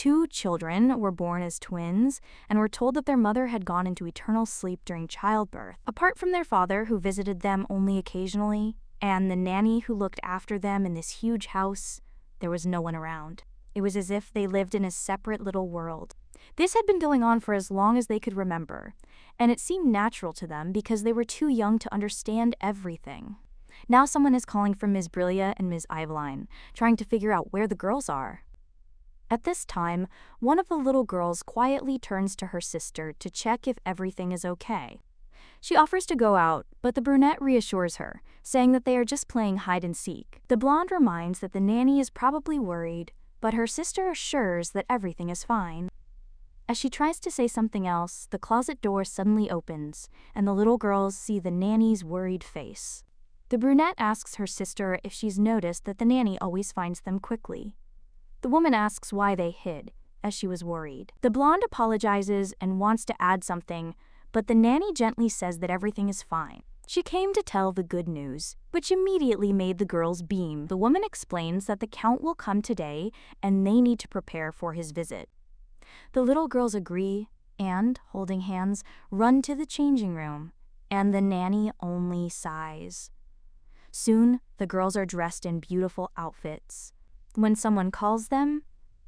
2 children were born as twins and were told that their mother had gone into eternal sleep during childbirth. Apart from their father, who visited them only occasionally, and the nanny who looked after them in this huge house, there was no one around. It was as if they lived in a separate little world. This had been going on for as long as they could remember, and it seemed natural to them because they were too young to understand everything. Now someone is calling for Ms. Brillia and Ms. Eveline, trying to figure out where the girls are. At this time, one of the little girls quietly turns to her sister to check if everything is okay. She offers to go out, but the brunette reassures her, saying that they are just playing hide and seek. The blonde reminds that the nanny is probably worried, but her sister assures that everything is fine. As she tries to say something else, the closet door suddenly opens, and the little girls see the nanny's worried face. The brunette asks her sister if she's noticed that the nanny always finds them quickly. The woman asks why they hid, as she was worried. The blonde apologizes and wants to add something, but the nanny gently says that everything is fine. She came to tell the good news, which immediately made the girls beam. The woman explains that the count will come today and they need to prepare for his visit. The little girls agree and, holding hands, run to the changing room, and the nanny only sighs. Soon, the girls are dressed in beautiful outfits. When someone calls them,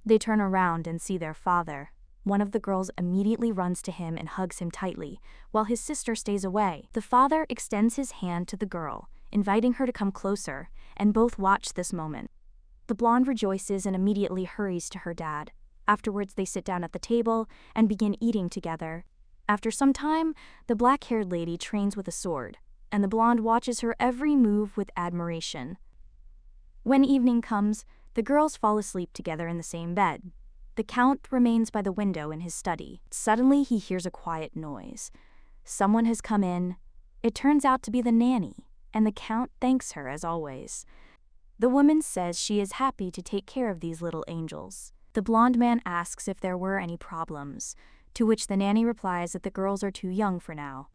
they turn around and see their father. One of the girls immediately runs to him and hugs him tightly, while his sister stays away. The father extends his hand to the girl, inviting her to come closer, and both watch this moment. The blonde rejoices and immediately hurries to her dad. Afterwards, they sit down at the table and begin eating together. After some time, the black-haired lady trains with a sword, and the blonde watches her every move with admiration. When evening comes, the girls fall asleep together in the same bed. The count remains by the window in his study. Suddenly, he hears a quiet noise. Someone has come in. It turns out to be the nanny, and the count thanks her as always. The woman says she is happy to take care of these little angels. The blonde man asks if there were any problems, to which the nanny replies that the girls are too young for now.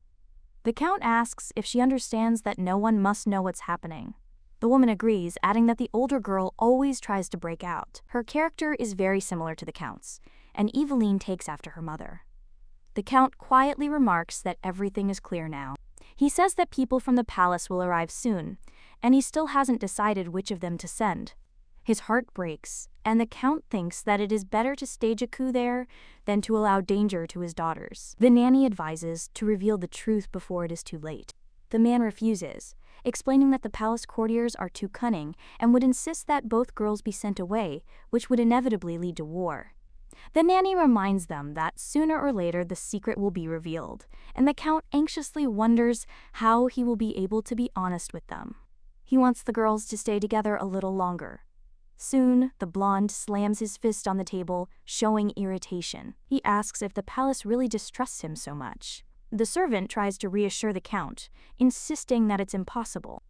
The count asks if she understands that no one must know what's happening. The woman agrees, adding that the older girl always tries to break out. Her character is very similar to the count's, and Eveline takes after her mother. The count quietly remarks that everything is clear now. He says that people from the palace will arrive soon, and he still hasn't decided which of them to send. His heart breaks, and the count thinks that it is better to stage a coup there than to allow danger to his daughters. The nanny advises to reveal the truth before it is too late. The man refuses, explaining that the palace courtiers are too cunning and would insist that both girls be sent away, which would inevitably lead to war. The nanny reminds them that sooner or later the secret will be revealed, and the count anxiously wonders how he will be able to be honest with them. He wants the girls to stay together a little longer. Soon, the blonde slams his fist on the table, showing irritation. He asks if the palace really distrusts him so much. The servant tries to reassure the count, insisting that it's impossible.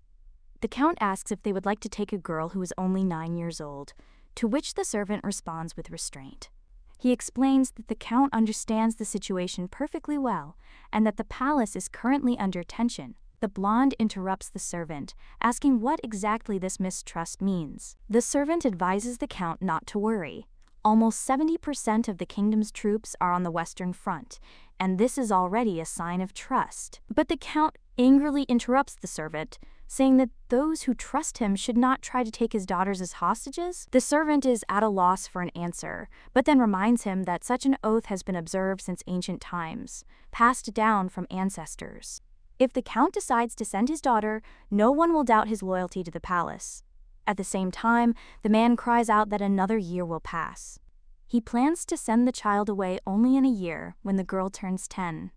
The count asks if they would like to take a girl who is only 9 years old, to which the servant responds with restraint. He explains that the count understands the situation perfectly well, and that the palace is currently under tension. The blonde interrupts the servant, asking what exactly this mistrust means. The servant advises the count not to worry. Almost 70% of the kingdom's troops are on the Western Front, and this is already a sign of trust. But the count angrily interrupts the servant, saying that those who trust him should not try to take his daughters as hostages. The servant is at a loss for an answer, but then reminds him that such an oath has been observed since ancient times, passed down from ancestors. If the count decides to send his daughter, no one will doubt his loyalty to the palace. At the same time, the man cries out that another year will pass. He plans to send the child away only in a year, when the girl turns 10.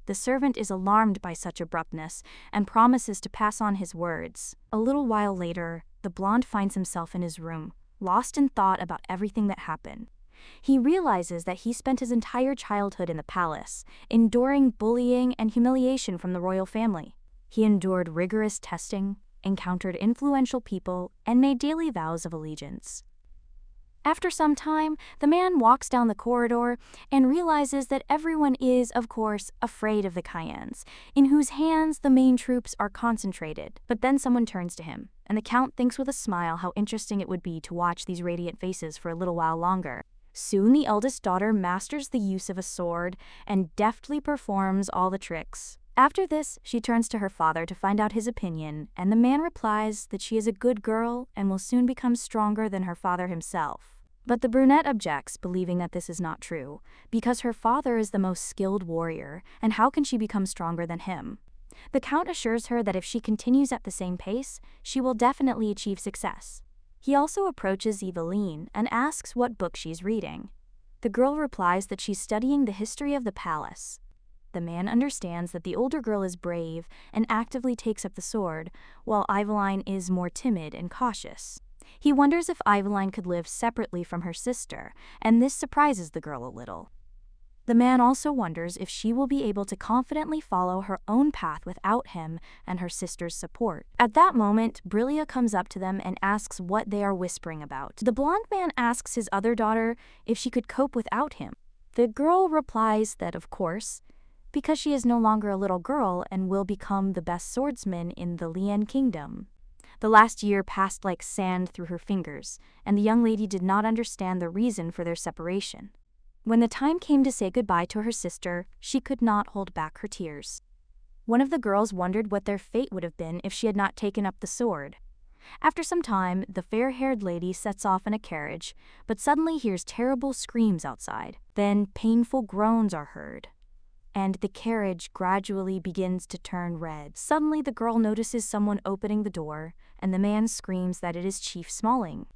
The servant is alarmed by such abruptness and promises to pass on his words. A little while later, the blonde finds himself in his room, lost in thought about everything that happened. He realizes that he spent his entire childhood in the palace, enduring bullying and humiliation from the royal family. He endured rigorous testing, encountered influential people, and made daily vows of allegiance. After some time, the man walks down the corridor and realizes that everyone is, of course, afraid of the Cayennes, in whose hands the main troops are concentrated. But then someone turns to him, and the count thinks with a smile how interesting it would be to watch these radiant faces for a little while longer. Soon the eldest daughter masters the use of a sword and deftly performs all the tricks. After this, she turns to her father to find out his opinion, and the man replies that she is a good girl and will soon become stronger than her father himself. But the brunette objects, believing that this is not true, because her father is the most skilled warrior, and how can she become stronger than him? The count assures her that if she continues at the same pace, she will definitely achieve success. He also approaches Eveline and asks what book she's reading. The girl replies that she's studying the history of the palace. The man understands that the older girl is brave and actively takes up the sword, while Eveline is more timid and cautious. He wonders if Eveline could live separately from her sister, and this surprises the girl a little. The man also wonders if she will be able to confidently follow her own path without him and her sister's support. At that moment, Brillia comes up to them and asks what they are whispering about. The blonde man asks his other daughter if she could cope without him. The girl replies that of course, because she is no longer a little girl and will become the best swordsman in the Lian kingdom. The last year passed like sand through her fingers, and the young lady did not understand the reason for their separation. When the time came to say goodbye to her sister, she could not hold back her tears. One of the girls wondered what their fate would have been if she had not taken up the sword. After some time, the fair-haired lady sets off in a carriage, but suddenly hears terrible screams outside. Then painful groans are heard, and the carriage gradually begins to turn red. Suddenly the girl notices someone opening the door, and the man screams that it is Chief Smalling.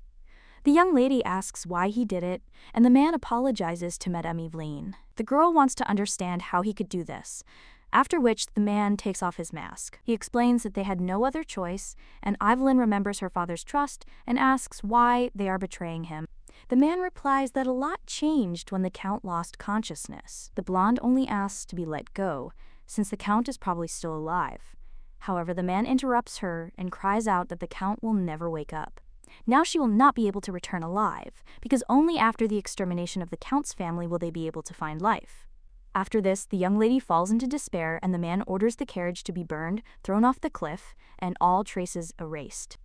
The young lady asks why he did it, and the man apologizes to Madame Eveline. The girl wants to understand how he could do this, after which the man takes off his mask. He explains that they had no other choice, and Eveline remembers her father's trust and asks why they are betraying him. The man replies that a lot changed when the count lost consciousness. The blonde only asks to be let go, since the count is probably still alive. However, the man interrupts her and cries out that the count will never wake up. Now she will not be able to return alive, because only after the extermination of the count's family will they be able to find life. After this, the young lady falls into despair and the man orders the carriage to be burned, thrown off the cliff, and all traces erased.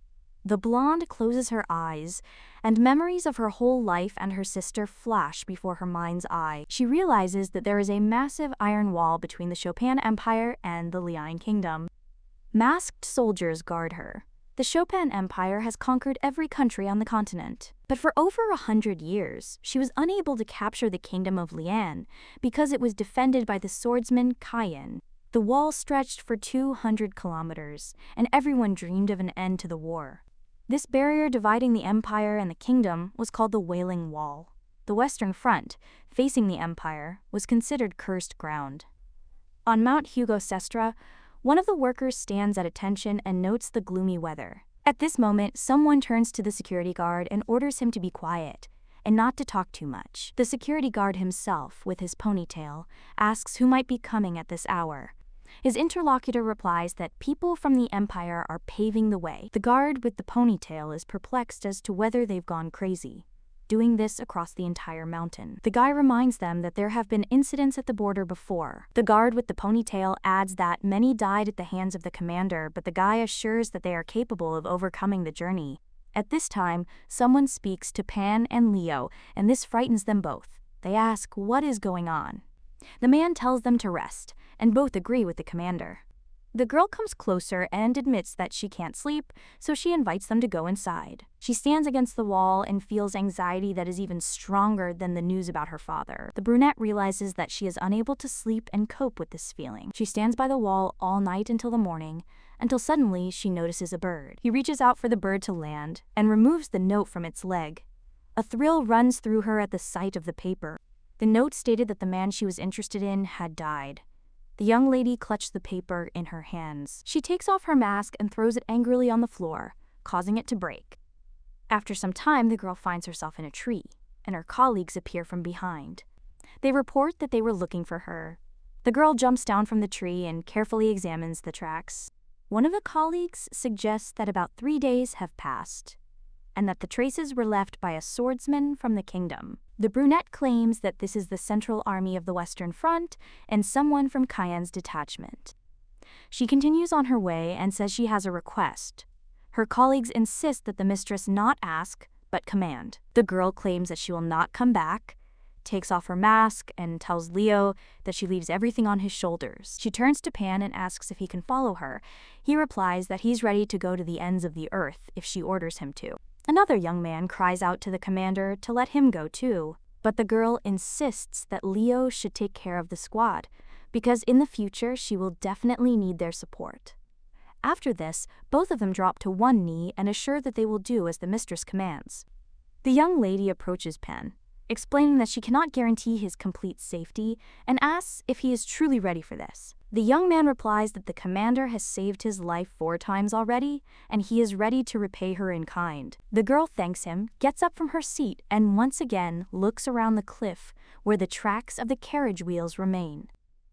The blonde closes her eyes, and memories of her whole life and her sister flash before her mind's eye. She realizes that there is a massive iron wall between the Chopin Empire and the Lian Kingdom. Masked soldiers guard her. The Chopin Empire has conquered every country on the continent, but for over 100 years, she was unable to capture the kingdom of Lian because it was defended by the swordsman Kayan. The wall stretched for 200 kilometers, and everyone dreamed of an end to the war. This barrier dividing the empire and the kingdom was called the Wailing Wall. The western front, facing the empire, was considered cursed ground. On Mount Hugo Sestra, one of the workers stands at attention and notes the gloomy weather. At this moment, someone turns to the security guard and orders him to be quiet and not to talk too much. The security guard himself, with his ponytail, asks who might be coming at this hour. His interlocutor replies that people from the empire are paving the way. The guard with the ponytail is perplexed as to whether they've gone crazy, doing this across the entire mountain. The guy reminds them that there have been incidents at the border before. The guard with the ponytail adds that many died at the hands of the commander, but the guy assures that they are capable of overcoming the journey. At this time, someone speaks to Pan and Leo, and this frightens them both. They ask what is going on. The man tells them to rest, and both agree with the commander. The girl comes closer and admits that she can't sleep, so she invites them to go inside. She stands against the wall and feels anxiety that is even stronger than the news about her father. The brunette realizes that she is unable to sleep and cope with this feeling. She stands by the wall all night until the morning, until suddenly she notices a bird. He reaches out for the bird to land and removes the note from its leg. A thrill runs through her at the sight of the paper. The note stated that the man she was interested in had died. The young lady clutched the paper in her hands. She takes off her mask and throws it angrily on the floor, causing it to break. After some time, the girl finds herself in a tree, and her colleagues appear from behind. They report that they were looking for her. The girl jumps down from the tree and carefully examines the tracks. One of the colleagues suggests that about 3 days have passed, and that the traces were left by a swordsman from the kingdom. The brunette claims that this is the Central Army of the Western Front and someone from Kayan's detachment. She continues on her way and says she has a request. Her colleagues insist that the mistress not ask, but command. The girl claims that she will not come back, takes off her mask, and tells Leo that she leaves everything on his shoulders. She turns to Pan and asks if he can follow her. He replies that he's ready to go to the ends of the earth if she orders him to. Another young man cries out to the commander to let him go too, but the girl insists that Leo should take care of the squad, because in the future she will definitely need their support. After this, both of them drop to one knee and assure that they will do as the mistress commands. The young lady approaches Pan, explaining that she cannot guarantee his complete safety, and asks if he is truly ready for this. The young man replies that the commander has saved his life 4 times already, and he is ready to repay her in kind. The girl thanks him, gets up from her seat, and once again looks around the cliff where the tracks of the carriage wheels remain.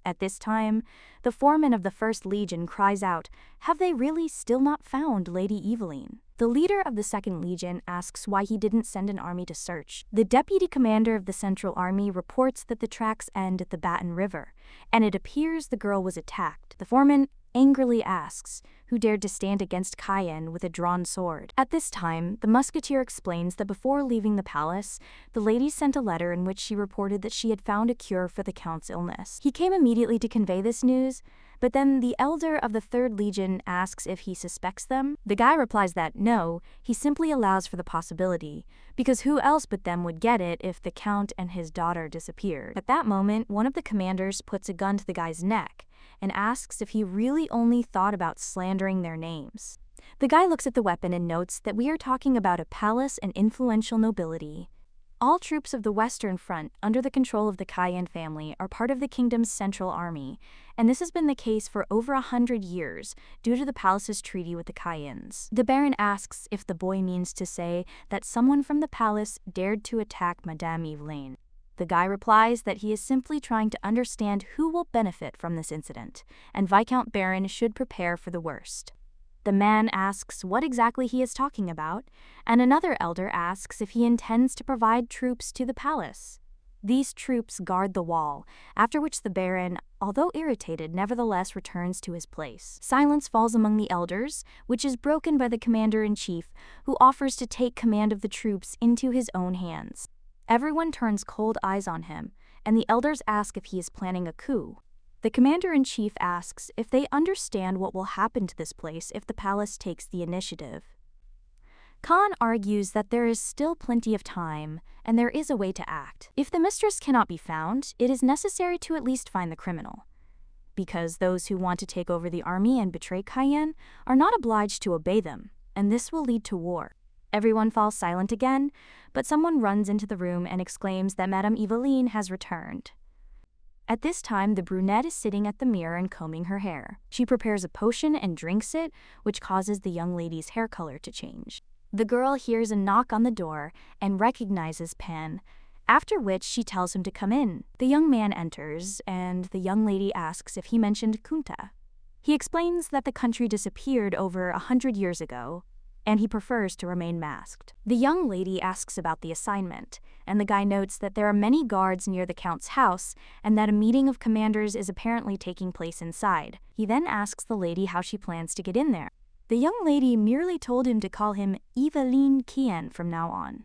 At this time, the foreman of the First Legion cries out, "Have they really still not found Lady Eveline?" The leader of the Second Legion asks why he didn't send an army to search. The deputy commander of the Central Army reports that the tracks end at the Baton River, and it appears the girl was attacked. The foreman angrily asks who dared to stand against Cayenne with a drawn sword. At this time, the musketeer explains that before leaving the palace, the lady sent a letter in which she reported that she had found a cure for the Count's illness. He came immediately to convey this news, but then the elder of the Third Legion asks if he suspects them. The guy replies that no, he simply allows for the possibility, because who else but them would get it if the Count and his daughter disappeared. At that moment, one of the commanders puts a gun to the guy's neck and asks if he really only thought about slandering their names. The guy looks at the weapon and notes that we are talking about a palace and influential nobility. All troops of the Western Front, under the control of the Cayenne family, are part of the kingdom's Central Army, and this has been the case for over 100 years due to the palace's treaty with the Cayennes. The Baron asks if the boy means to say that someone from the palace dared to attack Madame Eveline. The guy replies that he is simply trying to understand who will benefit from this incident, and Viscount Baron should prepare for the worst. The man asks what exactly he is talking about, and another elder asks if he intends to provide troops to the palace. These troops guard the wall, after which the Baron, although irritated, nevertheless returns to his place. Silence falls among the elders, which is broken by the commander-in-chief, who offers to take command of the troops into his own hands. Everyone turns cold eyes on him, and the elders ask if he is planning a coup. The commander-in-chief asks if they understand what will happen to this place if the palace takes the initiative. Khan argues that there is still plenty of time, and there is a way to act. If the mistress cannot be found, it is necessary to at least find the criminal, because those who want to take over the army and betray Cayenne are not obliged to obey them, and this will lead to war. Everyone falls silent again, but someone runs into the room and exclaims that Madame Eveline has returned. At this time, the brunette is sitting at the mirror and combing her hair. She prepares a potion and drinks it, which causes the young lady's hair color to change. The girl hears a knock on the door and recognizes Pan, after which she tells him to come in. The young man enters, and the young lady asks if he mentioned Kunta. He explains that the country disappeared over 100 years ago, and he prefers to remain masked. The young lady asks about the assignment, and the guy notes that there are many guards near the Count's house and that a meeting of commanders is apparently taking place inside. He then asks the lady how she plans to get in there. The young lady merely told him to call him Eveline Kian from now on.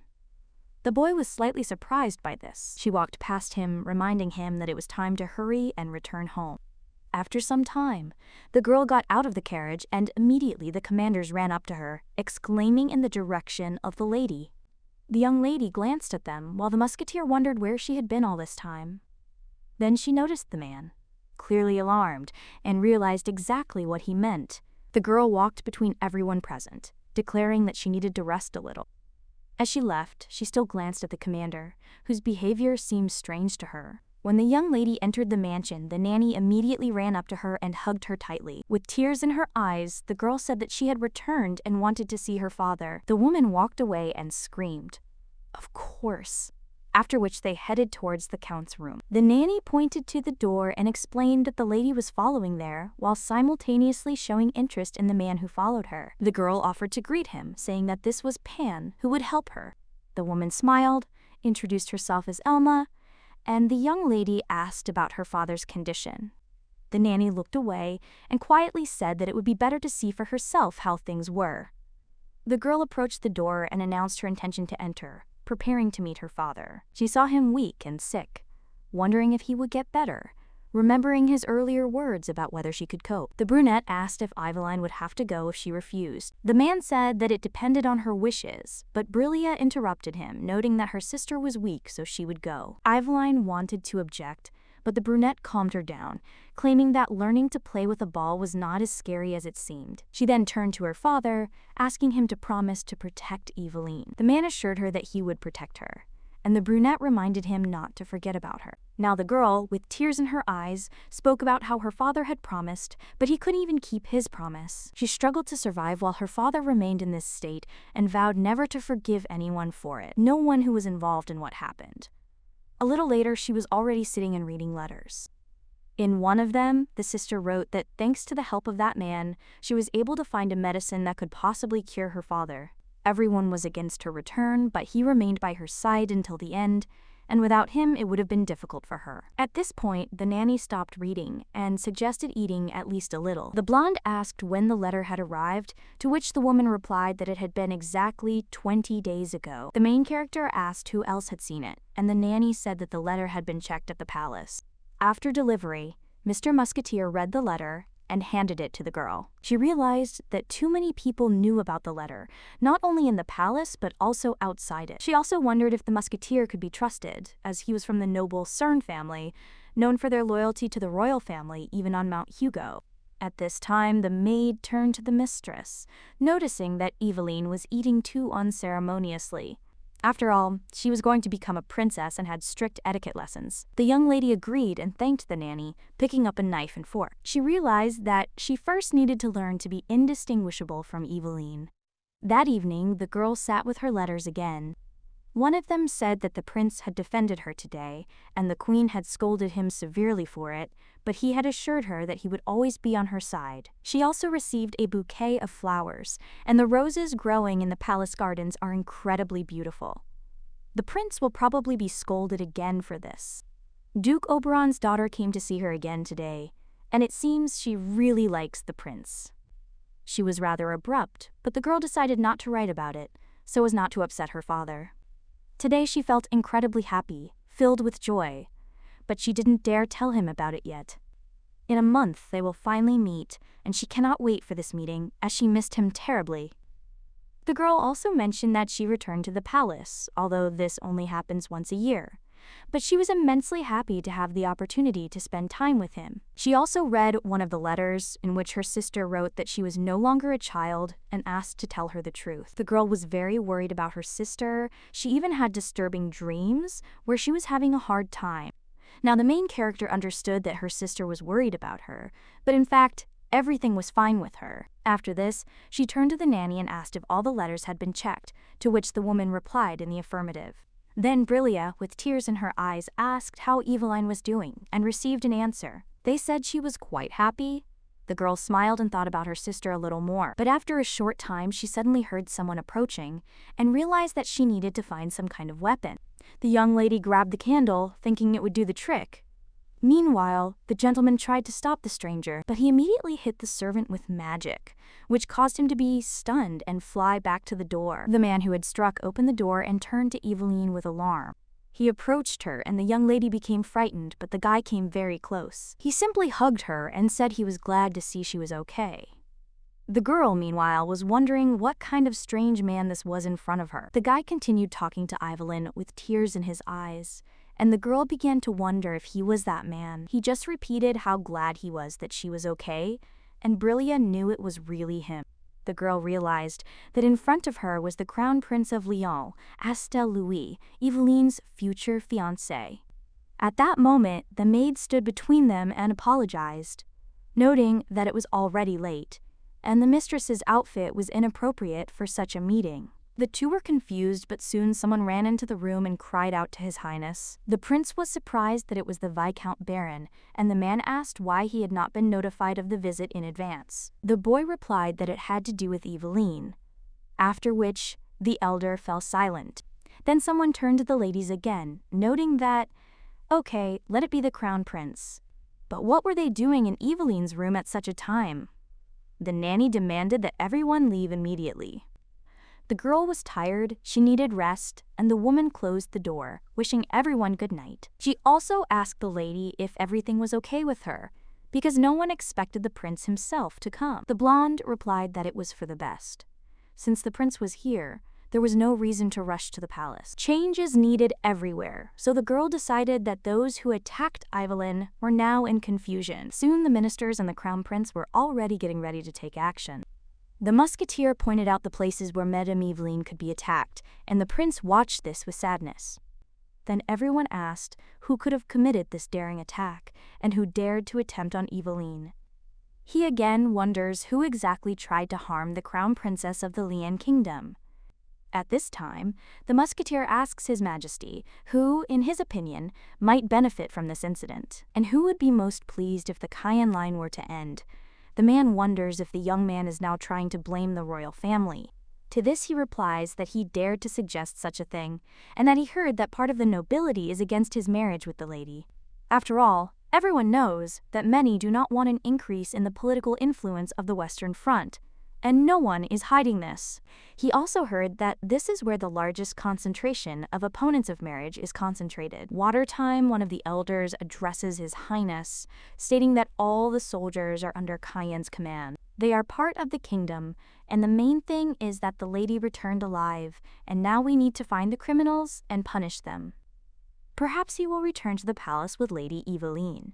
The boy was slightly surprised by this. She walked past him, reminding him that it was time to hurry and return home. After some time, the girl got out of the carriage, and immediately the commanders ran up to her, exclaiming in the direction of the lady. The young lady glanced at them, while the musketeer wondered where she had been all this time. Then she noticed the man, clearly alarmed, and realized exactly what he meant. The girl walked between everyone present, declaring that she needed to rest a little. As she left, she still glanced at the commander, whose behavior seemed strange to her. When the young lady entered the mansion, the nanny immediately ran up to her and hugged her tightly. With tears in her eyes, the girl said that she had returned and wanted to see her father. The woman walked away and screamed, "Of course," after which they headed towards the Count's room. The nanny pointed to the door and explained that the lady was following there, while simultaneously showing interest in the man who followed her. The girl offered to greet him, saying that this was Pan, who would help her. The woman smiled, introduced herself as Elma, and the young lady asked about her father's condition. The nanny looked away and quietly said that it would be better to see for herself how things were. The girl approached the door and announced her intention to enter, preparing to meet her father. She saw him weak and sick, wondering if he would get better, remembering his earlier words about whether she could cope. The brunette asked if Eveline would have to go if she refused. The man said that it depended on her wishes, but Brilia interrupted him, noting that her sister was weak so she would go. Eveline wanted to object, but the brunette calmed her down, claiming that learning to play with a ball was not as scary as it seemed. She then turned to her father, asking him to promise to protect Eveline. The man assured her that he would protect her, and the brunette reminded him not to forget about her. Now the girl, with tears in her eyes, spoke about how her father had promised, but he couldn't even keep his promise. She struggled to survive while her father remained in this state and vowed never to forgive anyone for it, no one who was involved in what happened. A little later, she was already sitting and reading letters. In one of them, the sister wrote that thanks to the help of that man, she was able to find a medicine that could possibly cure her father. Everyone was against her return, but he remained by her side until the end, and without him it would have been difficult for her. At this point, the nanny stopped reading and suggested eating at least a little. The blonde asked when the letter had arrived, to which the woman replied that it had been exactly 20 days ago. The main character asked who else had seen it, and the nanny said that the letter had been checked at the palace. After delivery, Mr. Musketeer read the letter and handed it to the girl. She realized that too many people knew about the letter, not only in the palace but also outside it. She also wondered if the musketeer could be trusted, as he was from the noble Cern family, known for their loyalty to the royal family even on Mount Hugo. At this time, the maid turned to the mistress, noticing that Eveline was eating too unceremoniously. After all, she was going to become a princess and had strict etiquette lessons. The young lady agreed and thanked the nanny, picking up a knife and fork. She realized that she first needed to learn to be indistinguishable from Eveline. That evening, the girl sat with her letters again. One of them said that the prince had defended her today, and the queen had scolded him severely for it, but he had assured her that he would always be on her side. She also received a bouquet of flowers, and the roses growing in the palace gardens are incredibly beautiful. The prince will probably be scolded again for this. Duke Oberon's daughter came to see her again today, and it seems she really likes the prince. She was rather abrupt, but the girl decided not to write about it, so as not to upset her father. Today she felt incredibly happy, filled with joy, but she didn't dare tell him about it yet. In a month they will finally meet, and she cannot wait for this meeting, as she missed him terribly. The girl also mentioned that she returned to the palace, although this only happens once a year. But she was immensely happy to have the opportunity to spend time with him. She also read one of the letters in which her sister wrote that she was no longer a child and asked to tell her the truth. The girl was very worried about her sister. She even had disturbing dreams where she was having a hard time. Now, the main character understood that her sister was worried about her, but in fact, everything was fine with her. After this, she turned to the nanny and asked if all the letters had been checked, to which the woman replied in the affirmative. Then Brilia, with tears in her eyes, asked how Eveline was doing and received an answer. They said she was quite happy. The girl smiled and thought about her sister a little more, but after a short time she suddenly heard someone approaching and realized that she needed to find some kind of weapon. The young lady grabbed the candle, thinking it would do the trick. Meanwhile, the gentleman tried to stop the stranger, but he immediately hit the servant with magic, which caused him to be stunned and fly back to the door. The man who had struck opened the door and turned to Eveline with alarm. He approached her and the young lady became frightened, but the guy came very close. He simply hugged her and said he was glad to see she was okay. The girl, meanwhile, was wondering what kind of strange man this was in front of her. The guy continued talking to Eveline with tears in his eyes, and the girl began to wonder if he was that man. He just repeated how glad he was that she was okay, and Brilia knew it was really him. The girl realized that in front of her was the Crown Prince of Lyon, Astel Louis, Eveline's future fiancé. At that moment, the maid stood between them and apologized, noting that it was already late, and the mistress's outfit was inappropriate for such a meeting. The two were confused, but soon someone ran into the room and cried out to His Highness. The prince was surprised that it was the Viscount Baron, and the man asked why he had not been notified of the visit in advance. The boy replied that it had to do with Eveline, after which the elder fell silent. Then someone turned to the ladies again, noting that, okay, let it be the Crown Prince. But what were they doing in Eveline's room at such a time? The nanny demanded that everyone leave immediately. The girl was tired, she needed rest, and the woman closed the door, wishing everyone good night. She also asked the lady if everything was okay with her, because no one expected the prince himself to come. The blonde replied that it was for the best. Since the prince was here, there was no reason to rush to the palace. Change is needed everywhere, so the girl decided that those who attacked Eveline were now in confusion. Soon the ministers and the crown prince were already getting ready to take action. The musketeer pointed out the places where Madame Eveline could be attacked, and the prince watched this with sadness. Then everyone asked who could have committed this daring attack, and who dared to attempt on Eveline. He again wonders who exactly tried to harm the crown princess of the Lian kingdom. At this time, the musketeer asks His Majesty who, in his opinion, might benefit from this incident, and who would be most pleased if the Cayenne line were to end. The man wonders if the young man is now trying to blame the royal family. To this he replies that he dared to suggest such a thing, and that he heard that part of the nobility is against his marriage with the lady. After all, everyone knows that many do not want an increase in the political influence of the Western Front, and no one is hiding this. He also heard that this is where the largest concentration of opponents of marriage is concentrated. Watertime, one of the elders addresses His Highness, stating that all the soldiers are under Cayenne's command. They are part of the kingdom, and the main thing is that the lady returned alive, and now we need to find the criminals and punish them. Perhaps he will return to the palace with Lady Eveline.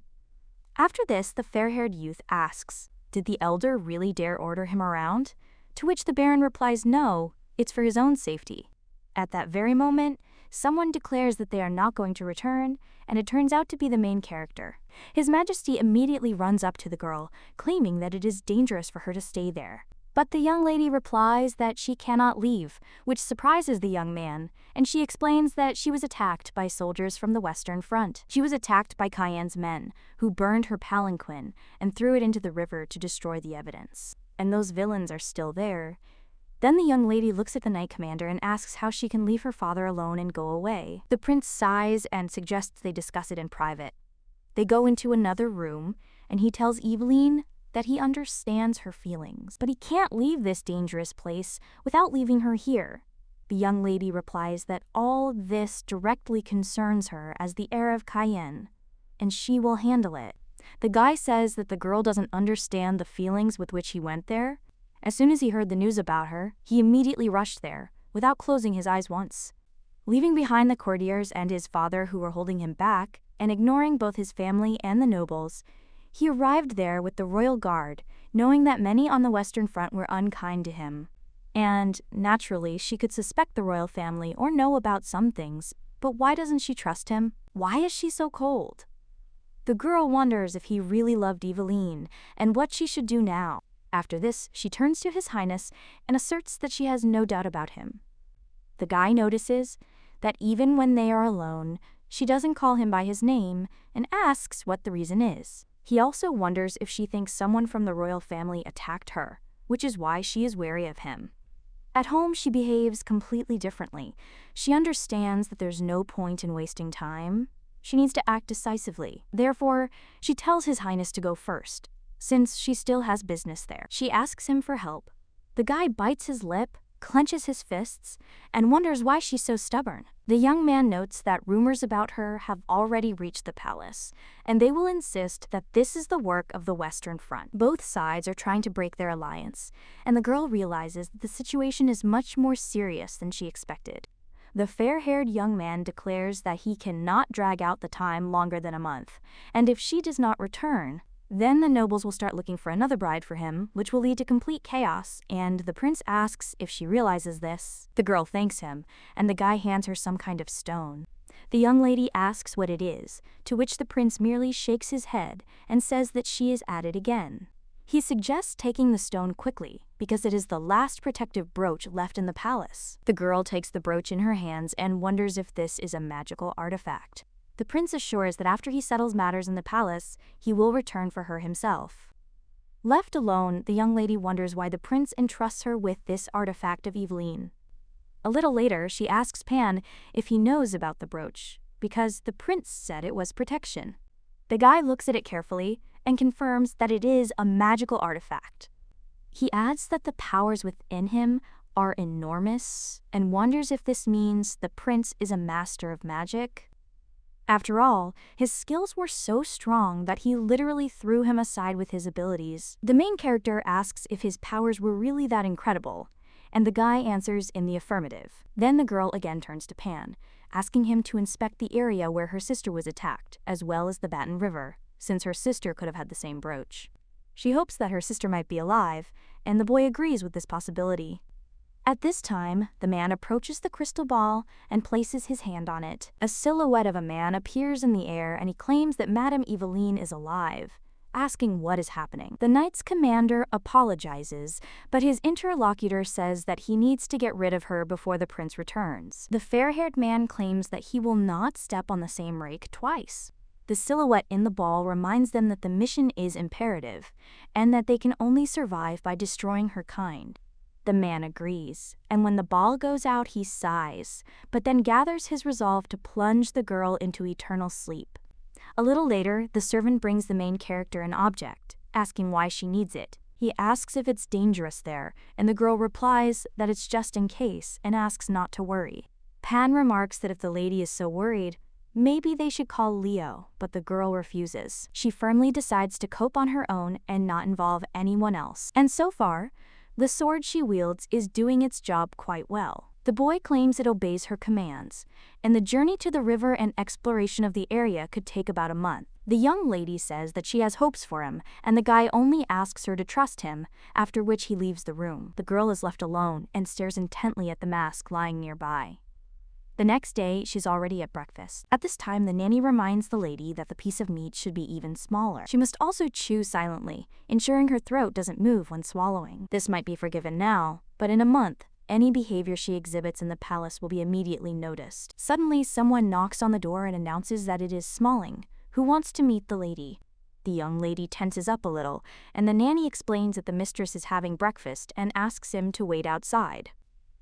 After this, the fair-haired youth asks, did the elder really dare order him around? To which the baron replies no, it's for his own safety. At that very moment, someone declares that they are not going to return, and it turns out to be the main character. His Majesty immediately runs up to the girl, claiming that it is dangerous for her to stay there. But the young lady replies that she cannot leave, which surprises the young man, and she explains that she was attacked by soldiers from the Western Front. She was attacked by Cayenne's men, who burned her palanquin and threw it into the river to destroy the evidence. And those villains are still there. Then the young lady looks at the knight commander and asks how she can leave her father alone and go away. The prince sighs and suggests they discuss it in private. They go into another room, and he tells Eveline that he understands her feelings, but he can't leave this dangerous place without leaving her here. The young lady replies that all this directly concerns her as the heir of Cayenne, and she will handle it. The guy says that the girl doesn't understand the feelings with which he went there. As soon as he heard the news about her, he immediately rushed there, without closing his eyes once. Leaving behind the courtiers and his father who were holding him back, and ignoring both his family and the nobles, he arrived there with the royal guard, knowing that many on the Western Front were unkind to him. And, naturally, she could suspect the royal family or know about some things, but why doesn't she trust him? Why is she so cold? The girl wonders if he really loved Eveline, and what she should do now. After this, she turns to His Highness and asserts that she has no doubt about him. The guy notices that even when they are alone, she doesn't call him by his name and asks what the reason is. He also wonders if she thinks someone from the royal family attacked her, which is why she is wary of him. At home, she behaves completely differently. She understands that there's no point in wasting time. She needs to act decisively. Therefore, she tells His Highness to go first, since she still has business there. She asks him for help. The guy bites his lip, clenches his fists, and wonders why she's so stubborn. The young man notes that rumors about her have already reached the palace, and they will insist that this is the work of the Western Front. Both sides are trying to break their alliance, and the girl realizes that the situation is much more serious than she expected. The fair-haired young man declares that he cannot drag out the time longer than a month, and if she does not return, then the nobles will start looking for another bride for him, which will lead to complete chaos, and the prince asks if she realizes this. The girl thanks him, and the guy hands her some kind of stone. The young lady asks what it is, to which the prince merely shakes his head and says that she is at it again. He suggests taking the stone quickly, because it is the last protective brooch left in the palace. The girl takes the brooch in her hands and wonders if this is a magical artifact. The prince assures that after he settles matters in the palace, he will return for her himself. Left alone, the young lady wonders why the prince entrusts her with this artifact of Eveline. A little later, she asks Pan if he knows about the brooch, because the prince said it was protection. The guy looks at it carefully and confirms that it is a magical artifact. He adds that the powers within him are enormous and wonders if this means the prince is a master of magic. After all, his skills were so strong that he literally threw him aside with his abilities. The main character asks if his powers were really that incredible, and the guy answers in the affirmative. Then the girl again turns to Pan, asking him to inspect the area where her sister was attacked, as well as the Baton River, since her sister could have had the same brooch. She hopes that her sister might be alive, and the boy agrees with this possibility. At this time, the man approaches the crystal ball and places his hand on it. A silhouette of a man appears in the air and he claims that Madame Eveline is alive, asking what is happening. The knight's commander apologizes, but his interlocutor says that he needs to get rid of her before the prince returns. The fair-haired man claims that he will not step on the same rake twice. The silhouette in the ball reminds them that the mission is imperative, and that they can only survive by destroying her kind. The man agrees, and when the ball goes out he sighs, but then gathers his resolve to plunge the girl into eternal sleep. A little later, the servant brings the main character an object, asking why she needs it. He asks if it's dangerous there, and the girl replies that it's just in case and asks not to worry. Pan remarks that if the lady is so worried, maybe they should call Leo, but the girl refuses. She firmly decides to cope on her own and not involve anyone else. And so far, the sword she wields is doing its job quite well. The boy claims it obeys her commands, and the journey to the river and exploration of the area could take about a month. The young lady says that she has hopes for him, and the guy only asks her to trust him, after which he leaves the room. The girl is left alone and stares intently at the mask lying nearby. The next day, she's already at breakfast. At this time, the nanny reminds the lady that the piece of meat should be even smaller. She must also chew silently, ensuring her throat doesn't move when swallowing. This might be forgiven now, but in a month, any behavior she exhibits in the palace will be immediately noticed. Suddenly, someone knocks on the door and announces that it is Smalling, who wants to meet the lady. The young lady tenses up a little, and the nanny explains that the mistress is having breakfast and asks him to wait outside.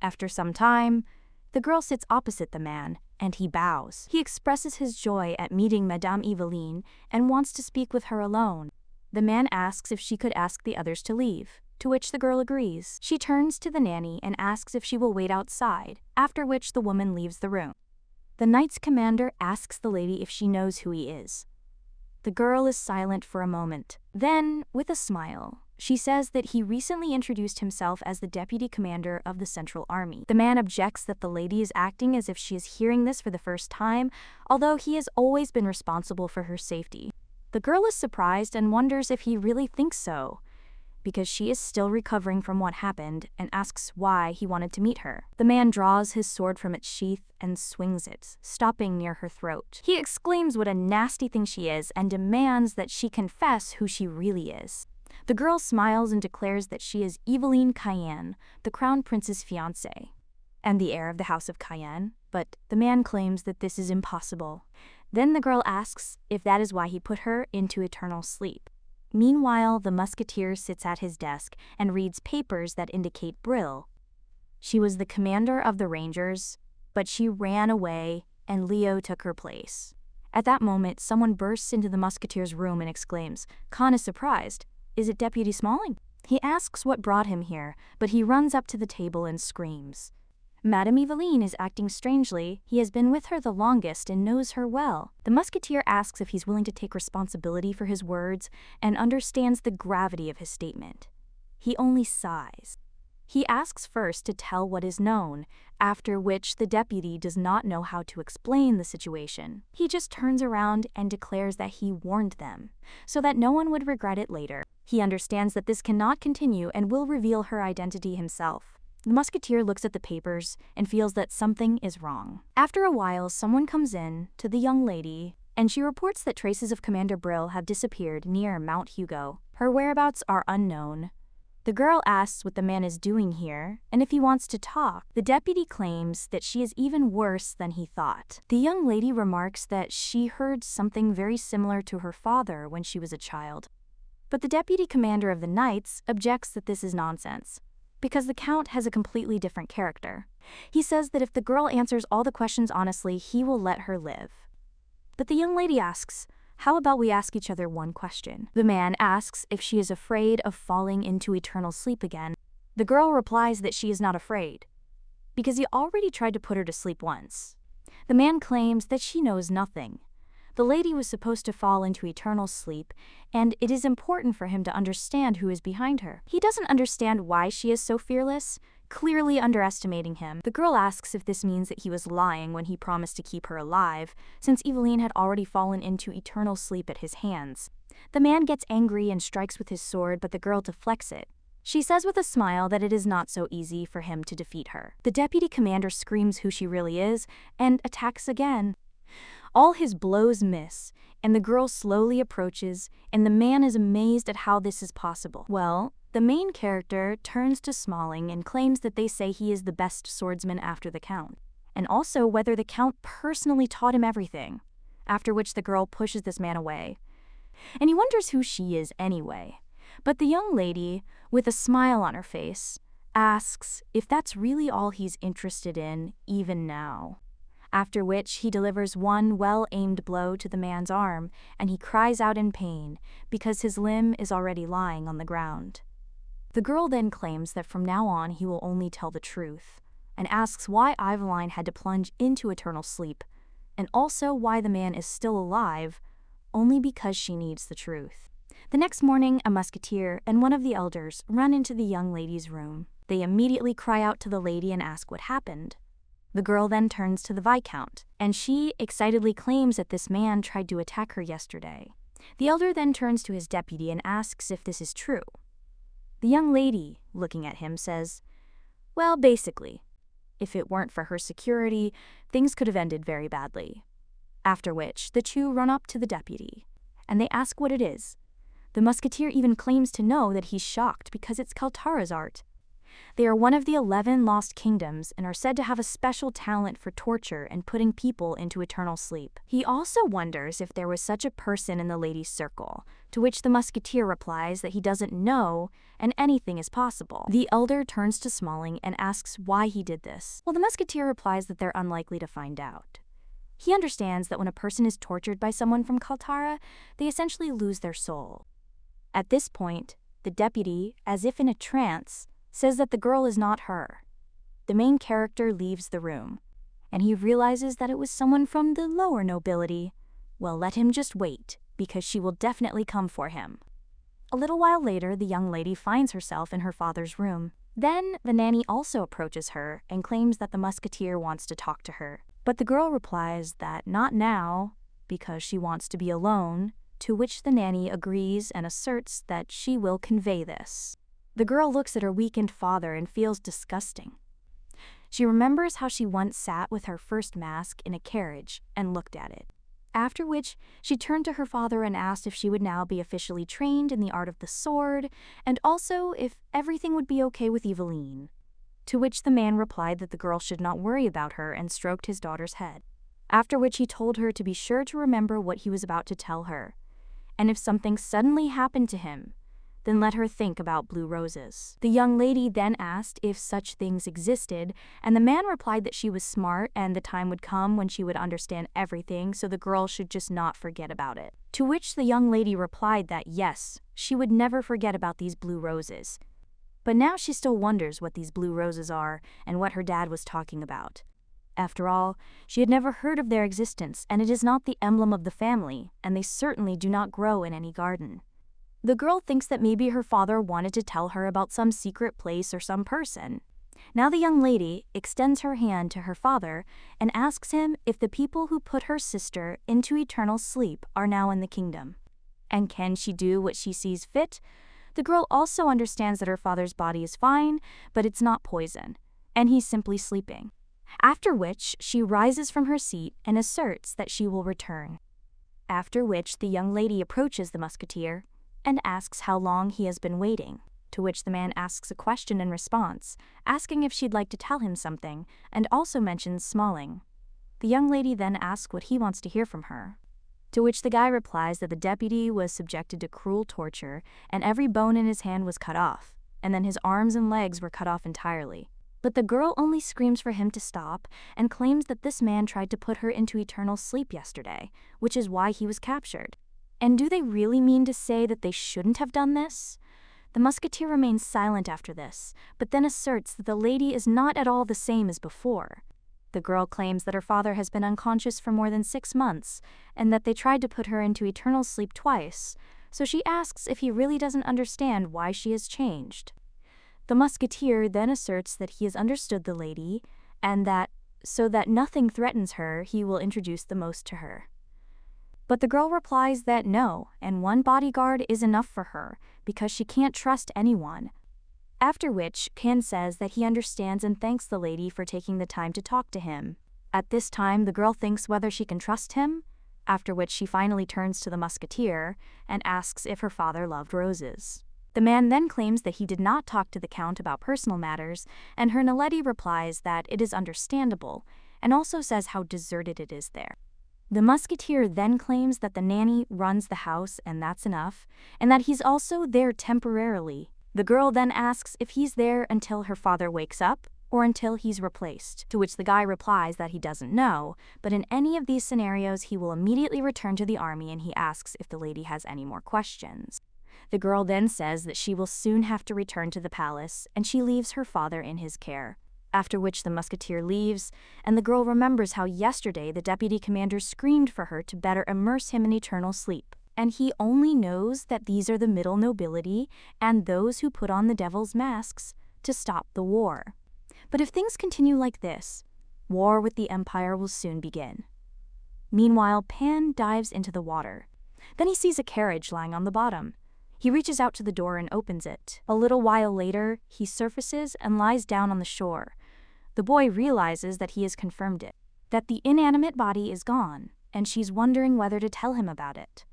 After some time, the girl sits opposite the man, and he bows. He expresses his joy at meeting Madame Eveline and wants to speak with her alone. The man asks if she could ask the others to leave, to which the girl agrees. She turns to the nanny and asks if she will wait outside, after which the woman leaves the room. The knight's commander asks the lady if she knows who he is. The girl is silent for a moment. Then, with a smile, she says that he recently introduced himself as the deputy commander of the Central Army. The man objects that the lady is acting as if she is hearing this for the first time, although he has always been responsible for her safety. The girl is surprised and wonders if he really thinks so, because she is still recovering from what happened and asks why he wanted to meet her. The man draws his sword from its sheath and swings it, stopping near her throat. He exclaims what a nasty thing she is and demands that she confess who she really is. The girl smiles and declares that she is Eveline Cayenne, the crown prince's fiancée, and the heir of the house of Cayenne, but the man claims that this is impossible. Then the girl asks if that is why he put her into eternal sleep. Meanwhile, the musketeer sits at his desk and reads papers that indicate Brill. She was the commander of the Rangers, but she ran away and Leo took her place. At that moment, someone bursts into the musketeer's room and exclaims, "Khan is surprised. Is it Deputy Smalling?" He asks what brought him here, but he runs up to the table and screams. Madame Eveline is acting strangely. He has been with her the longest and knows her well. The musketeer asks if he's willing to take responsibility for his words and understands the gravity of his statement. He only sighs. He asks first to tell what is known, after which the deputy does not know how to explain the situation. He just turns around and declares that he warned them, so that no one would regret it later. He understands that this cannot continue and will reveal her identity himself. The musketeer looks at the papers and feels that something is wrong. After a while, someone comes in to the young lady, and she reports that traces of Commander Brill have disappeared near Mount Hugo. Her whereabouts are unknown. The girl asks what the man is doing here, and if he wants to talk. The deputy claims that she is even worse than he thought. The young lady remarks that she heard something very similar to her father when she was a child. But the deputy commander of the Knights objects that this is nonsense, because the Count has a completely different character. He says that if the girl answers all the questions honestly, he will let her live. But the young lady asks, "How about we ask each other one question?" The man asks if she is afraid of falling into eternal sleep again. The girl replies that she is not afraid, because he already tried to put her to sleep once. The man claims that she knows nothing. The lady was supposed to fall into eternal sleep, and it is important for him to understand who is behind her. He doesn't understand why she is so fearless, clearly underestimating him. The girl asks if this means that he was lying when he promised to keep her alive, since Eveline had already fallen into eternal sleep at his hands. The man gets angry and strikes with his sword, but the girl deflects it. She says with a smile that it is not so easy for him to defeat her. The deputy commander screams who she really is and attacks again. All his blows miss, and the girl slowly approaches, and the man is amazed at how this is possible. Well, the main character turns to Smalling and claims that they say he is the best swordsman after the Count, and also whether the Count personally taught him everything, after which the girl pushes this man away. And he wonders who she is anyway. But the young lady, with a smile on her face, asks if that's really all he's interested in, even now. After which he delivers one well-aimed blow to the man's arm, and he cries out in pain because his limb is already lying on the ground. The girl then claims that from now on he will only tell the truth, and asks why Eveline had to plunge into eternal sleep, and also why the man is still alive, only because she needs the truth. The next morning, a musketeer and one of the elders run into the young lady's room. They immediately cry out to the lady and ask what happened. The girl then turns to the Viscount, and she excitedly claims that this man tried to attack her yesterday. The elder then turns to his deputy and asks if this is true. The young lady, looking at him, says, "Well, basically, if it weren't for her security, things could have ended very badly." After which, the two run up to the deputy, and they ask what it is. The musketeer even claims to know that he's shocked because it's Kaltara's art. They are one of the 11 lost kingdoms and are said to have a special talent for torture and putting people into eternal sleep. He also wonders if there was such a person in the lady's circle, to which the musketeer replies that he doesn't know and anything is possible. The elder turns to Smalling and asks why he did this. Well, the musketeer replies that they're unlikely to find out. He understands that when a person is tortured by someone from Kaltara, they essentially lose their soul. At this point, the deputy, as if in a trance, says that the girl is not her. The main character leaves the room, and he realizes that it was someone from the lower nobility. Well, let him just wait, because she will definitely come for him. A little while later, the young lady finds herself in her father's room. Then, the nanny also approaches her and claims that the musketeer wants to talk to her. But the girl replies that not now, because she wants to be alone, to which the nanny agrees and asserts that she will convey this. The girl looks at her weakened father and feels disgusting. She remembers how she once sat with her first mask in a carriage and looked at it. After which, she turned to her father and asked if she would now be officially trained in the art of the sword, and also if everything would be okay with Eveline. To which the man replied that the girl should not worry about her and stroked his daughter's head. After which he told her to be sure to remember what he was about to tell her, and if something suddenly happened to him, then let her think about blue roses. The young lady then asked if such things existed, and the man replied that she was smart and the time would come when she would understand everything, so the girl should just not forget about it. To which the young lady replied that yes, she would never forget about these blue roses. But now she still wonders what these blue roses are and what her dad was talking about. After all, she had never heard of their existence, and it is not the emblem of the family, and they certainly do not grow in any garden. The girl thinks that maybe her father wanted to tell her about some secret place or some person. Now the young lady extends her hand to her father and asks him if the people who put her sister into eternal sleep are now in the kingdom. And can she do what she sees fit? The girl also understands that her father's body is fine, but it's not poison, and he's simply sleeping. After which, she rises from her seat and asserts that she will return. After which, the young lady approaches the musketeer and asks how long he has been waiting, to which the man asks a question in response, asking if she'd like to tell him something, and also mentions Smalling. The young lady then asks what he wants to hear from her, to which the guy replies that the deputy was subjected to cruel torture and every bone in his hand was cut off, and then his arms and legs were cut off entirely. But the girl only screams for him to stop and claims that this man tried to put her into eternal sleep yesterday, which is why he was captured. And do they really mean to say that they shouldn't have done this? The musketeer remains silent after this, but then asserts that the lady is not at all the same as before. The girl claims that her father has been unconscious for more than 6 months, and that they tried to put her into eternal sleep twice, so she asks if he really doesn't understand why she has changed. The musketeer then asserts that he has understood the lady, and that, so that nothing threatens her, he will introduce the most to her. But the girl replies that no, and one bodyguard is enough for her, because she can't trust anyone. After which, Pan says that he understands and thanks the lady for taking the time to talk to him. At this time, the girl thinks whether she can trust him, after which she finally turns to the musketeer and asks if her father loved roses. The man then claims that he did not talk to the count about personal matters, and her Naledi replies that it is understandable, and also says how deserted it is there. The musketeer then claims that the nanny runs the house and that's enough, and that he's also there temporarily. The girl then asks if he's there until her father wakes up or until he's replaced, to which the guy replies that he doesn't know, but in any of these scenarios he will immediately return to the army, and he asks if the lady has any more questions. The girl then says that she will soon have to return to the palace, and she leaves her father in his care. After which the musketeer leaves, and the girl remembers how yesterday the deputy commander screamed for her to better immerse him in eternal sleep. And he only knows that these are the middle nobility and those who put on the devil's masks to stop the war. But if things continue like this, war with the Empire will soon begin. Meanwhile, Pan dives into the water. Then he sees a carriage lying on the bottom. He reaches out to the door and opens it. A little while later, he surfaces and lies down on the shore. The boy realizes that he has confirmed it, that the inanimate body is gone, and she's wondering whether to tell him about it.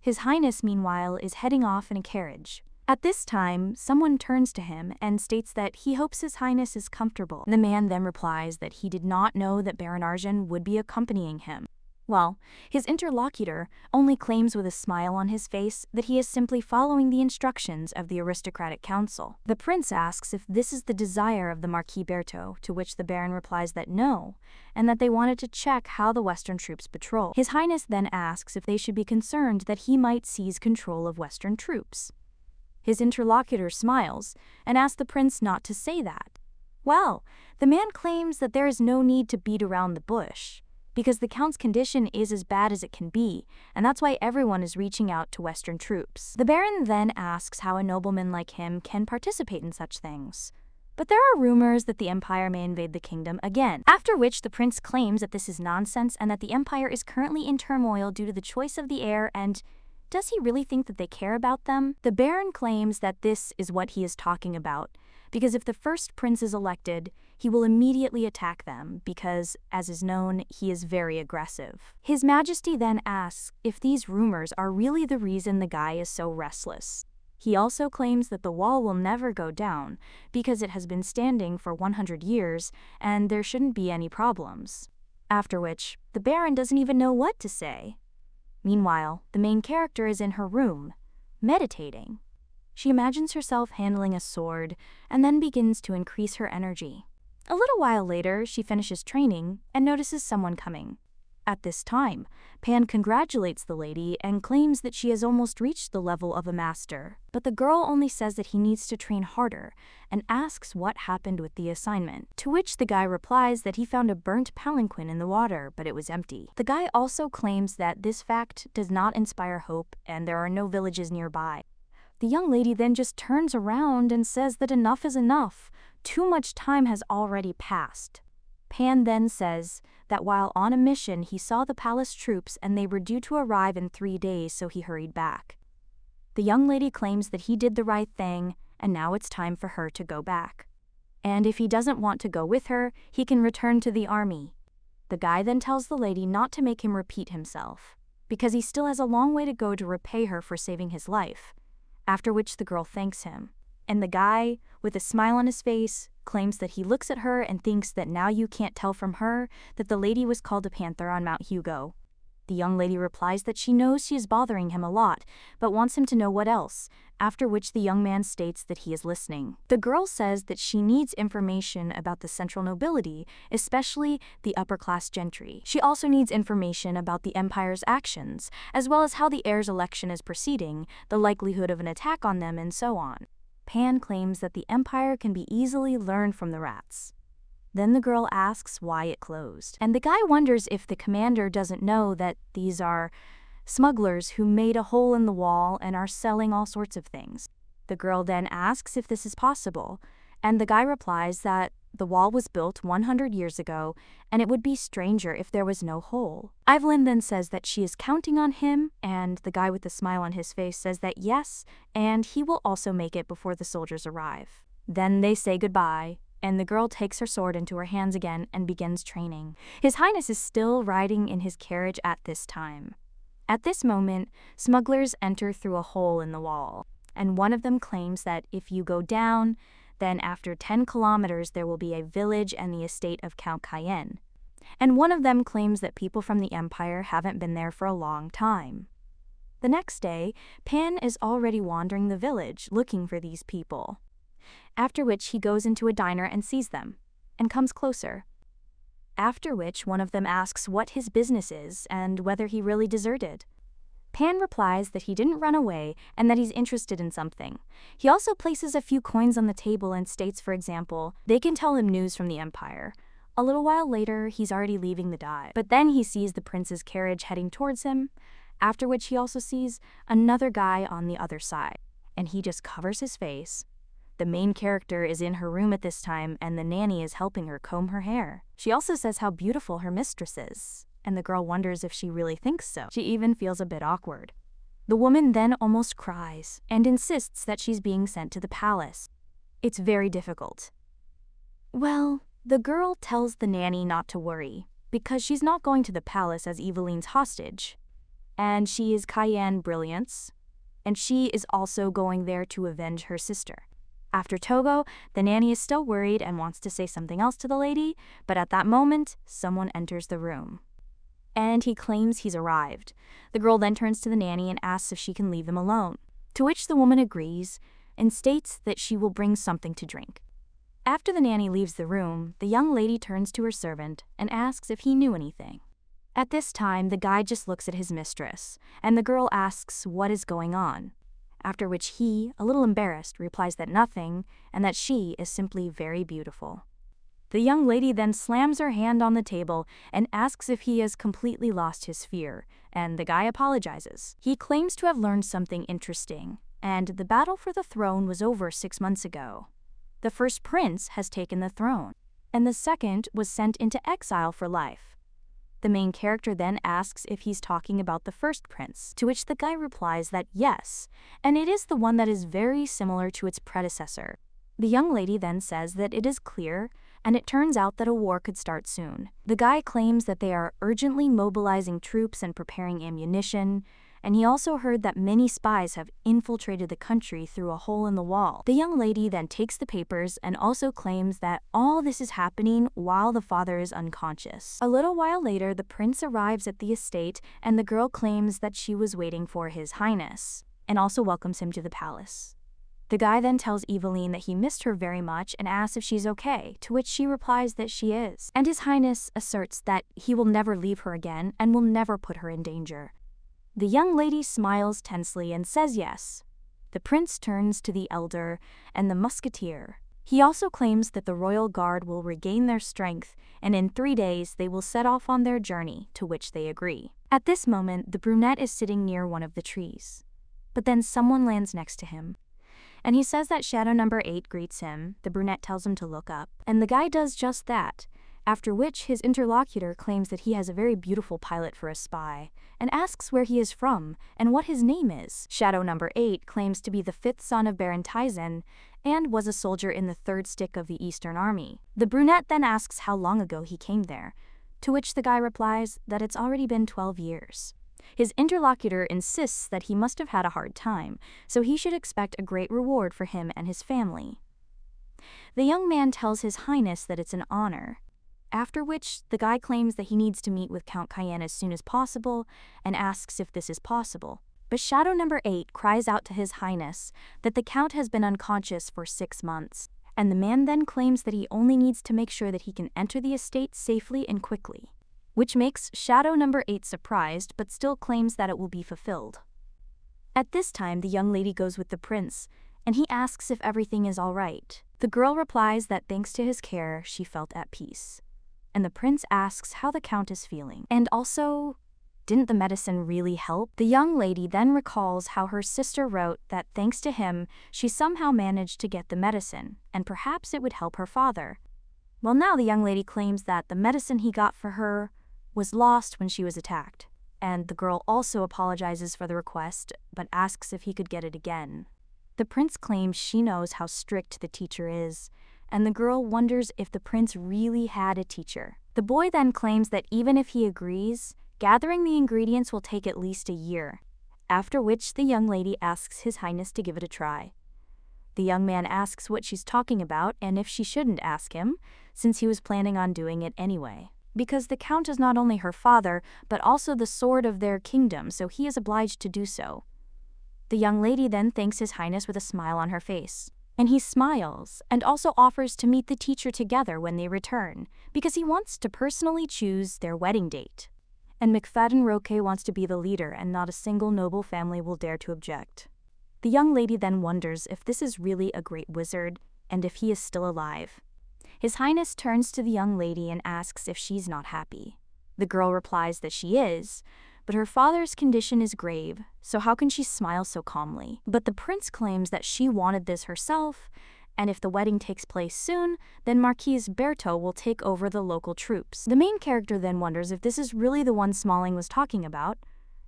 His Highness, meanwhile, is heading off in a carriage. At this time, someone turns to him and states that he hopes His Highness is comfortable. The man then replies that he did not know that Baron Arjun would be accompanying him. Well, his interlocutor only claims with a smile on his face that he is simply following the instructions of the aristocratic council. The prince asks if this is the desire of the Marquis Berto, to which the baron replies that no, and that they wanted to check how the Western troops patrol. His Highness then asks if they should be concerned that he might seize control of Western troops. His interlocutor smiles and asks the prince not to say that. Well, the man claims that there is no need to beat around the bush, because the count's condition is as bad as it can be, and that's why everyone is reaching out to Western troops. The baron then asks how a nobleman like him can participate in such things. But there are rumors that the Empire may invade the kingdom again, after which the prince claims that this is nonsense and that the Empire is currently in turmoil due to the choice of the heir, and does he really think that they care about them? The baron claims that this is what he is talking about, because if the first prince is elected, he will immediately attack them because, as is known, he is very aggressive. His Majesty then asks if these rumors are really the reason the guy is so restless. He also claims that the wall will never go down because it has been standing for 100 years and there shouldn't be any problems. After which, the baron doesn't even know what to say. Meanwhile, the main character is in her room, meditating. She imagines herself handling a sword and then begins to increase her energy. A little while later, she finishes training and notices someone coming. At this time, Pan congratulates the lady and claims that she has almost reached the level of a master. But the girl only says that he needs to train harder and asks what happened with the assignment, to which the guy replies that he found a burnt palanquin in the water, but it was empty. The guy also claims that this fact does not inspire hope and there are no villages nearby. The young lady then just turns around and says that enough is enough. Too much time has already passed. Pan then says that while on a mission he saw the palace troops and they were due to arrive in 3 days, so he hurried back. The young lady claims that he did the right thing and now it's time for her to go back. And if he doesn't want to go with her, he can return to the army. The guy then tells the lady not to make him repeat himself, because he still has a long way to go to repay her for saving his life. After which the girl thanks him, and the guy, with a smile on his face, claims that he looks at her and thinks that now you can't tell from her that the lady was called a panther on Mount Hugo. The young lady replies that she knows she is bothering him a lot, but wants him to know what else, after which the young man states that he is listening. The girl says that she needs information about the central nobility, especially the upper-class gentry. She also needs information about the Empire's actions, as well as how the heir's election is proceeding, the likelihood of an attack on them, and so on. Pan claims that the empire can be easily learned from the rats. Then the girl asks why it closed, and the guy wonders if the commander doesn't know that these are smugglers who made a hole in the wall and are selling all sorts of things. The girl then asks if this is possible, and the guy replies that the wall was built 100 years ago, and it would be stranger if there was no hole. Eveline then says that she is counting on him, and the guy with the smile on his face says that yes, and he will also make it before the soldiers arrive. Then they say goodbye, and the girl takes her sword into her hands again and begins training. His Highness is still riding in his carriage at this time. At this moment, smugglers enter through a hole in the wall, and one of them claims that if you go down, then after 10 kilometers there will be a village and the estate of Count Cayenne. And one of them claims that people from the empire haven't been there for a long time. The next day, Pan is already wandering the village looking for these people. After which he goes into a diner and sees them, and comes closer. After which one of them asks what his business is and whether he really deserted. Pan replies that he didn't run away and that he's interested in something. He also places a few coins on the table and states, for example, they can tell him news from the empire. A little while later, he's already leaving the dive. But then he sees the prince's carriage heading towards him, after which he also sees another guy on the other side, and he just covers his face. The main character is in her room at this time, and the nanny is helping her comb her hair. She also says how beautiful her mistress is, and the girl wonders if she really thinks so. She even feels a bit awkward. The woman then almost cries and insists that she's being sent to the palace. It's very difficult. Well, the girl tells the nanny not to worry, because she's not going to the palace as Eveline's hostage. And she is Cayenne Brilliance, and she is also going there to avenge her sister. After Togo, the nanny is still worried and wants to say something else to the lady, but at that moment, someone enters the room. And he claims he's arrived. The girl then turns to the nanny and asks if she can leave them alone, to which the woman agrees and states that she will bring something to drink. After the nanny leaves the room, the young lady turns to her servant and asks if he knew anything. At this time, the guy just looks at his mistress, and the girl asks what is going on. After which he, a little embarrassed, replies that nothing, and that she is simply very beautiful. The young lady then slams her hand on the table and asks if he has completely lost his fear, and the guy apologizes. He claims to have learned something interesting, and the battle for the throne was over 6 months ago. The first prince has taken the throne, and the second was sent into exile for life. The main character then asks if he's talking about the first prince, to which the guy replies that yes, and it is the one that is very similar to its predecessor. The young lady then says that it is clear, and it turns out that a war could start soon. The guy claims that they are urgently mobilizing troops and preparing ammunition, and he also heard that many spies have infiltrated the country through a hole in the wall. The young lady then takes the papers and also claims that all this is happening while the father is unconscious. A little while later, the prince arrives at the estate, and the girl claims that she was waiting for his highness, and also welcomes him to the palace. The guy then tells Eveline that he missed her very much and asks if she's okay, to which she replies that she is. And his highness asserts that he will never leave her again and will never put her in danger. The young lady smiles tensely and says yes. The prince turns to the elder and the musketeer. He also claims that the royal guard will regain their strength, and in 3 days they will set off on their journey, to which they agree. At this moment, the brunette is sitting near one of the trees. But then someone lands next to him, and he says that shadow number 8 greets him. The brunette tells him to look up, and the guy does just that, after which his interlocutor claims that he has a very beautiful pilot for a spy, and asks where he is from and what his name is. Shadow number 8 claims to be the 5th son of Baron Tizen, and was a soldier in the 3rd stick of the Eastern Army. The brunette then asks how long ago he came there, to which the guy replies that it's already been 12 years. His interlocutor insists that he must have had a hard time, so he should expect a great reward for him and his family. The young man tells his highness that it's an honor, after which the guy claims that he needs to meet with Count Cayenne as soon as possible and asks if this is possible. But shadow number 8 cries out to his highness that the count has been unconscious for 6 months, and the man then claims that he only needs to make sure that he can enter the estate safely and quickly, which makes shadow number 8 surprised but still claims that it will be fulfilled. At this time, the young lady goes with the prince, and he asks if everything is all right. The girl replies that thanks to his care, she felt at peace. And the prince asks how the count is feeling. And also, didn't the medicine really help? The young lady then recalls how her sister wrote that thanks to him, she somehow managed to get the medicine, and perhaps it would help her father. Well, now the young lady claims that the medicine he got for her was lost when she was attacked. And the girl also apologizes for the request, but asks if he could get it again. The prince claims she knows how strict the teacher is, and the girl wonders if the prince really had a teacher. The boy then claims that even if he agrees, gathering the ingredients will take at least a year, after which the young lady asks His Highness to give it a try. The young man asks what she's talking about and if she shouldn't ask him, since he was planning on doing it anyway. Because the count is not only her father, but also the sword of their kingdom, so he is obliged to do so. The young lady then thanks His Highness with a smile on her face. And he smiles, and also offers to meet the teacher together when they return, because he wants to personally choose their wedding date. And McFadden Roque wants to be the leader, and not a single noble family will dare to object. The young lady then wonders if this is really a great wizard, and if he is still alive. His Highness turns to the young lady and asks if she's not happy. The girl replies that she is, but her father's condition is grave, so how can she smile so calmly? But the prince claims that she wanted this herself, and if the wedding takes place soon, then Marquis Berto will take over the local troops. The main character then wonders if this is really the one Smalling was talking about,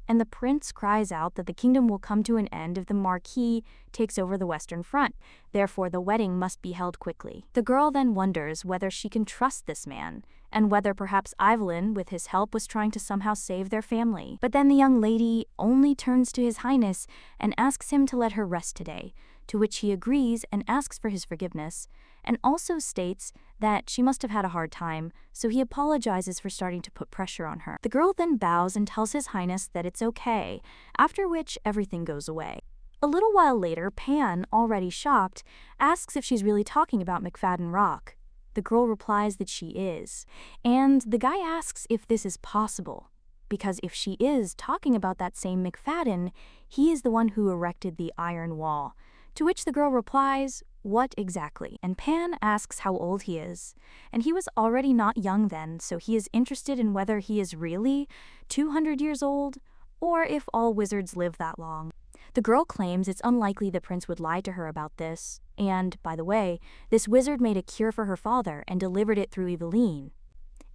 and the prince cries out that the kingdom will come to an end if the Marquis takes over the Western Front. Therefore, the wedding must be held quickly. The girl then wonders whether she can trust this man, and whether perhaps Eveline, with his help, was trying to somehow save their family. But then the young lady only turns to His Highness and asks him to let her rest today, to which he agrees and asks for his forgiveness, and also states that she must have had a hard time, so he apologizes for starting to put pressure on her. The girl then bows and tells His Highness that it's okay, after which everything goes away. A little while later, Pan, already shocked, asks if she's really talking about McFadden Rock. The girl replies that she is, and the guy asks if this is possible, because if she is talking about that same McFadden, he is the one who erected the Iron Wall. To which the girl replies, what exactly? And Pan asks how old he is, and he was already not young then, so he is interested in whether he is really 200 years old, or if all wizards live that long. The girl claims it's unlikely the prince would lie to her about this, and, by the way, this wizard made a cure for her father and delivered it through Eveline.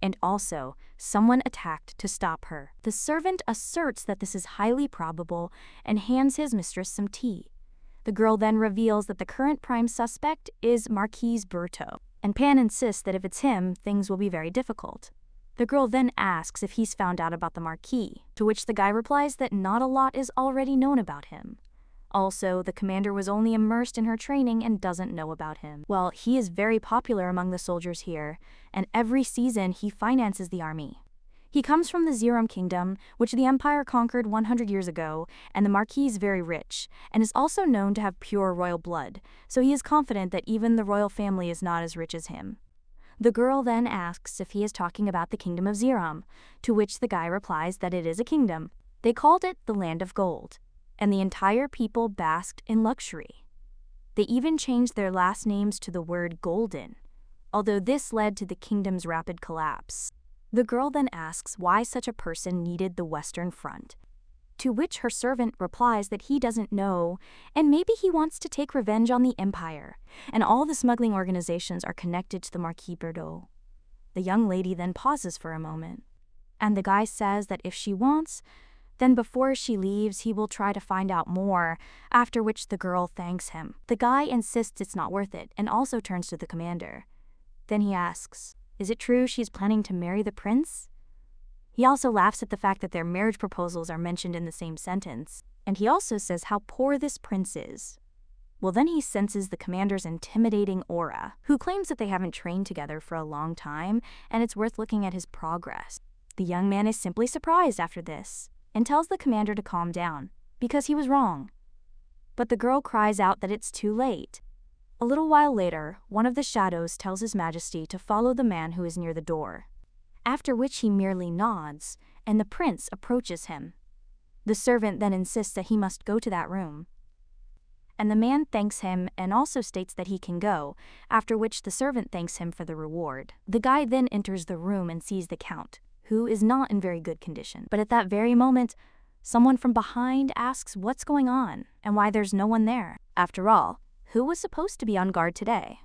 And also, someone attacked to stop her. The servant asserts that this is highly probable and hands his mistress some tea. The girl then reveals that the current prime suspect is Marquis Berto, and Pan insists that if it's him, things will be very difficult. The girl then asks if he's found out about the Marquis, to which the guy replies that not a lot is already known about him. Also, the commander was only immersed in her training and doesn't know about him. Well, he is very popular among the soldiers here, and every season he finances the army. He comes from the Zerum Kingdom, which the Empire conquered 100 years ago, and the Marquis is very rich, and is also known to have pure royal blood, so he is confident that even the royal family is not as rich as him. The girl then asks if he is talking about the Kingdom of Zerum, to which the guy replies that it is a kingdom. They called it the Land of Gold, and the entire people basked in luxury. They even changed their last names to the word golden, although this led to the kingdom's rapid collapse. The girl then asks why such a person needed the Western Front, to which her servant replies that he doesn't know, and maybe he wants to take revenge on the Empire, and all the smuggling organizations are connected to the Marquis Berto. The young lady then pauses for a moment, and the guy says that if she wants, then before she leaves he will try to find out more, after which the girl thanks him. The guy insists it's not worth it, and also turns to the commander. Then he asks, is it true she's planning to marry the prince? He also laughs at the fact that their marriage proposals are mentioned in the same sentence, and he also says how poor this prince is. Well, then he senses the commander's intimidating aura, who claims that they haven't trained together for a long time, and it's worth looking at his progress. The young man is simply surprised after this, and tells the commander to calm down, because he was wrong. But the girl cries out that it's too late. A little while later, one of the shadows tells His Majesty to follow the man who is near the door, after which he merely nods, and the prince approaches him. The servant then insists that he must go to that room. and the man thanks him and also states that he can go, after which the servant thanks him for the reward. The guy then enters the room and sees the count, who is not in very good condition. But at that very moment, someone from behind asks what's going on and why there's no one there. After all, who was supposed to be on guard today?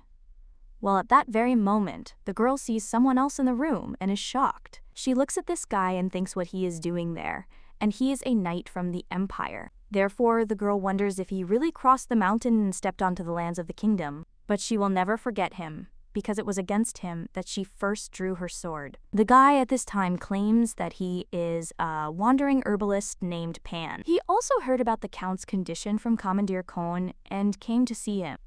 Well, at that very moment, the girl sees someone else in the room and is shocked. She looks at this guy and thinks what he is doing there, and he is a knight from the Empire. Therefore, the girl wonders if he really crossed the mountain and stepped onto the lands of the kingdom. But she will never forget him, because it was against him that she first drew her sword. The guy at this time claims that he is a wandering herbalist named Pan. He also heard about the count's condition from Commandeer Kohn and came to see him.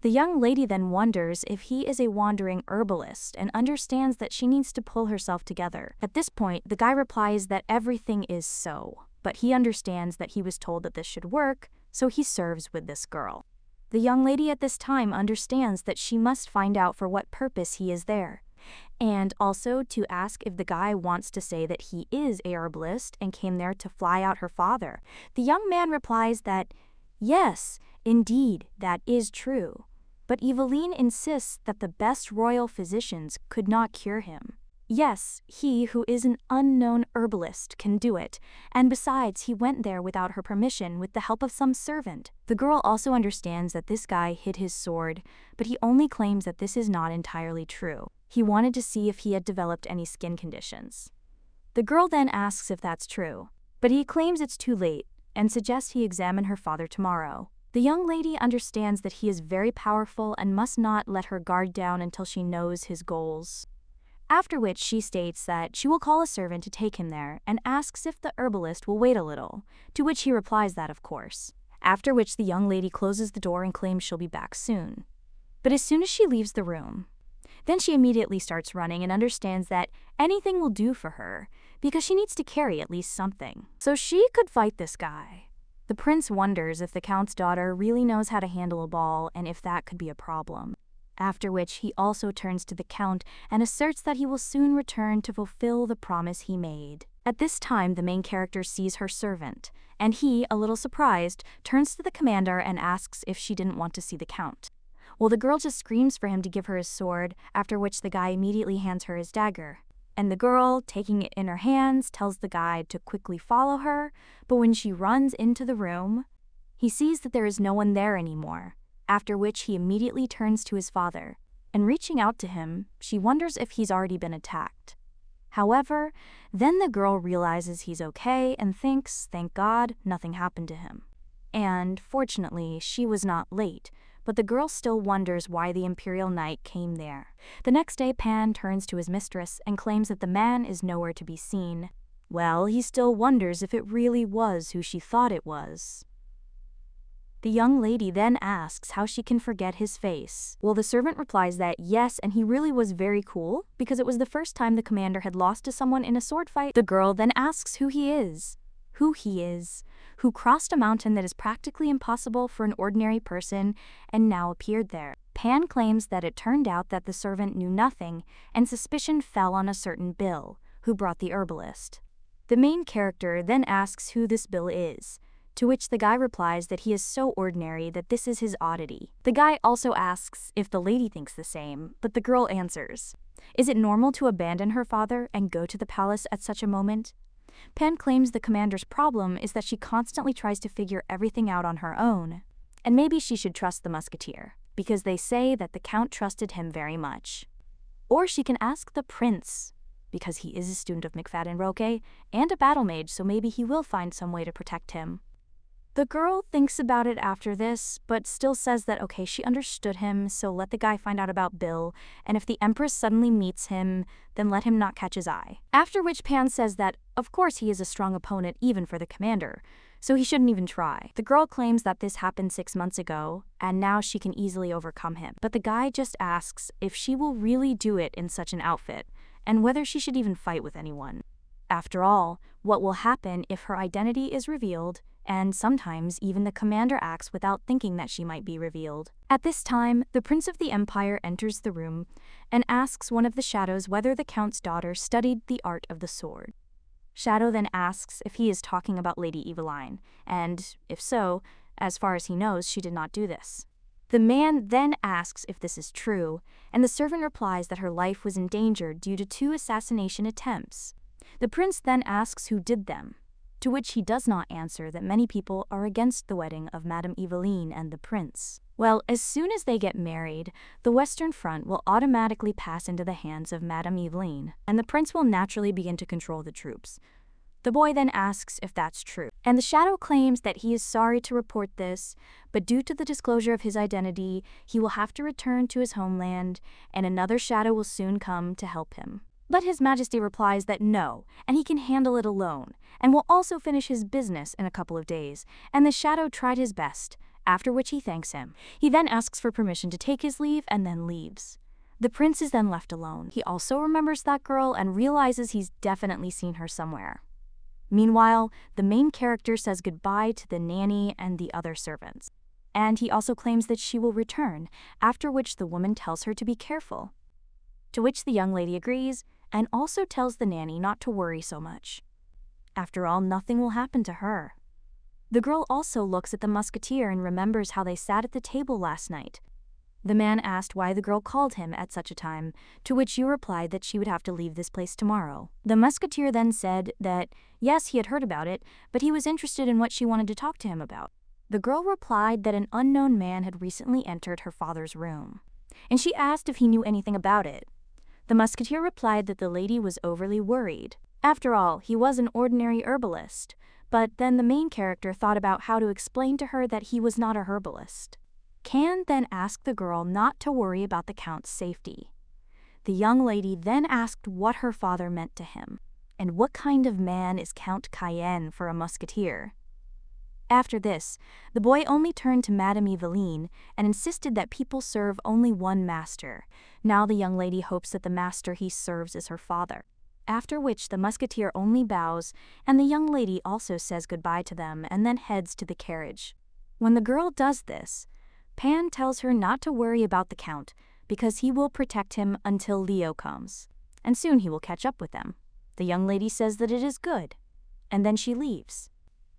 The young lady then wonders if he is a wandering herbalist and understands that she needs to pull herself together. At this point, the guy replies that everything is so, but he understands that he was told that this should work, so he serves with this girl. The young lady at this time understands that she must find out for what purpose he is there, and also to ask if the guy wants to say that he is a herbalist and came there to fly out her father. The young man replies that, yes, indeed, that is true. But Eveline insists that the best royal physicians could not cure him. Yes, he who is an unknown herbalist can do it, and besides he went there without her permission with the help of some servant. The girl also understands that this guy hid his sword, but he only claims that this is not entirely true. He wanted to see if he had developed any skin conditions. The girl then asks if that's true, but he claims it's too late and suggests he examine her father tomorrow. The young lady understands that he is very powerful and must not let her guard down until she knows his goals. After which she states that she will call a servant to take him there and asks if the herbalist will wait a little, to which he replies that of course. After which the young lady closes the door and claims she'll be back soon. But as soon as she leaves the room, then she immediately starts running and understands that anything will do for her because she needs to carry at least something. So she could fight this guy. The prince wonders if the count's daughter really knows how to handle a ball and if that could be a problem. After which he also turns to the count and asserts that he will soon return to fulfill the promise he made. At this time, the main character sees her servant, and he, a little surprised, turns to the commander and asks if she didn't want to see the count. Well, the girl just screams for him to give her his sword, after which the guy immediately hands her his dagger. And the girl, taking it in her hands, tells the guy to quickly follow her, but when she runs into the room, he sees that there is no one there anymore, after which he immediately turns to his father, and reaching out to him, she wonders if he's already been attacked. However, then the girl realizes he's okay and thinks, thank God, nothing happened to him. And, fortunately, she was not late, but the girl still wonders why the Imperial Knight came there. The next day, Pan turns to his mistress and claims that the man is nowhere to be seen. Well, he still wonders if it really was who she thought it was. The young lady then asks how she can forget his face. Well, the servant replies that yes, and he really was very cool, because it was the first time the commander had lost to someone in a sword fight. The girl then asks who he is, who crossed a mountain that is practically impossible for an ordinary person and now appeared there. Pan claims that it turned out that the servant knew nothing, and suspicion fell on a certain Bill, who brought the herbalist. The main character then asks who this Bill is, to which the guy replies that he is so ordinary that this is his oddity. The guy also asks if the lady thinks the same, but the girl answers, is it normal to abandon her father and go to the palace at such a moment? Pan claims the commander's problem is that she constantly tries to figure everything out on her own, and maybe she should trust the musketeer, because they say that the count trusted him very much. Or she can ask the prince, because he is a student of McFadden Roque and a battle mage, so maybe he will find some way to protect him. The girl thinks about it after this, but still says that okay, she understood him, so let the guy find out about Bill, and if the Empress suddenly meets him, then let him not catch his eye. After which Pan says that, of course he is a strong opponent even for the commander, so he shouldn't even try. The girl claims that this happened 6 months ago, and now she can easily overcome him. But the guy just asks if she will really do it in such an outfit, and whether she should even fight with anyone. After all, what will happen if her identity is revealed, and sometimes even the commander acts without thinking that she might be revealed. At this time, the Prince of the Empire enters the room and asks one of the shadows whether the Count's daughter studied the art of the sword. Shadow then asks if he is talking about Lady Eveline, and, if so, As far as he knows, she did not do this. The man then asks if this is true, and the servant replies that her life was endangered due to 2 assassination attempts. The prince then asks who did them, to which he does not answer that many people are against the wedding of Madame Eveline and the prince. Well, as soon as they get married, the Western Front will automatically pass into the hands of Madame Eveline, and the prince will naturally begin to control the troops. The boy then asks if that's true, and the shadow claims that he is sorry to report this, but due to the disclosure of his identity, he will have to return to his homeland, and another shadow will soon come to help him. But His Majesty replies that no, and he can handle it alone, and will also finish his business in a couple of days, and the shadow tried his best, after which he thanks him. He then asks for permission to take his leave and then leaves. The prince is then left alone. He also remembers that girl and realizes he's definitely seen her somewhere. Meanwhile, the main character says goodbye to the nanny and the other servants, and he also claims that she will return, after which the woman tells her to be careful. To which the young lady agrees, and also tells the nanny not to worry so much. After all, nothing will happen to her. The girl also looks at the musketeer and remembers how they sat at the table last night. The man asked why the girl called him at such a time, to which you replied that she would have to leave this place tomorrow. The musketeer then said that, yes, he had heard about it, but he was interested in what she wanted to talk to him about. The girl replied that an unknown man had recently entered her father's room, and she asked if he knew anything about it. The musketeer replied that the lady was overly worried. After all, he was an ordinary herbalist, but then the main character thought about how to explain to her that he was not a herbalist. Can then asked the girl not to worry about the count's safety. The young lady then asked what her father meant to him, and what kind of man is Count Cayenne for a musketeer. After this, the boy only turned to Madame Eveline and insisted that people serve only one master. Now the young lady hopes that the master he serves is her father. After which the musketeer only bows, and the young lady also says goodbye to them and then heads to the carriage. When the girl does this, Pan tells her not to worry about the count because he will protect him until Leo comes, and soon he will catch up with them. The young lady says that it is good, and then she leaves.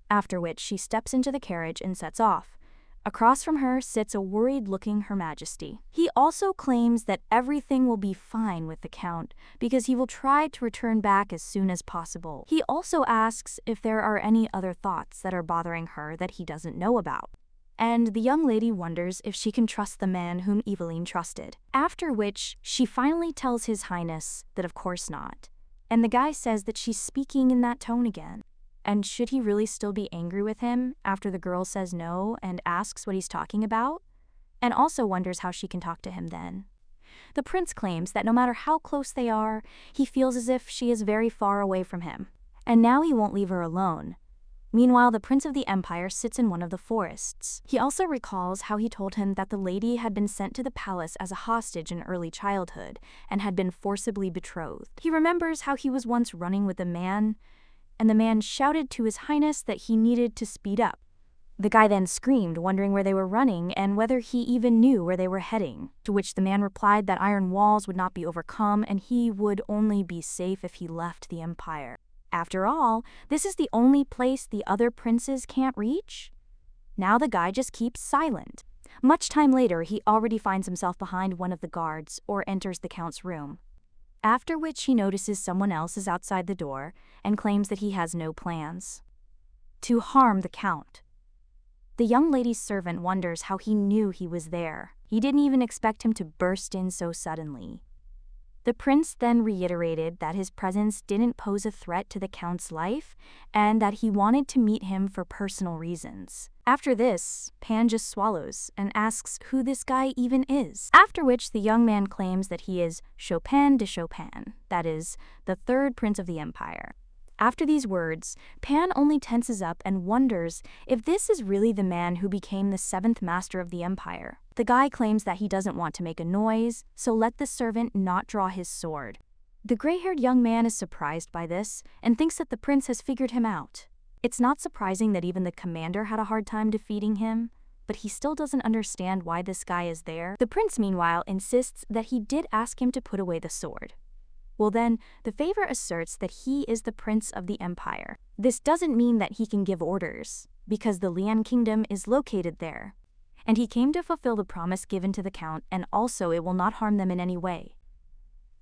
After which she steps into the carriage and sets off. Across from her sits a worried-looking Her Majesty. He also claims that everything will be fine with the Count because he will try to return back as soon as possible. He also asks if there are any other thoughts that are bothering her that he doesn't know about. And the young lady wonders if she can trust the man whom Eveline trusted. After which she finally tells His Highness that of course not. And the guy says that she's speaking in that tone again. And should he really still be angry with him after the girl says no and asks what he's talking about? And also wonders how she can talk to him then. The prince claims that no matter how close they are, he feels as if she is very far away from him, and now he won't leave her alone. Meanwhile, the prince of the empire sits in one of the forests. He also recalls how he told him that the lady had been sent to the palace as a hostage in early childhood and had been forcibly betrothed. He remembers how he was once running with a man, and the man shouted to His Highness that he needed to speed up. The guy then screamed, wondering where they were running and whether he even knew where they were heading, to which the man replied that iron walls would not be overcome and he would only be safe if he left the empire. After all, this is the only place the other princes can't reach? Now the guy just keeps silent. Much time later, he already finds himself behind one of the guards or enters the count's room. After which he notices someone else is outside the door and claims that he has no plans to harm the count. The young lady's servant wonders how he knew he was there. He didn't even expect him to burst in so suddenly. The prince then reiterated that his presence didn't pose a threat to the count's life and that he wanted to meet him for personal reasons. After this, Pan just swallows and asks who this guy even is. After which the young man claims that he is Chopin de Chopin, that is, the third prince of the empire. After these words, Pan only tenses up and wonders if this is really the man who became the seventh master of the empire. The guy claims that he doesn't want to make a noise, so let the servant not draw his sword. The gray-haired young man is surprised by this and thinks that the prince has figured him out. It's not surprising that even the commander had a hard time defeating him, but he still doesn't understand why this guy is there. The prince, meanwhile, insists that he did ask him to put away the sword. Well then, the favor asserts that he is the prince of the empire. This doesn't mean that he can give orders. because the Lian kingdom is located there. And he came to fulfill the promise given to the count, and also it will not harm them in any way.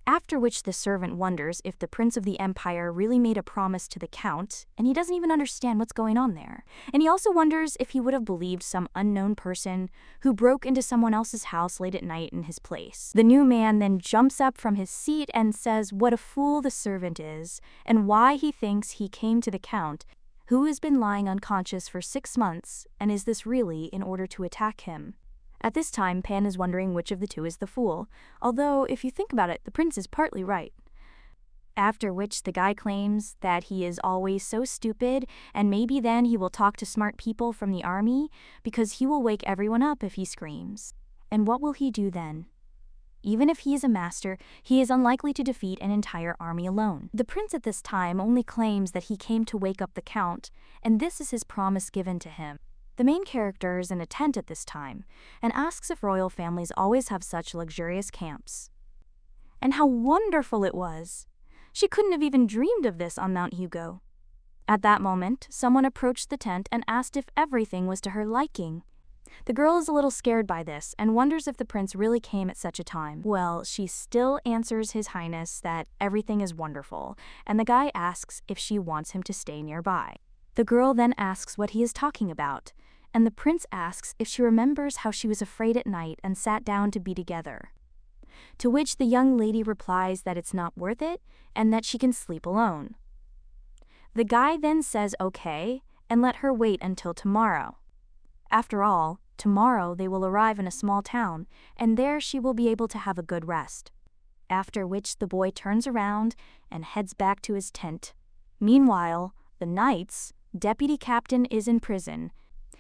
After which the servant wonders if the prince of the empire really made a promise to the count, and he doesn't even understand what's going on there. And he also wonders if he would have believed some unknown person who broke into someone else's house late at night in his place. The new man then jumps up from his seat and says what a fool the servant is, and why he thinks he came to the count, who has been lying unconscious for 6 months, and is this really in order to attack him? At this time, Pan is wondering which of the two is the fool, although if you think about it, the prince is partly right. After which the guy claims that he is always so stupid, and maybe then he will talk to smart people from the army, because he will wake everyone up if he screams. And what will he do then? Even if he is a master, he is unlikely to defeat an entire army alone. The prince at this time only claims that he came to wake up the count, and this is his promise given to him. The main character is in a tent at this time, and asks if royal families always have such luxurious camps. And how wonderful it was! She couldn't have even dreamed of this on Mount Hugo. At that moment, someone approached the tent and asked if everything was to her liking. The girl is a little scared by this and wonders if the prince really came at such a time. Well, she still answers His Highness that everything is wonderful, and the guy asks if she wants him to stay nearby. The girl then asks what he is talking about, and the prince asks if she remembers how she was afraid at night and sat down to be together. To which the young lady replies that it's not worth it and that she can sleep alone. The guy then says okay and let her wait until tomorrow. After all, tomorrow they will arrive in a small town, and there she will be able to have a good rest. After which the boy turns around and heads back to his tent. Meanwhile, the knight's deputy captain is in prison.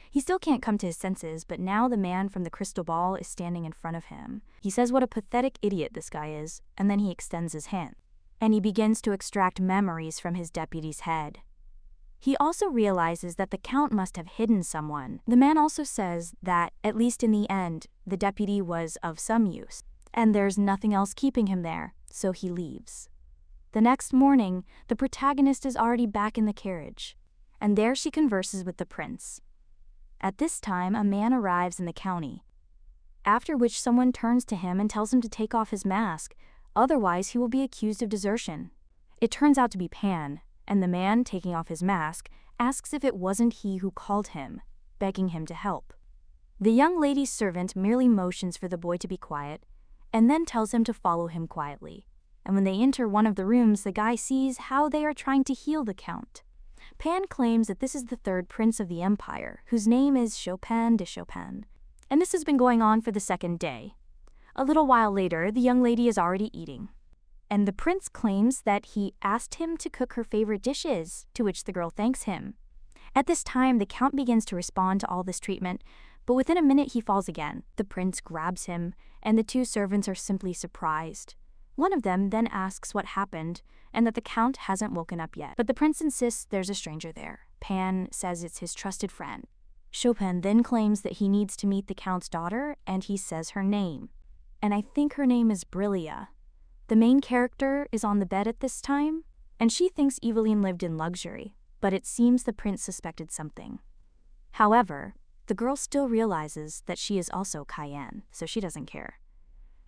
He still can't come to his senses, but now the man from the crystal ball is standing in front of him. He says what a pathetic idiot this guy is, and then he extends his hand. And he begins to extract memories from his deputy's head. He also realizes that the count must have hidden someone. The man also says that, at least in the end, the deputy was of some use, and there's nothing else keeping him there, so he leaves. The next morning, the protagonist is already back in the carriage, and there she converses with the prince. At this time, a man arrives in the county, after which someone turns to him and tells him to take off his mask, otherwise he will be accused of desertion. It turns out to be Pan, and the man, taking off his mask, asks if it wasn't he who called him, begging him to help. The young lady's servant merely motions for the boy to be quiet, and then tells him to follow him quietly. And when they enter one of the rooms, the guy sees how they are trying to heal the count. Pan claims that this is the third prince of the empire, whose name is Chopin de Chopin, and this has been going on for the second day. A little while later, the young lady is already eating, and the prince claims that he asked him to cook her favorite dishes, to which the girl thanks him. At this time, the count begins to respond to all this treatment, but within a minute he falls again. The prince grabs him, and the two servants are simply surprised. One of them then asks what happened, and that the count hasn't woken up yet. But the prince insists there's a stranger there. Pan says it's his trusted friend. Chopin then claims that he needs to meet the count's daughter, and he says her name. And I think her name is Brilia. The main character is on the bed at this time, and she thinks Eveline lived in luxury, but it seems the prince suspected something. However, the girl still realizes that she is also Cayenne, so she doesn't care.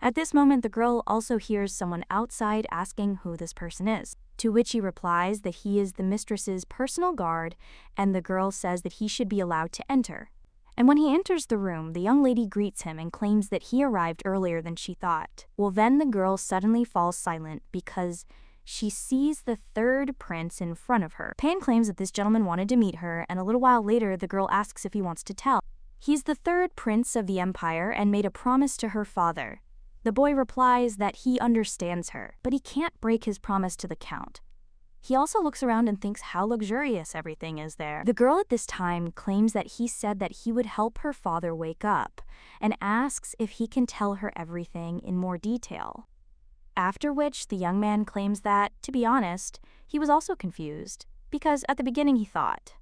At this moment, the girl also hears someone outside asking who this person is, to which he replies that he is the mistress's personal guard, and the girl says that he should be allowed to enter. And when he enters the room, the young lady greets him and claims that he arrived earlier than she thought. Well, then the girl suddenly falls silent because she sees the third prince in front of her. Pan claims that this gentleman wanted to meet her, and a little while later, the girl asks if he wants to tell. He's the third prince of the empire and made a promise to her father. The boy replies that he understands her, but he can't break his promise to the count. He also looks around and thinks how luxurious everything is there. The girl at this time claims that he said that he would help her father wake up, and asks if he can tell her everything in more detail. After which, the young man claims that, to be honest, he was also confused, because at the beginning he thought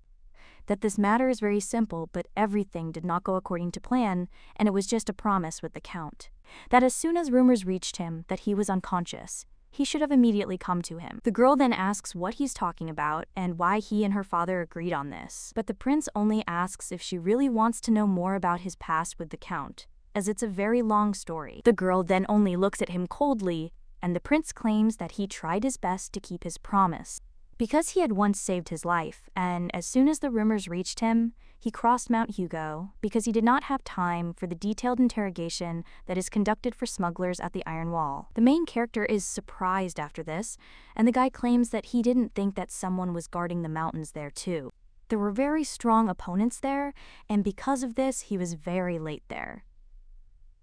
that this matter is very simple, but everything did not go according to plan, and it was just a promise with the count. That as soon as rumors reached him that he was unconscious, he should have immediately come to him. The girl then asks what he's talking about and why he and her father agreed on this. But the prince only asks if she really wants to know more about his past with the count, as it's a very long story. The girl then only looks at him coldly, and the prince claims that he tried his best to keep his promise. Because he had once saved his life, and as soon as the rumors reached him, he crossed Mount Hugo because he did not have time for the detailed interrogation that is conducted for smugglers at the Iron Wall. The main character is surprised after this, and the guy claims that he didn't think that someone was guarding the mountains there too. There were very strong opponents there, and because of this, he was very late there.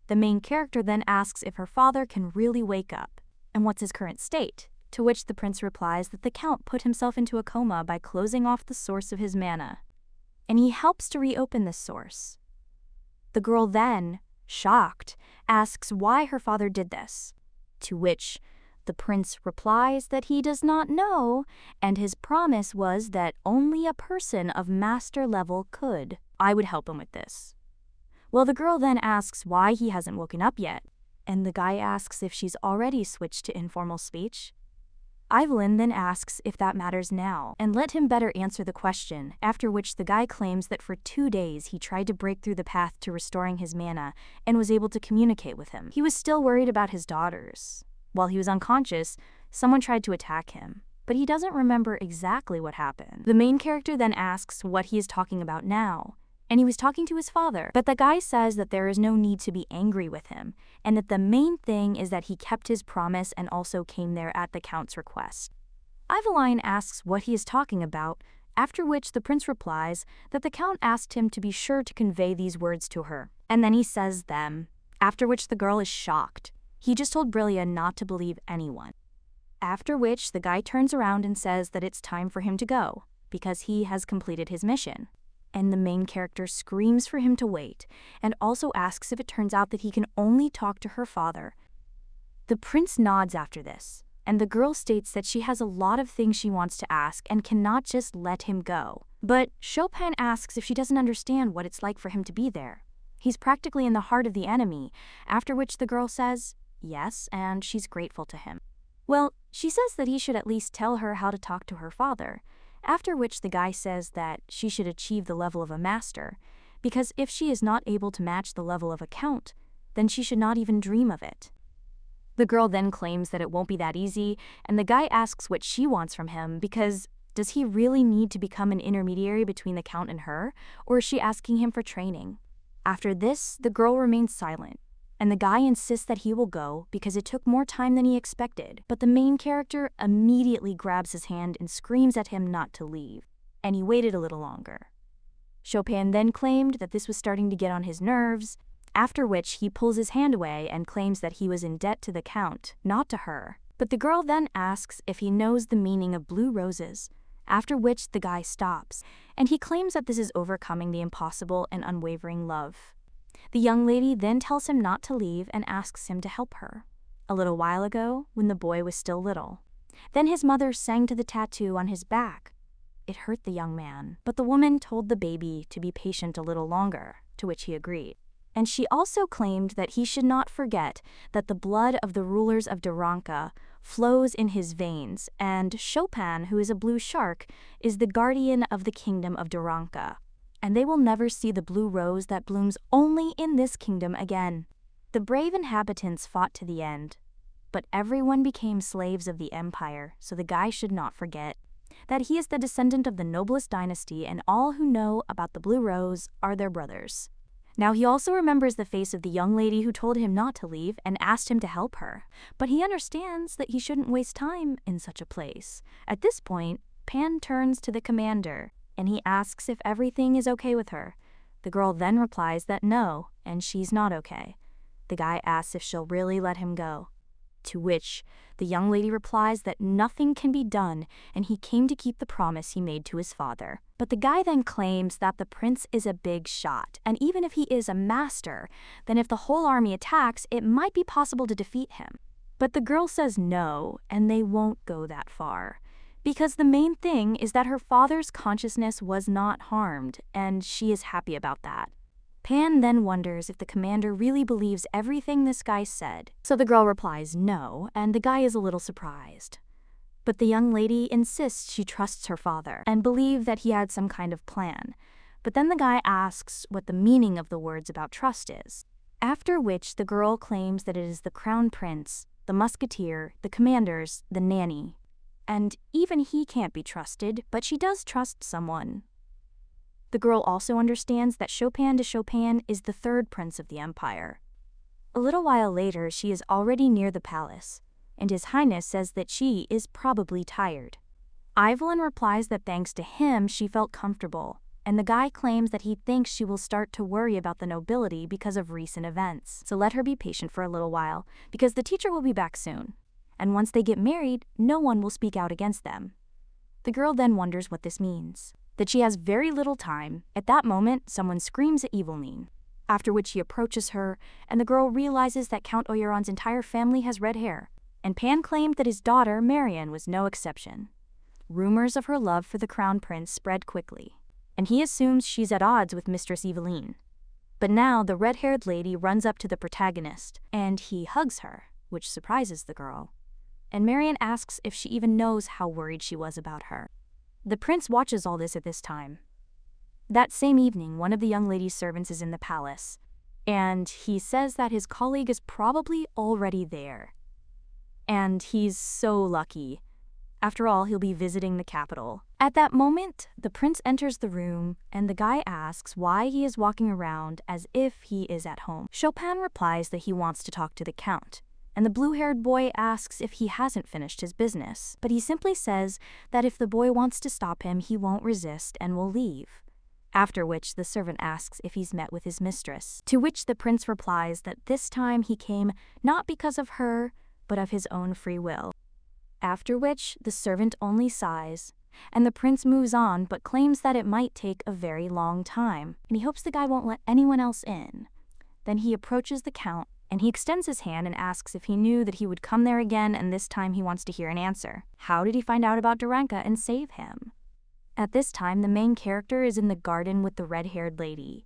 The main character then asks if her father can really wake up, and what's his current state, to which the prince replies that the count put himself into a coma by closing off the source of his mana, and he helps to reopen this source. The girl then, shocked, asks why her father did this, to which the prince replies that he does not know, and his promise was that only a person of master level could. I would help him with this. Well, the girl then asks why he hasn't woken up yet, and the guy asks if she's already switched to informal speech. Eveline then asks if that matters now, and let him better answer the question, after which the guy claims that for 2 days he tried to break through the path to restoring his mana and was able to communicate with him. He was still worried about his daughters. While he was unconscious, someone tried to attack him, but he doesn't remember exactly what happened. The main character then asks what he is talking about now, and he was talking to his father, but the guy says that there is no need to be angry with him, and that the main thing is that he kept his promise and also came there at the count's request. Eveline asks what he is talking about, after which the prince replies that the count asked him to be sure to convey these words to her, and then he says them, after which the girl is shocked. He just told Brillia not to believe anyone. After which the guy turns around and says that it's time for him to go, because he has completed his mission. And the main character screams for him to wait, and also asks if it turns out that he can only talk to her father. The prince nods after this, and the girl states that she has a lot of things she wants to ask and cannot just let him go. But Chopin asks if she doesn't understand what it's like for him to be there. He's practically in the heart of the enemy, after which the girl says yes, and she's grateful to him. Well, she says that he should at least tell her how to talk to her father, after which the guy says that she should achieve the level of a master, because if she is not able to match the level of a count, then she should not even dream of it. The girl then claims that it won't be that easy, and the guy asks what she wants from him because does he really need to become an intermediary between the count and her, or is she asking him for training? After this, the girl remains silent, and the guy insists that he will go because it took more time than he expected, but the main character immediately grabs his hand and screams at him not to leave, and he waited a little longer. Chopin then claimed that this was starting to get on his nerves, after which he pulls his hand away and claims that he was in debt to the count, not to her. But the girl then asks if he knows the meaning of blue roses, after which the guy stops, and he claims that this is overcoming the impossible and unwavering love. The young lady then tells him not to leave and asks him to help her. A little while ago, when the boy was still little. Then his mother sang to the tattoo on his back. It hurt the young man, but the woman told the baby to be patient a little longer, to which he agreed. And she also claimed that he should not forget that the blood of the rulers of Duranka flows in his veins, and Chopin, who is a blue shark, is the guardian of the kingdom of Duranka, and they will never see the blue rose that blooms only in this kingdom again. The brave inhabitants fought to the end, but everyone became slaves of the empire, so the guy should not forget that he is the descendant of the noblest dynasty, and all who know about the blue rose are their brothers. Now he also remembers the face of the young lady who told him not to leave and asked him to help her, but he understands that he shouldn't waste time in such a place. At this point, Pan turns to the commander, and he asks if everything is okay with her. The girl then replies that no, and she's not okay. The guy asks if she'll really let him go, to which the young lady replies that nothing can be done and he came to keep the promise he made to his father. But the guy then claims that the prince is a big shot, and even if he is a master, then if the whole army attacks, it might be possible to defeat him. But the girl says no, and they won't go that far, because the main thing is that her father's consciousness was not harmed, and she is happy about that. Pan then wonders if the commander really believes everything this guy said. So the girl replies no, and the guy is a little surprised. But the young lady insists she trusts her father and believes that he had some kind of plan. But then the guy asks what the meaning of the words about trust is. After which the girl claims that it is the crown prince, the musketeer, the commanders, the nanny. And even he can't be trusted, but she does trust someone. The girl also understands that Chopin de Chopin is the third prince of the empire. A little while later, she is already near the palace, and His Highness says that she is probably tired. Eveline replies that thanks to him she felt comfortable, and the guy claims that he thinks she will start to worry about the nobility because of recent events. So let her be patient for a little while, because the teacher will be back soon. And once they get married, no one will speak out against them. The girl then wonders what this means. That she has very little time. At that moment, someone screams at Eveline, after which he approaches her, and the girl realizes that Count Oyeron's entire family has red hair, and Pan claimed that his daughter, Marian, was no exception. Rumors of her love for the crown prince spread quickly, and he assumes she's at odds with Mistress Eveline. But now the red-haired lady runs up to the protagonist, and he hugs her, which surprises the girl. And Marian asks if she even knows how worried she was about her. The prince watches all this at this time. That same evening, one of the young lady's servants is in the palace, and he says that his colleague is probably already there. And he's so lucky. After all, he'll be visiting the capital. At that moment, the prince enters the room, and the guy asks why he is walking around as if he is at home. Chopin replies that he wants to talk to the count, and the blue-haired boy asks if he hasn't finished his business, but he simply says that if the boy wants to stop him, he won't resist and will leave. After which the servant asks if he's met with his mistress, to which the prince replies that this time he came not because of her, but of his own free will. After which the servant only sighs, and the prince moves on but claims that it might take a very long time, and he hopes the guy won't let anyone else in. Then he approaches the count, and he extends his hand and asks if he knew that he would come there again, and this time he wants to hear an answer. How did he find out about Daranka and save him? At this time, the main character is in the garden with the red-haired lady.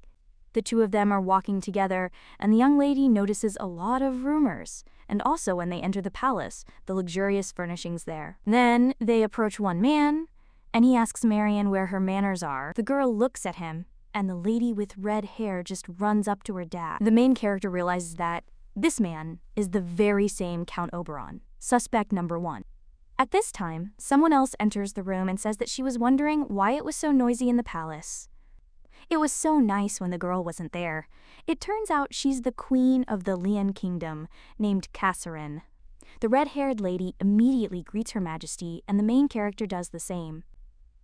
The two of them are walking together, and the young lady notices a lot of rumors, and also when they enter the palace, the luxurious furnishings there. Then they approach one man, and he asks Marian where her manners are. The girl looks at him, and the lady with red hair just runs up to her dad. The main character realizes that this man is the very same Count Oberon, suspect number 1. At this time, someone else enters the room and says that she was wondering why it was so noisy in the palace. It was so nice when the girl wasn't there. It turns out she's the queen of the Lian kingdom, named Kassarin. The red-haired lady immediately greets Her Majesty, and the main character does the same,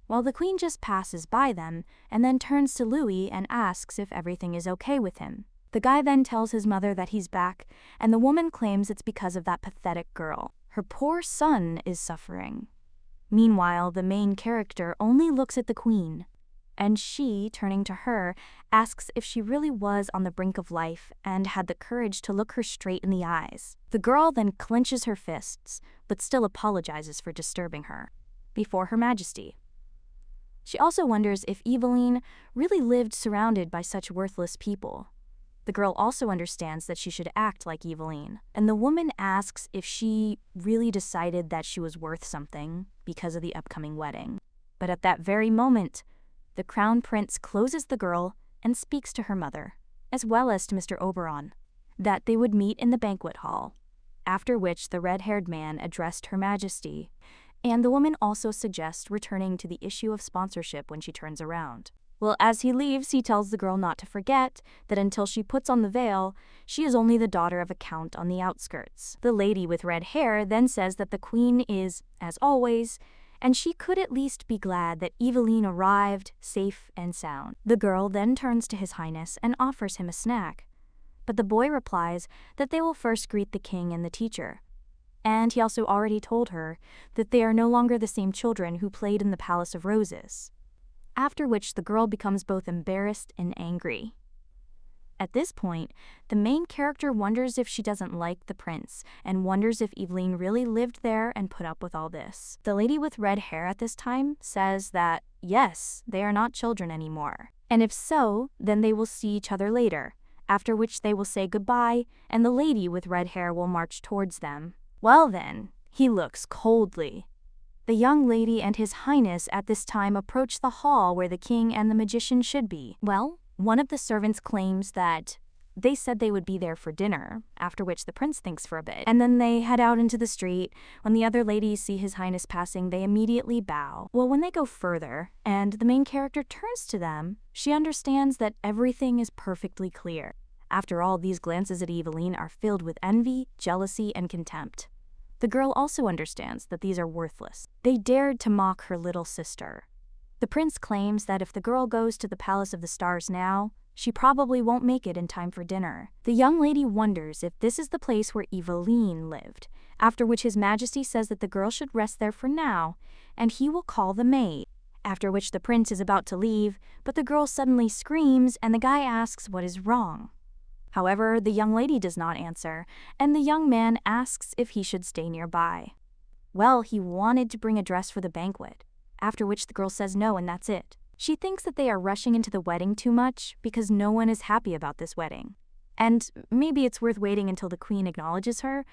while the queen just passes by them and then turns to Louis and asks if everything is okay with him. The guy then tells his mother that he's back, and the woman claims it's because of that pathetic girl. Her poor son is suffering. Meanwhile, the main character only looks at the queen, and she, turning to her, asks if she really was on the brink of life and had the courage to look her straight in the eyes. The girl then clenches her fists, but still apologizes for disturbing her, before Her Majesty. She also wonders if Eveline really lived surrounded by such worthless people. The girl also understands that she should act like Eveline, and the woman asks if she really decided that she was worth something because of the upcoming wedding. But at that very moment, the crown prince closes the girl and speaks to her mother, as well as to Mr. Oberon, that they would meet in the banquet hall, after which the red-haired man addressed Her Majesty, and the woman also suggests returning to the issue of sponsorship when she turns around. Well, as he leaves, he tells the girl not to forget that until she puts on the veil, she is only the daughter of a count on the outskirts. The lady with red hair then says that the queen is, as always, and she could at least be glad that Eveline arrived safe and sound. The girl then turns to His Highness and offers him a snack, but the boy replies that they will first greet the king and the teacher. And he also already told her that they are no longer the same children who played in the Palace of Roses. After which the girl becomes both embarrassed and angry. At this point, the main character wonders if she doesn't like the prince, and wonders if Eveline really lived there and put up with all this. The lady with red hair at this time says that, yes, they are not children anymore. And if so, then they will see each other later, after which they will say goodbye, and the lady with red hair will march towards them. Well then, he looks coldly. The young lady and his highness at this time approach the hall where the king and the magician should be. Well, one of the servants claims that they said they would be there for dinner, after which the prince thinks for a bit. And then they head out into the street. When the other ladies see his highness passing, they immediately bow. Well, when they go further, and the main character turns to them, she understands that everything is perfectly clear. After all, these glances at Eveline are filled with envy, jealousy, and contempt. The girl also understands that these are worthless. They dared to mock her little sister. The prince claims that if the girl goes to the Palace of the Stars now, she probably won't make it in time for dinner. The young lady wonders if this is the place where Eveline lived, after which His Majesty says that the girl should rest there for now, and he will call the maid. After which the prince is about to leave, but the girl suddenly screams and the guy asks what is wrong. However, the young lady does not answer, and the young man asks if he should stay nearby. Well, he wanted to bring a dress for the banquet, after which the girl says no and that's it. She thinks that they are rushing into the wedding too much because no one is happy about this wedding. And maybe it's worth waiting until the queen acknowledges her.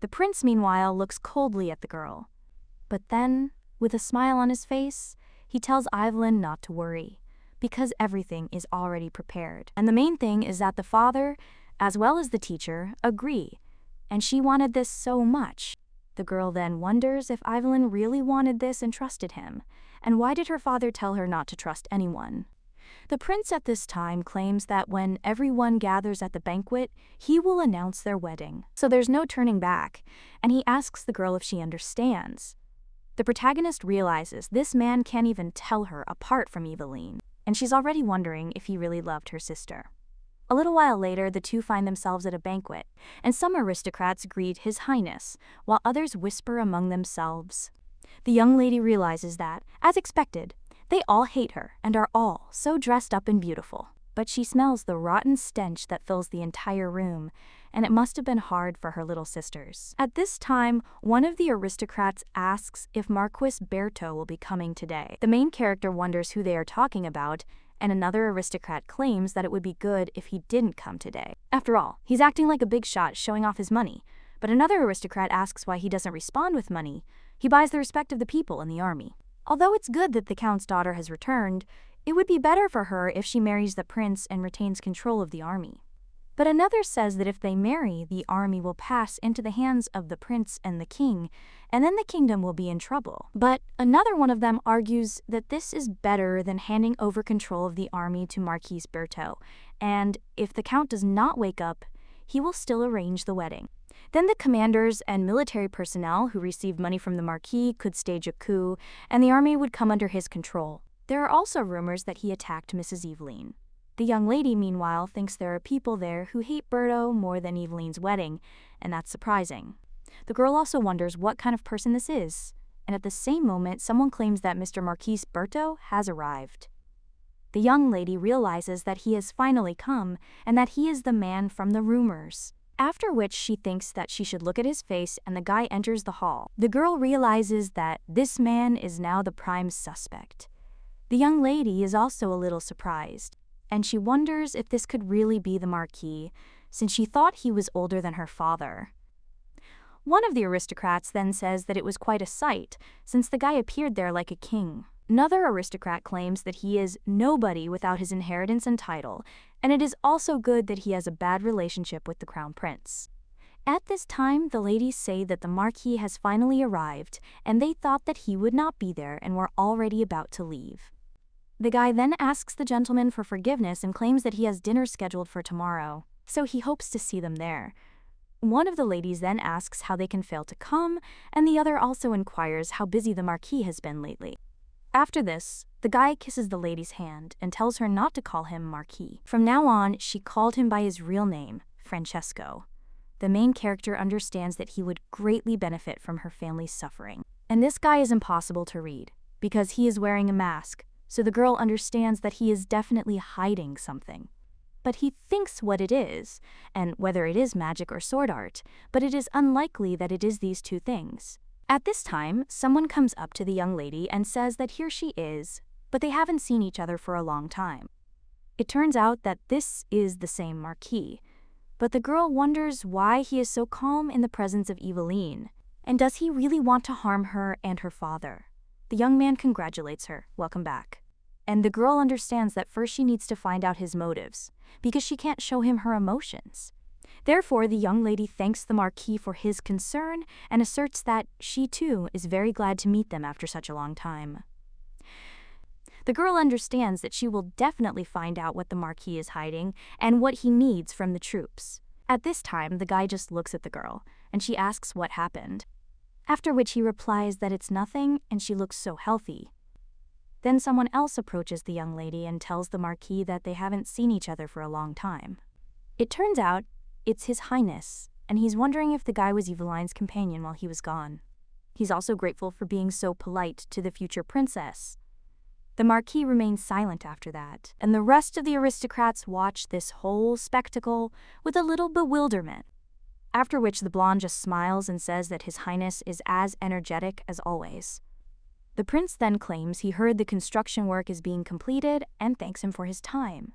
The prince, meanwhile, looks coldly at the girl. But then, with a smile on his face, he tells Eveline not to worry, because everything is already prepared. And the main thing is that the father, as well as the teacher, agree, and she wanted this so much. The girl then wonders if Eveline really wanted this and trusted him, and why did her father tell her not to trust anyone? The prince at this time claims that when everyone gathers at the banquet, he will announce their wedding. So there's no turning back, and he asks the girl if she understands. The protagonist realizes this man can't even tell her apart from Eveline, and she's already wondering if he really loved her sister. A little while later, the two find themselves at a banquet, and some aristocrats greet His Highness, while others whisper among themselves. The young lady realizes that, as expected, they all hate her and are all so dressed up and beautiful. But she smells the rotten stench that fills the entire room, and it must have been hard for her little sisters. At this time, one of the aristocrats asks if Marquis Berto will be coming today. The main character wonders who they are talking about, and another aristocrat claims that it would be good if he didn't come today. After all, he's acting like a big shot, showing off his money. But another aristocrat asks why he doesn't respond with money. He buys the respect of the people in the army. Although it's good that the count's daughter has returned, it would be better for her if she marries the prince and retains control of the army. But another says that if they marry, the army will pass into the hands of the prince and the king, and then the kingdom will be in trouble. But another one of them argues that this is better than handing over control of the army to Marquis Berto, and if the count does not wake up, he will still arrange the wedding. Then the commanders and military personnel who received money from the Marquis could stage a coup, and the army would come under his control. There are also rumors that he attacked Mrs. Eveline. The young lady, meanwhile, thinks there are people there who hate Berto more than Eveline's wedding, and that's surprising. The girl also wonders what kind of person this is, and at the same moment, someone claims that Mr. Marquis Berto has arrived. The young lady realizes that he has finally come, and that he is the man from the rumors. After which she thinks that she should look at his face, and the guy enters the hall. The girl realizes that this man is now the prime suspect. The young lady is also a little surprised, and she wonders if this could really be the Marquis, since she thought he was older than her father. One of the aristocrats then says that it was quite a sight, since the guy appeared there like a king. Another aristocrat claims that he is nobody without his inheritance and title, and it is also good that he has a bad relationship with the crown prince. At this time, the ladies say that the Marquis has finally arrived, and they thought that he would not be there and were already about to leave. The guy then asks the gentleman for forgiveness and claims that he has dinner scheduled for tomorrow, so he hopes to see them there. One of the ladies then asks how they can fail to come, and the other also inquires how busy the Marquis has been lately. After this, the guy kisses the lady's hand and tells her not to call him Marquis. From now on, she called him by his real name, Francesco. The main character understands that he would greatly benefit from her family's suffering. And this guy is impossible to read, because he is wearing a mask, so the girl understands that he is definitely hiding something. But he thinks what it is, and whether it is magic or sword art, but it is unlikely that it is these two things. At this time, someone comes up to the young lady and says that here she is, but they haven't seen each other for a long time. It turns out that this is the same Marquis, but the girl wonders why he is so calm in the presence of Eveline, and does he really want to harm her and her father? The young man congratulates her, welcome back. And the girl understands that first she needs to find out his motives, because she can't show him her emotions. Therefore, the young lady thanks the Marquis for his concern and asserts that she too is very glad to meet them after such a long time. The girl understands that she will definitely find out what the Marquis is hiding and what he needs from the troops. At this time, the guy just looks at the girl, and she asks what happened. After which he replies that it's nothing and she looks so healthy. Then someone else approaches the young lady and tells the Marquis that they haven't seen each other for a long time. It turns out it's His Highness, and he's wondering if the guy was Eveline's companion while he was gone. He's also grateful for being so polite to the future princess. The Marquis remains silent after that, and the rest of the aristocrats watch this whole spectacle with a little bewilderment. After which the blonde just smiles and says that His Highness is as energetic as always. The prince then claims he heard the construction work is being completed and thanks him for his time.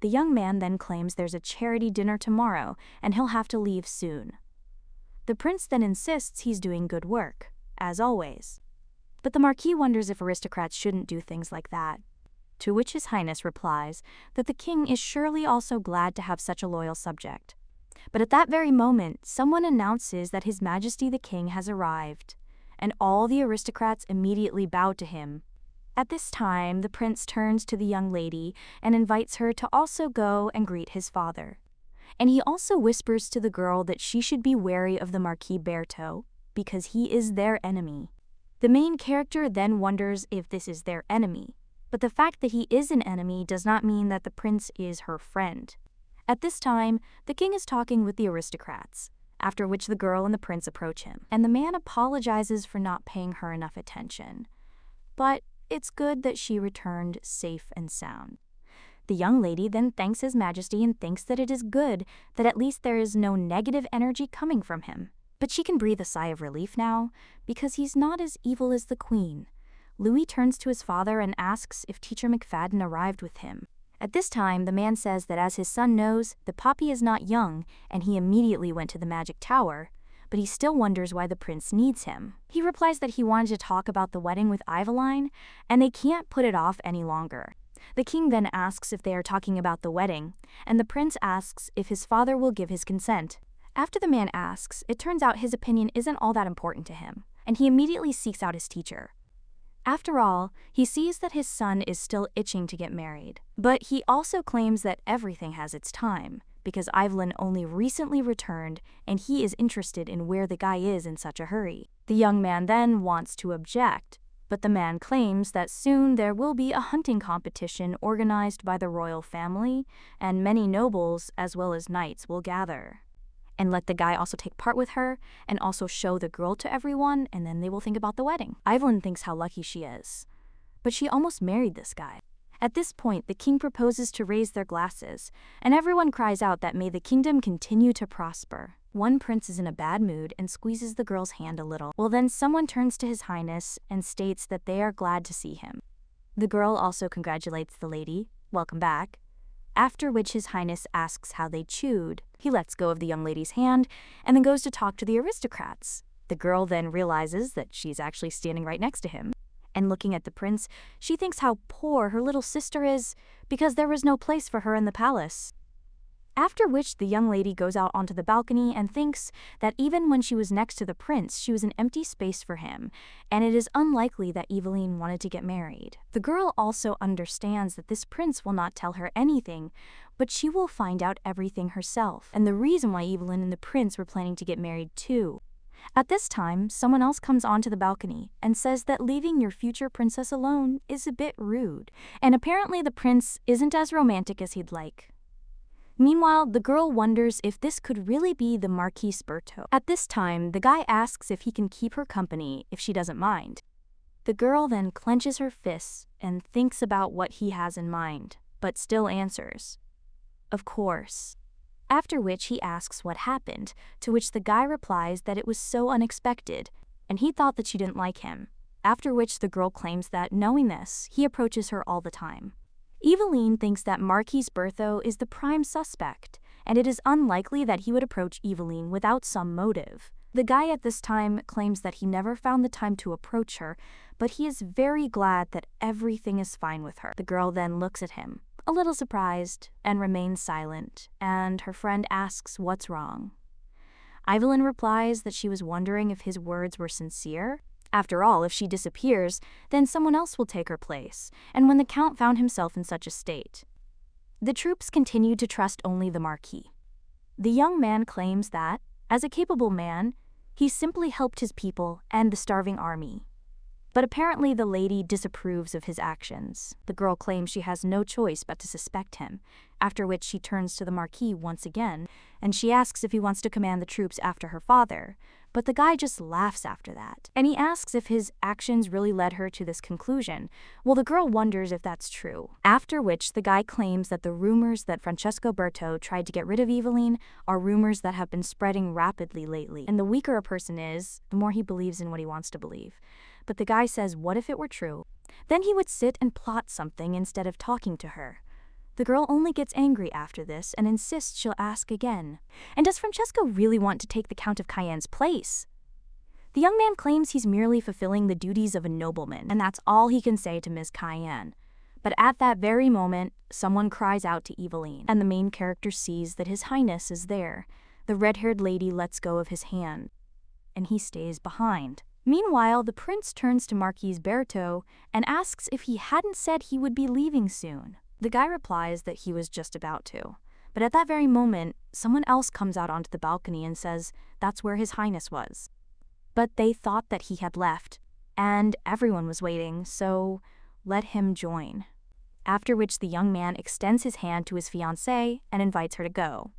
The young man then claims there's a charity dinner tomorrow and he'll have to leave soon. The prince then insists he's doing good work, as always. But the Marquis wonders if aristocrats shouldn't do things like that. To which His Highness replies that the king is surely also glad to have such a loyal subject. But at that very moment, someone announces that His Majesty the King has arrived, and all the aristocrats immediately bow to him. At this time, the prince turns to the young lady and invites her to also go and greet his father. And he also whispers to the girl that she should be wary of the Marquis Berto, because he is their enemy. The main character then wonders if this is their enemy, but the fact that he is an enemy does not mean that the prince is her friend. At this time, the king is talking with the aristocrats, after which the girl and the prince approach him, and the man apologizes for not paying her enough attention. But it's good that she returned safe and sound. The young lady then thanks His Majesty and thinks that it is good that at least there is no negative energy coming from him. But she can breathe a sigh of relief now, because he's not as evil as the queen. Louis turns to his father and asks if Teacher McFadden arrived with him. At this time, the man says that as his son knows, the Poppy is not young, and he immediately went to the magic tower, but he still wonders why the prince needs him. He replies that he wanted to talk about the wedding with Eveline, and they can't put it off any longer. The king then asks if they are talking about the wedding, and the prince asks if his father will give his consent. After the man asks, it turns out his opinion isn't all that important to him, and he immediately seeks out his teacher. After all, he sees that his son is still itching to get married. But he also claims that everything has its time, because Eveline only recently returned and he is interested in where the guy is in such a hurry. The young man then wants to object, but the man claims that soon there will be a hunting competition organized by the royal family, and many nobles as well as knights will gather. And let the guy also take part with her, and also show the girl to everyone, and then they will think about the wedding. Eveline thinks how lucky she is. But she almost married this guy. At this point, the king proposes to raise their glasses, and everyone cries out that may the kingdom continue to prosper. One prince is in a bad mood and squeezes the girl's hand a little. Well, then someone turns to His Highness and states that they are glad to see him. The girl also congratulates the lady, welcome back, after which His Highness asks how they chewed. He lets go of the young lady's hand and then goes to talk to the aristocrats. The girl then realizes that she's actually standing right next to him. And looking at the prince, she thinks how poor her little sister is because there was no place for her in the palace. After which the young lady goes out onto the balcony and thinks that even when she was next to the prince, she was an empty space for him, and it is unlikely that Eveline wanted to get married. The girl also understands that this prince will not tell her anything, but she will find out everything herself, and the reason why Eveline and the prince were planning to get married too. At this time, someone else comes onto the balcony and says that leaving your future princess alone is a bit rude, and apparently the prince isn't as romantic as he'd like. Meanwhile, the girl wonders if this could really be the Marquis Berto. At this time, the guy asks if he can keep her company if she doesn't mind. The girl then clenches her fists and thinks about what he has in mind, but still answers, "Of course." After which he asks what happened, to which the guy replies that it was so unexpected, and he thought that she didn't like him. after which the girl claims that, knowing this, he approaches her all the time. Eveline thinks that Marquis Bertho is the prime suspect, and it is unlikely that he would approach Eveline without some motive. The guy at this time claims that he never found the time to approach her, but he is very glad that everything is fine with her. The girl then looks at him, a little surprised, and remains silent, and her friend asks what's wrong. Eveline replies that she was wondering if his words were sincere. After all, if she disappears, then someone else will take her place, and when the Count found himself in such a state. The troops continued to trust only the Marquis. The young man claims that, as a capable man, he simply helped his people and the starving army. But apparently the lady disapproves of his actions. The girl claims she has no choice but to suspect him, after which she turns to the Marquis once again, and she asks if he wants to command the troops after her father, but the guy just laughs after that. And he asks if his actions really led her to this conclusion. Well, the girl wonders if that's true. After which the guy claims that the rumors that Francesco Berto tried to get rid of Eveline are rumors that have been spreading rapidly lately. And the weaker a person is, the more he believes in what he wants to believe. But the guy says what if it were true? Then he would sit and plot something instead of talking to her. The girl only gets angry after this and insists she'll ask again. And does Francesco really want to take the Count of Cayenne's place? The young man claims he's merely fulfilling the duties of a nobleman, and that's all he can say to Ms. Cayenne. But at that very moment, someone cries out to Eveline, and the main character sees that His Highness is there. The red-haired lady lets go of his hand, and he stays behind. Meanwhile, the prince turns to Marquis Berto and asks if he hadn't said he would be leaving soon. The guy replies that he was just about to. But at that very moment, someone else comes out onto the balcony and says that's where His Highness was. But they thought that he had left, and everyone was waiting, so let him join. After which the young man extends his hand to his fiancée and invites her to go.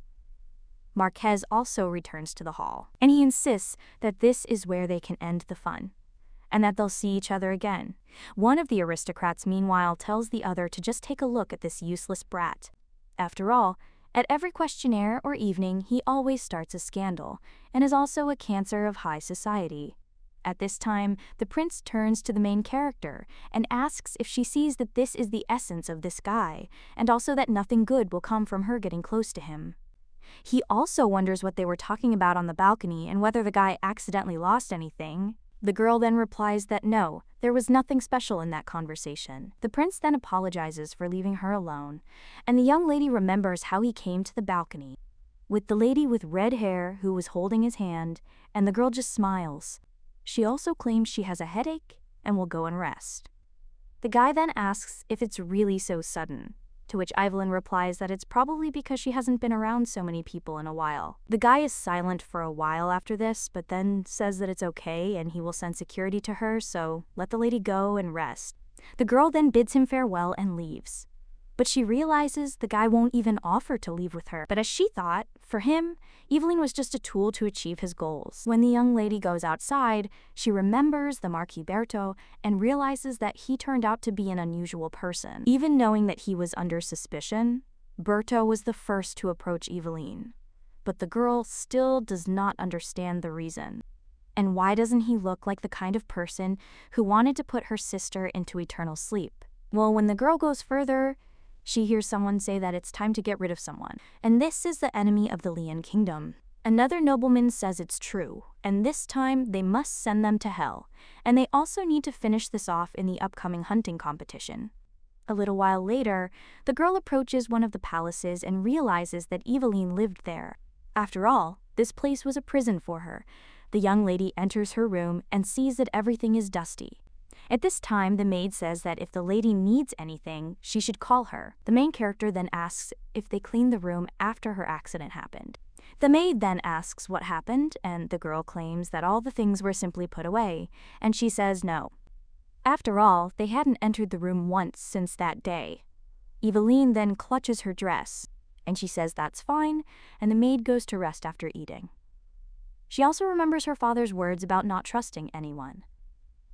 Marquez also returns to the hall, and he insists that this is where they can end the fun, and that they'll see each other again. One of the aristocrats, meanwhile, tells the other to just take a look at this useless brat. After all, at every questionnaire or evening, he always starts a scandal, and is also a cancer of high society. At this time, the prince turns to the main character and asks if she sees that this is the essence of this guy, and also that nothing good will come from her getting close to him. He also wonders what they were talking about on the balcony and whether the guy accidentally lost anything. The girl then replies that no, there was nothing special in that conversation. The prince then apologizes for leaving her alone, and the young lady remembers how he came to the balcony, with the lady with red hair who was holding his hand, and the girl just smiles. She also claims she has a headache and will go and rest. The guy then asks if it's really so sudden, to which Eveline replies that it's probably because she hasn't been around so many people in a while. The guy is silent for a while after this, but then says that it's okay and he will send security to her, so let the lady go and rest. The girl then bids him farewell and leaves. But she realizes the guy won't even offer to leave with her. But as she thought, for him, Eveline was just a tool to achieve his goals. When the young lady goes outside, she remembers the Marquis Berto and realizes that he turned out to be an unusual person. Even knowing that he was under suspicion, Berto was the first to approach Eveline. But the girl still does not understand the reason. And why doesn't he look like the kind of person who wanted to put her sister into eternal sleep? Well, when the girl goes further, she hears someone say that it's time to get rid of someone, and this is the enemy of the Lian Kingdom. Another nobleman says it's true, and this time they must send them to hell, and they also need to finish this off in the upcoming hunting competition. A little while later, the girl approaches one of the palaces and realizes that Eveline lived there. After all, this place was a prison for her. The young lady enters her room and sees that everything is dusty. At this time, the maid says that if the lady needs anything, she should call her. The main character then asks if they cleaned the room after her accident happened. The maid then asks what happened, and the girl claims that all the things were simply put away, and she says no. After all, they hadn't entered the room once since that day. Eveline then clutches her dress, and she says that's fine, and the maid goes to rest after eating. She also remembers her father's words about not trusting anyone.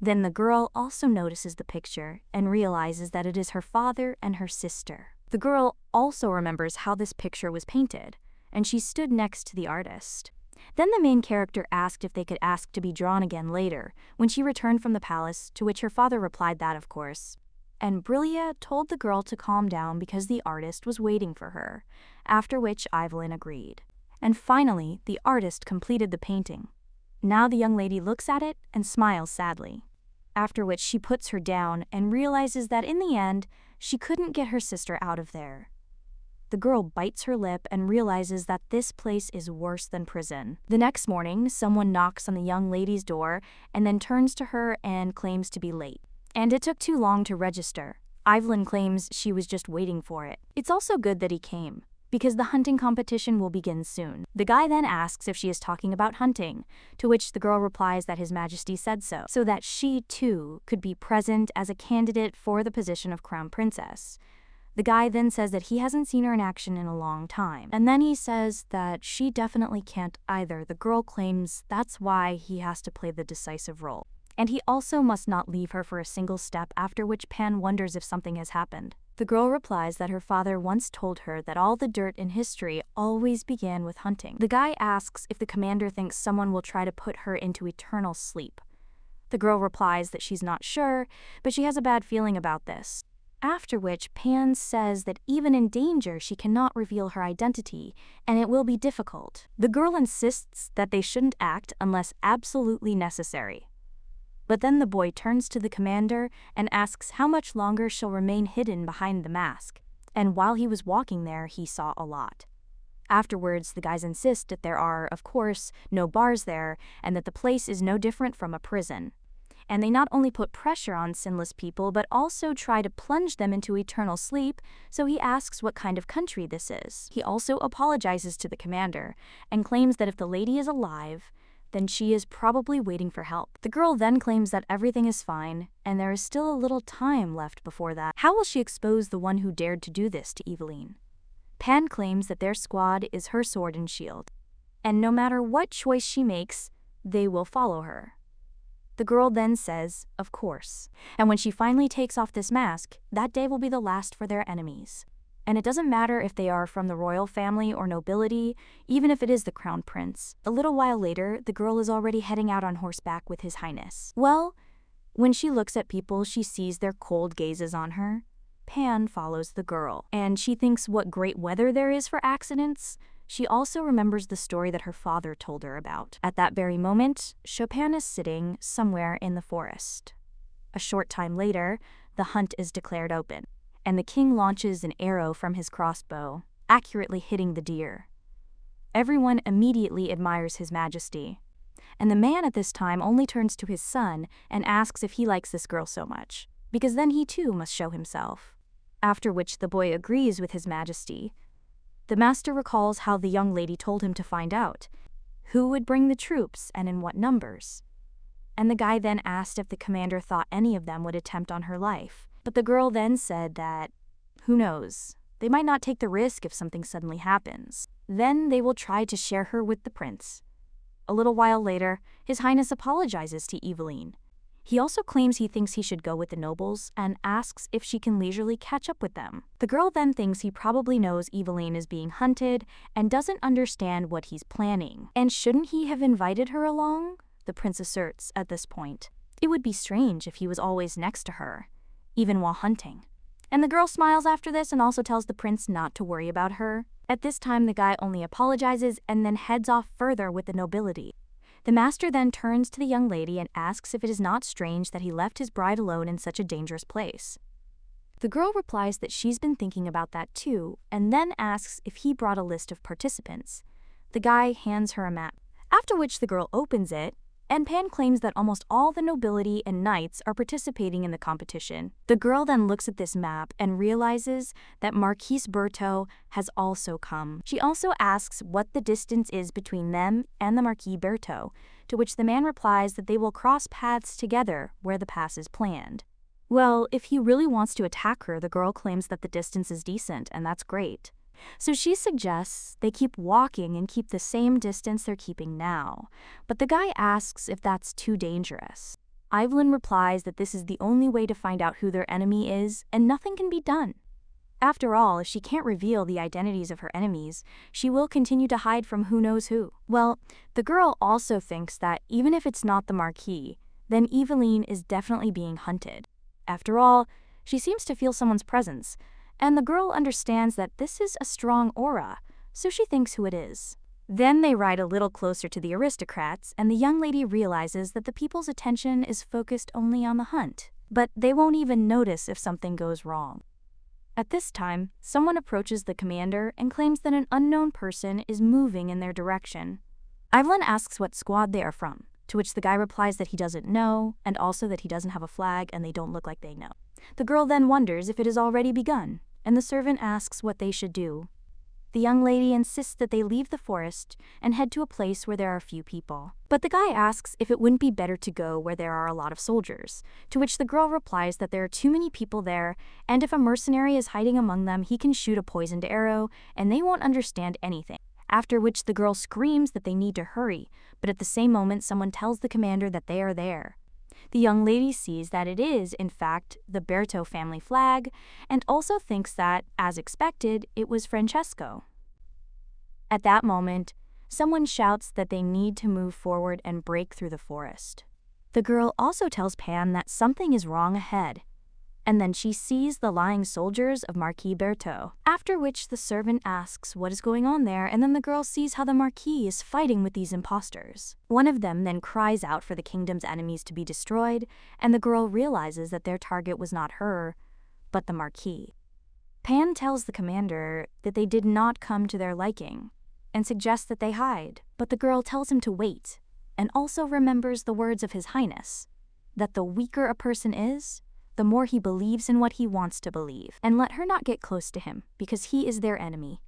Then the girl also notices the picture and realizes that it is her father and her sister. The girl also remembers how this picture was painted, and she stood next to the artist. Then the main character asked if they could ask to be drawn again later, when she returned from the palace, to which her father replied that of course. And Brillia told the girl to calm down because the artist was waiting for her, after which Eveline agreed. And finally, the artist completed the painting. Now the young lady looks at it and smiles sadly, after which she puts her down and realizes that in the end, she couldn't get her sister out of there. The girl bites her lip and realizes that this place is worse than prison. The next morning, someone knocks on the young lady's door and then turns to her and claims to be late. And it took too long to register. Eveline claims she was just waiting for it. It's also good that he came, because the hunting competition will begin soon. The guy then asks if she is talking about hunting, to which the girl replies that His Majesty said so that she too could be present as a candidate for the position of crown princess. The guy then says that he hasn't seen her in action in a long time, and then he says that she definitely can't either. The girl claims that's why he has to play the decisive role. And he also must not leave her for a single step, after which Pan wonders if something has happened. The girl replies that her father once told her that all the dirt in history always began with hunting. The guy asks if the commander thinks someone will try to put her into eternal sleep. The girl replies that she's not sure, but she has a bad feeling about this. After which Pan says that even in danger she cannot reveal her identity, and it will be difficult. The girl insists that they shouldn't act unless absolutely necessary. But then the boy turns to the commander and asks how much longer she'll remain hidden behind the mask, and while he was walking there, he saw a lot. Afterwards, the guys insist that there are, of course, no bars there, and that the place is no different from a prison. And they not only put pressure on sinless people, but also try to plunge them into eternal sleep, so he asks what kind of country this is. He also apologizes to the commander, and claims that if the lady is alive, then she is probably waiting for help. The girl then claims that everything is fine, and there is still a little time left before that. How will she expose the one who dared to do this to Eveline? Pan claims that their squad is her sword and shield, and no matter what choice she makes, they will follow her. The girl then says, of course. And when she finally takes off this mask, that day will be the last for their enemies. And it doesn't matter if they are from the royal family or nobility, even if it is the crown prince. A little while later, the girl is already heading out on horseback with His Highness. Well, when she looks at people, she sees their cold gazes on her. Pan follows the girl, and she thinks what great weather there is for accidents. She also remembers the story that her father told her about. At that very moment, Chopin is sitting somewhere in the forest. A short time later, the hunt is declared open, and the king launches an arrow from his crossbow, accurately hitting the deer. Everyone immediately admires His Majesty, and the man at this time only turns to his son and asks if he likes this girl so much, because then he too must show himself. After which the boy agrees with His Majesty. The master recalls how the young lady told him to find out who would bring the troops and in what numbers. And the guy then asked if the commander thought any of them would attempt on her life. But the girl then said that, who knows, they might not take the risk if something suddenly happens. Then they will try to share her with the prince. A little while later, His Highness apologizes to Eveline. He also claims he thinks he should go with the nobles and asks if she can leisurely catch up with them. The girl then thinks he probably knows Eveline is being hunted and doesn't understand what he's planning. And shouldn't he have invited her along? The prince asserts at this point. It would be strange if he was always next to her, even while hunting. And the girl smiles after this and also tells the prince not to worry about her. At this time, the guy only apologizes and then heads off further with the nobility. The master then turns to the young lady and asks if it is not strange that he left his bride alone in such a dangerous place. The girl replies that she's been thinking about that too, and then asks if he brought a list of participants. The guy hands her a map, after which the girl opens it, and Pan claims that almost all the nobility and knights are participating in the competition. The girl then looks at this map and realizes that Marquis Berto has also come. She also asks what the distance is between them and the Marquis Berto, to which the man replies that they will cross paths together where the pass is planned. Well, if he really wants to attack her, the girl claims that the distance is decent, and that's great. So she suggests they keep walking and keep the same distance they're keeping now, but the guy asks if that's too dangerous. Eveline replies that this is the only way to find out who their enemy is and nothing can be done. After all, if she can't reveal the identities of her enemies, she will continue to hide from who knows who. Well, the girl also thinks that even if it's not the Marquis, then Eveline is definitely being hunted. After all, she seems to feel someone's presence, and the girl understands that this is a strong aura, so she thinks who it is. Then they ride a little closer to the aristocrats, and the young lady realizes that the people's attention is focused only on the hunt, but they won't even notice if something goes wrong. At this time, someone approaches the commander and claims that an unknown person is moving in their direction. Eveline asks what squad they are from, to which the guy replies that he doesn't know, and also that he doesn't have a flag and they don't look like they know. The girl then wonders if it has already begun, and the servant asks what they should do. The young lady insists that they leave the forest and head to a place where there are few people. But the guy asks if it wouldn't be better to go where there are a lot of soldiers, to which the girl replies that there are too many people there, and if a mercenary is hiding among them, he can shoot a poisoned arrow, and they won't understand anything. After which the girl screams that they need to hurry, but at the same moment someone tells the commander that they are there. The young lady sees that it is, in fact, the Berto family flag, and also thinks that, as expected, it was Francesco. At that moment, someone shouts that they need to move forward and break through the forest. The girl also tells Pan that something is wrong ahead, and then she sees the lying soldiers of Marquis Berto, after which the servant asks what is going on there, and then the girl sees how the Marquis is fighting with these imposters. One of them then cries out for the kingdom's enemies to be destroyed, and the girl realizes that their target was not her, but the Marquis. Pan tells the commander that they did not come to their liking, and suggests that they hide, but the girl tells him to wait, and also remembers the words of His Highness, that the weaker a person is, the more he believes in what he wants to believe, and let her not get close to him, because he is their enemy.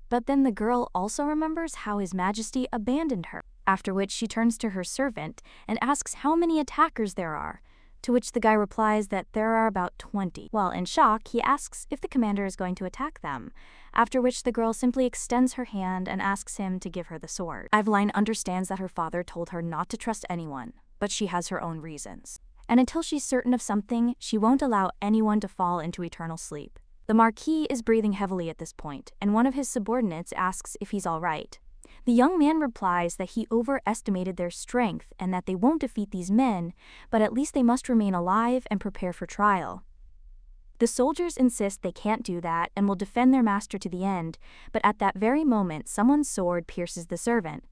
But then the girl also remembers how His Majesty abandoned her, after which she turns to her servant and asks how many attackers there are, to which the guy replies that there are about 20. While in shock, he asks if the commander is going to attack them, after which the girl simply extends her hand and asks him to give her the sword. Eveline understands that her father told her not to trust anyone, but she has her own reasons. And until she's certain of something, she won't allow anyone to fall into eternal sleep. The Marquis is breathing heavily at this point, and one of his subordinates asks if he's all right. The young man replies that he overestimated their strength and that they won't defeat these men, but at least they must remain alive and prepare for trial. The soldiers insist they can't do that and will defend their master to the end, but at that very moment someone's sword pierces the servant.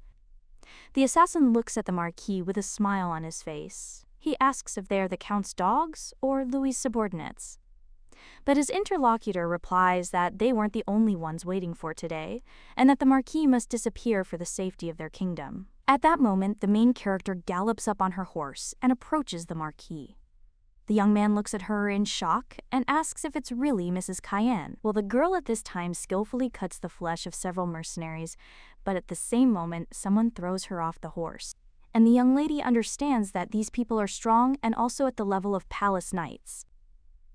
The assassin looks at the Marquis with a smile on his face. He asks if they are the Count's dogs or Louis's subordinates. But his interlocutor replies that they weren't the only ones waiting for today, and that the Marquis must disappear for the safety of their kingdom. At that moment, the main character gallops up on her horse and approaches the Marquis. The young man looks at her in shock and asks if it's really Mrs. Cayenne. Well, the girl at this time skillfully cuts the flesh of several mercenaries, but at the same moment, someone throws her off the horse. And the young lady understands that these people are strong and also at the level of palace knights.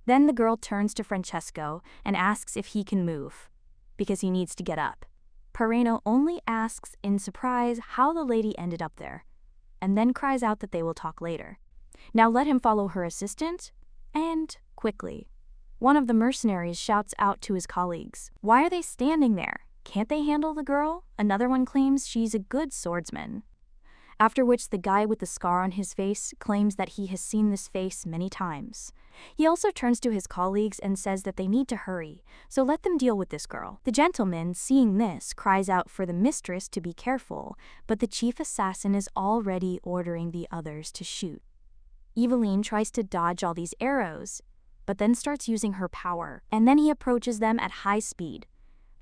Then the girl turns to Francesco and asks if he can move, because he needs to get up. Pareno only asks in surprise how the lady ended up there, and then cries out that they will talk later. Now let him follow her assistant, and quickly. One of the mercenaries shouts out to his colleagues, "Why are they standing there? Can't they handle the girl?" Another one claims she's a good swordsman. After which the guy with the scar on his face claims that he has seen this face many times. He also turns to his colleagues and says that they need to hurry, so let them deal with this girl. The gentleman, seeing this, cries out for the mistress to be careful, but the chief assassin is already ordering the others to shoot. Eveline tries to dodge all these arrows, but then starts using her power, and then he approaches them at high speed.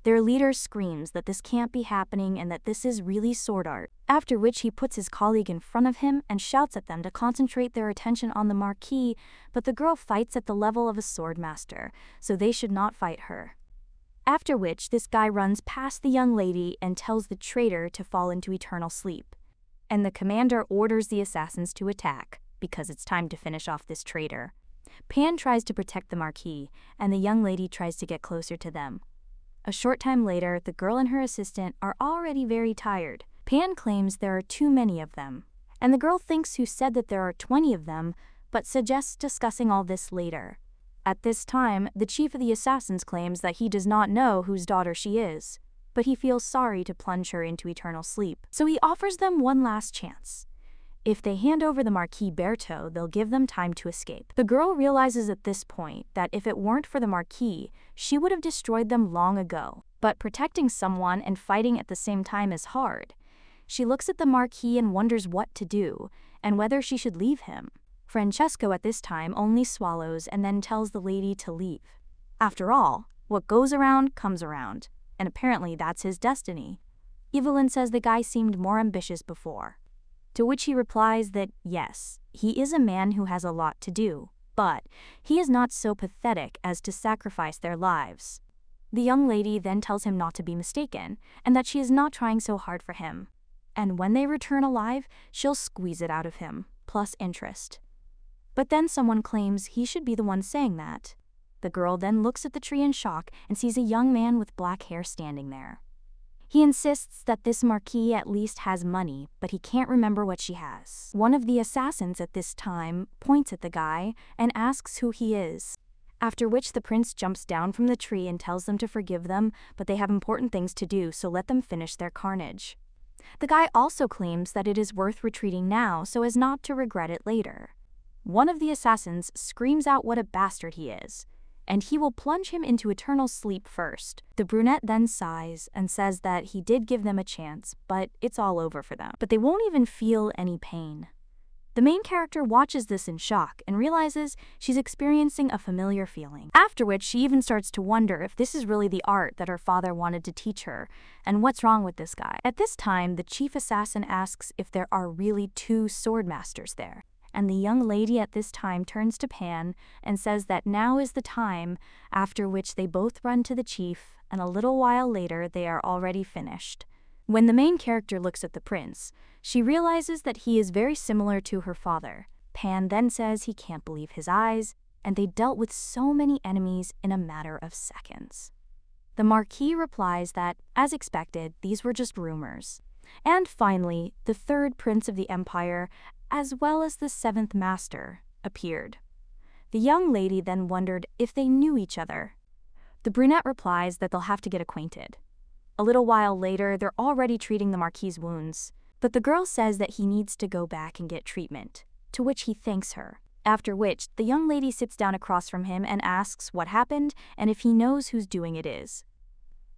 Their leader screams that this can't be happening and that this is really sword art, after which he puts his colleague in front of him and shouts at them to concentrate their attention on the Marquis, but the girl fights at the level of a sword master, so they should not fight her. After which this guy runs past the young lady and tells the traitor to fall into eternal sleep. And the commander orders the assassins to attack, because it's time to finish off this traitor. Pan tries to protect the Marquis, and the young lady tries to get closer to them. A short time later, the girl and her assistant are already very tired. Pan claims there are too many of them, and the girl thinks who said that there are 20 of them, but suggests discussing all this later. At this time, the chief of the assassins claims that he does not know whose daughter she is, but he feels sorry to plunge her into eternal sleep. So he offers them one last chance. If they hand over the Marquis Berthaud, they'll give them time to escape. The girl realizes at this point that if it weren't for the Marquis, she would have destroyed them long ago. But protecting someone and fighting at the same time is hard. She looks at the Marquis and wonders what to do, and whether she should leave him. Francesco at this time only swallows and then tells the lady to leave. After all, what goes around comes around, and apparently that's his destiny. Eveline says the guy seemed more ambitious before. To which he replies that yes, he is a man who has a lot to do, but he is not so pathetic as to sacrifice their lives. The young lady then tells him not to be mistaken, and that she is not trying so hard for him. And when they return alive, she'll squeeze it out of him, plus interest. But then someone claims he should be the one saying that. The girl then looks at the tree in shock and sees a young man with black hair standing there. He insists that this Marquis at least has money, but he can't remember what she has. One of the assassins at this time points at the guy and asks who he is, after which the prince jumps down from the tree and tells them to forgive them, but they have important things to do, so let them finish their carnage. The guy also claims that it is worth retreating now so as not to regret it later. One of the assassins screams out what a bastard he is, and he will plunge him into eternal sleep first. The brunette then sighs and says that he did give them a chance, but it's all over for them. But they won't even feel any pain. The main character watches this in shock and realizes she's experiencing a familiar feeling. After which she even starts to wonder if this is really the art that her father wanted to teach her, and what's wrong with this guy. At this time, the chief assassin asks if there are really two sword masters there. And the young lady at this time turns to Pan and says that now is the time, after which they both run to the chief, and a little while later they are already finished. When the main character looks at the prince, she realizes that he is very similar to her father. Pan then says he can't believe his eyes, and they dealt with so many enemies in a matter of seconds. The Marquis replies that, as expected, these were just rumors. And finally, the third prince of the empire, as well as the seventh master, appeared. The young lady then wondered if they knew each other. The brunette replies that they'll have to get acquainted. A little while later, they're already treating the Marquis' wounds, but the girl says that he needs to go back and get treatment, to which he thanks her. After which, the young lady sits down across from him and asks what happened and if he knows whose doing it is.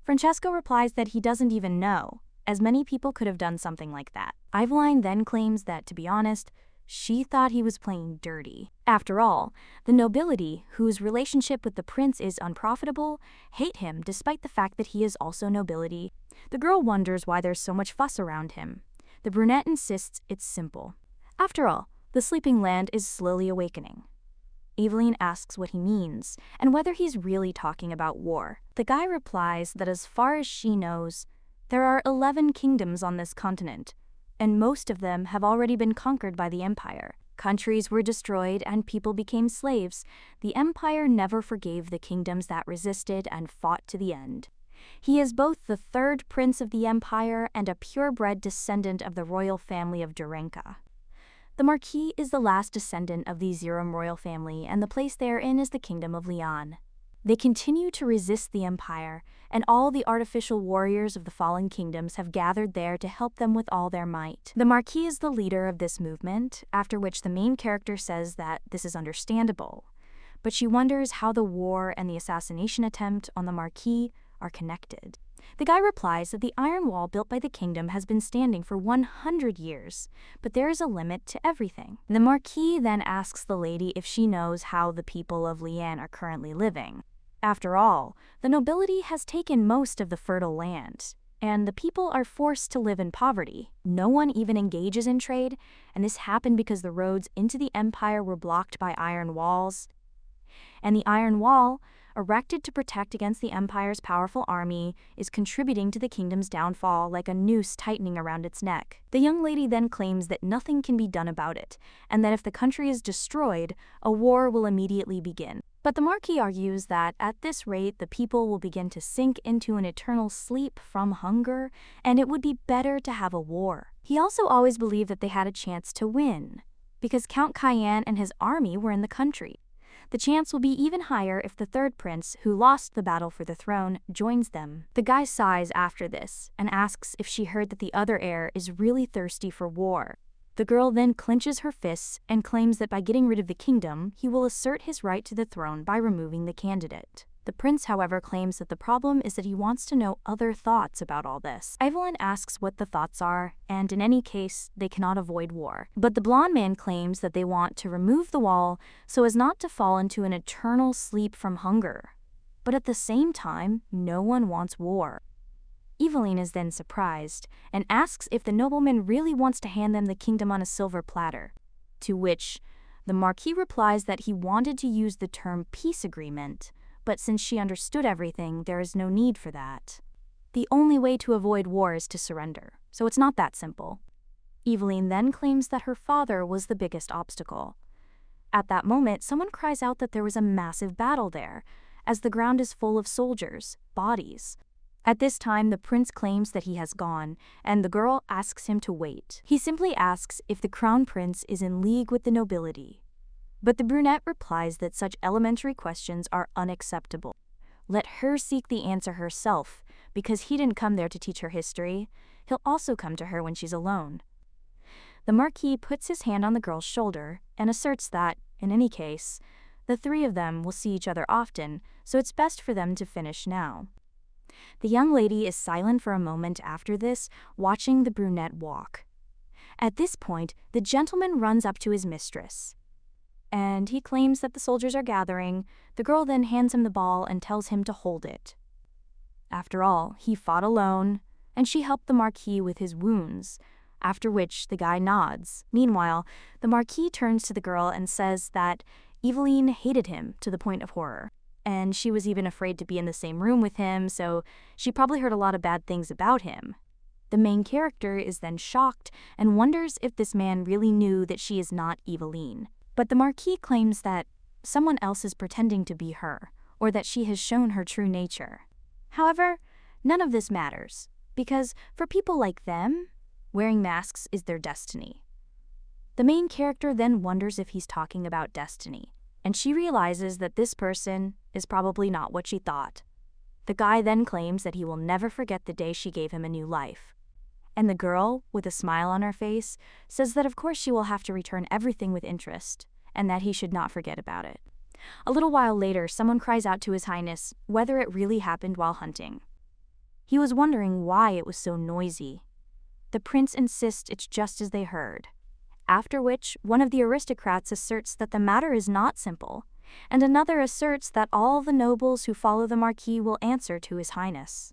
Francesco replies that he doesn't even know, as many people could have done something like that. Eveline then claims that, to be honest, she thought he was playing dirty. After all, the nobility, whose relationship with the prince is unprofitable, hate him despite the fact that he is also nobility. The girl wonders why there's so much fuss around him. The brunette insists it's simple. After all, the sleeping land is slowly awakening. Eveline asks what he means, and whether he's really talking about war. The guy replies that as far as she knows, there are 11 kingdoms on this continent, and most of them have already been conquered by the empire. Countries were destroyed and people became slaves. The empire never forgave the kingdoms that resisted and fought to the end. He is both the third prince of the empire and a purebred descendant of the royal family of Durenka. The Marquis is the last descendant of the Zerum royal family, and the place they are in is the kingdom of Leon. They continue to resist the empire, and all the artificial warriors of the fallen kingdoms have gathered there to help them with all their might. The Marquis is the leader of this movement, after which the main character says that this is understandable, but she wonders how the war and the assassination attempt on the Marquis are connected. The guy replies that the iron wall built by the kingdom has been standing for 100 years, but there is a limit to everything. The Marquis then asks the lady if she knows how the people of Lian are currently living. After all, the nobility has taken most of the fertile land, and the people are forced to live in poverty. No one even engages in trade, and this happened because the roads into the empire were blocked by iron walls. And the iron wall, erected to protect against the empire's powerful army, is contributing to the kingdom's downfall like a noose tightening around its neck. The young lady then claims that nothing can be done about it, and that if the country is destroyed, a war will immediately begin. But the Marquis argues that at this rate the people will begin to sink into an eternal sleep from hunger, and it would be better to have a war. He also always believed that they had a chance to win, because Count Cayenne and his army were in the country. the chance will be even higher if the third prince, who lost the battle for the throne, joins them. The guy sighs after this and asks if she heard that the other heir is really thirsty for war. The girl then clenches her fists and claims that by getting rid of the kingdom, he will assert his right to the throne by removing the candidate. The prince, however, claims that the problem is that he wants to know other thoughts about all this. Eveline asks what the thoughts are, and in any case, they cannot avoid war. But the blonde man claims that they want to remove the wall so as not to fall into an eternal sleep from hunger. But at the same time, no one wants war. Eveline is then surprised and asks if the nobleman really wants to hand them the kingdom on a silver platter, to which the Marquis replies that he wanted to use the term peace agreement, but since she understood everything, there is no need for that. The only way to avoid war is to surrender, so it's not that simple. Eveline then claims that her father was the biggest obstacle. At that moment, someone cries out that there was a massive battle there, as the ground is full of soldiers, bodies. At this time, the prince claims that he has gone, and the girl asks him to wait. He simply asks if the crown prince is in league with the nobility. But the brunette replies that such elementary questions are unacceptable. Let her seek the answer herself, because he didn't come there to teach her history. He'll also come to her when she's alone. The Marquis puts his hand on the girl's shoulder and asserts that, in any case, the three of them will see each other often, so it's best for them to finish now. The young lady is silent for a moment after this, watching the brunette walk. At this point, the gentleman runs up to his mistress, and he claims that the soldiers are gathering. The girl then hands him the ball and tells him to hold it. After all, he fought alone, and she helped the Marquis with his wounds, after which the guy nods. Meanwhile, the Marquis turns to the girl and says that Eveline hated him to the point of horror, and she was even afraid to be in the same room with him, so she probably heard a lot of bad things about him. The main character is then shocked and wonders if this man really knew that she is not Eveline. But the Marquis claims that someone else is pretending to be her, or that she has shown her true nature. However, none of this matters, because for people like them, wearing masks is their destiny. The main character then wonders if he's talking about destiny, and she realizes that this person is probably not what she thought. The guy then claims that he will never forget the day she gave him a new life. And the girl, with a smile on her face, says that of course she will have to return everything with interest, and that he should not forget about it. A little while later, someone cries out to His Highness whether it really happened while hunting. He was wondering why it was so noisy. The prince insists it's just as they heard. After which, one of the aristocrats asserts that the matter is not simple, and another asserts that all the nobles who follow the Marquis will answer to His Highness.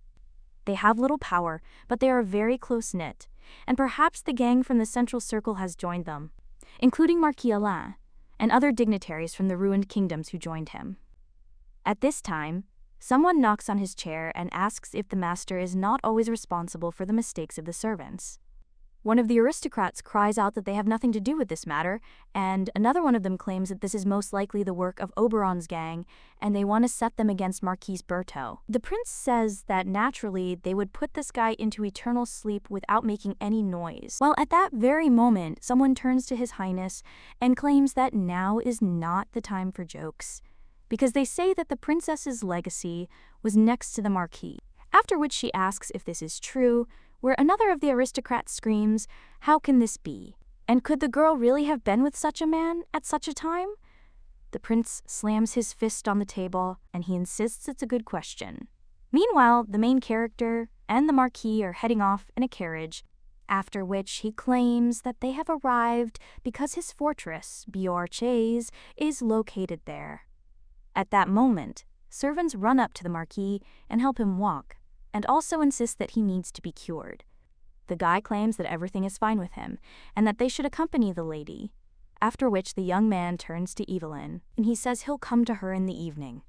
They have little power, but they are very close-knit, and perhaps the gang from the central circle has joined them, including Marquis Alain, and other dignitaries from the ruined kingdoms who joined him. At this time, someone knocks on his chair and asks if the master is not always responsible for the mistakes of the servants. One of the aristocrats cries out that they have nothing to do with this matter, and another one of them claims that this is most likely the work of Oberon's gang, and they want to set them against Marquis Berto. The prince says that naturally they would put this guy into eternal sleep without making any noise. Well, at that very moment, someone turns to His Highness and claims that now is not the time for jokes, because they say that the princess's legacy was next to the Marquis. After which she asks if this is true, where another of the aristocrats screams, "How can this be? And could the girl really have been with such a man at such a time?" The prince slams his fist on the table, and he insists it's a good question. Meanwhile, the main character and the Marquis are heading off in a carriage, after which he claims that they have arrived because his fortress, Biorches, is located there. At that moment, servants run up to the Marquis and help him walk, and also insist that he needs to be cured. The guy claims that everything is fine with him, and that they should accompany the lady, after which the young man turns to Eveline, and he says he'll come to her in the evening.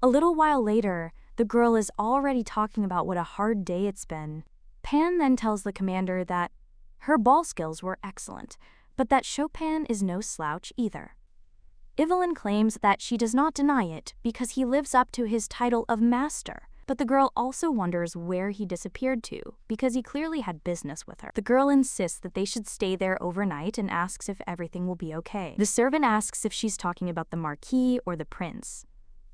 A little while later, the girl is already talking about what a hard day it's been. Pan then tells the commander that her ball skills were excellent, but that Chopin is no slouch either. Eveline claims that she does not deny it because he lives up to his title of master, But the girl also wonders where he disappeared to, because he clearly had business with her. The girl insists that they should stay there overnight and asks if everything will be okay. The servant asks if she's talking about the Marquis or the prince.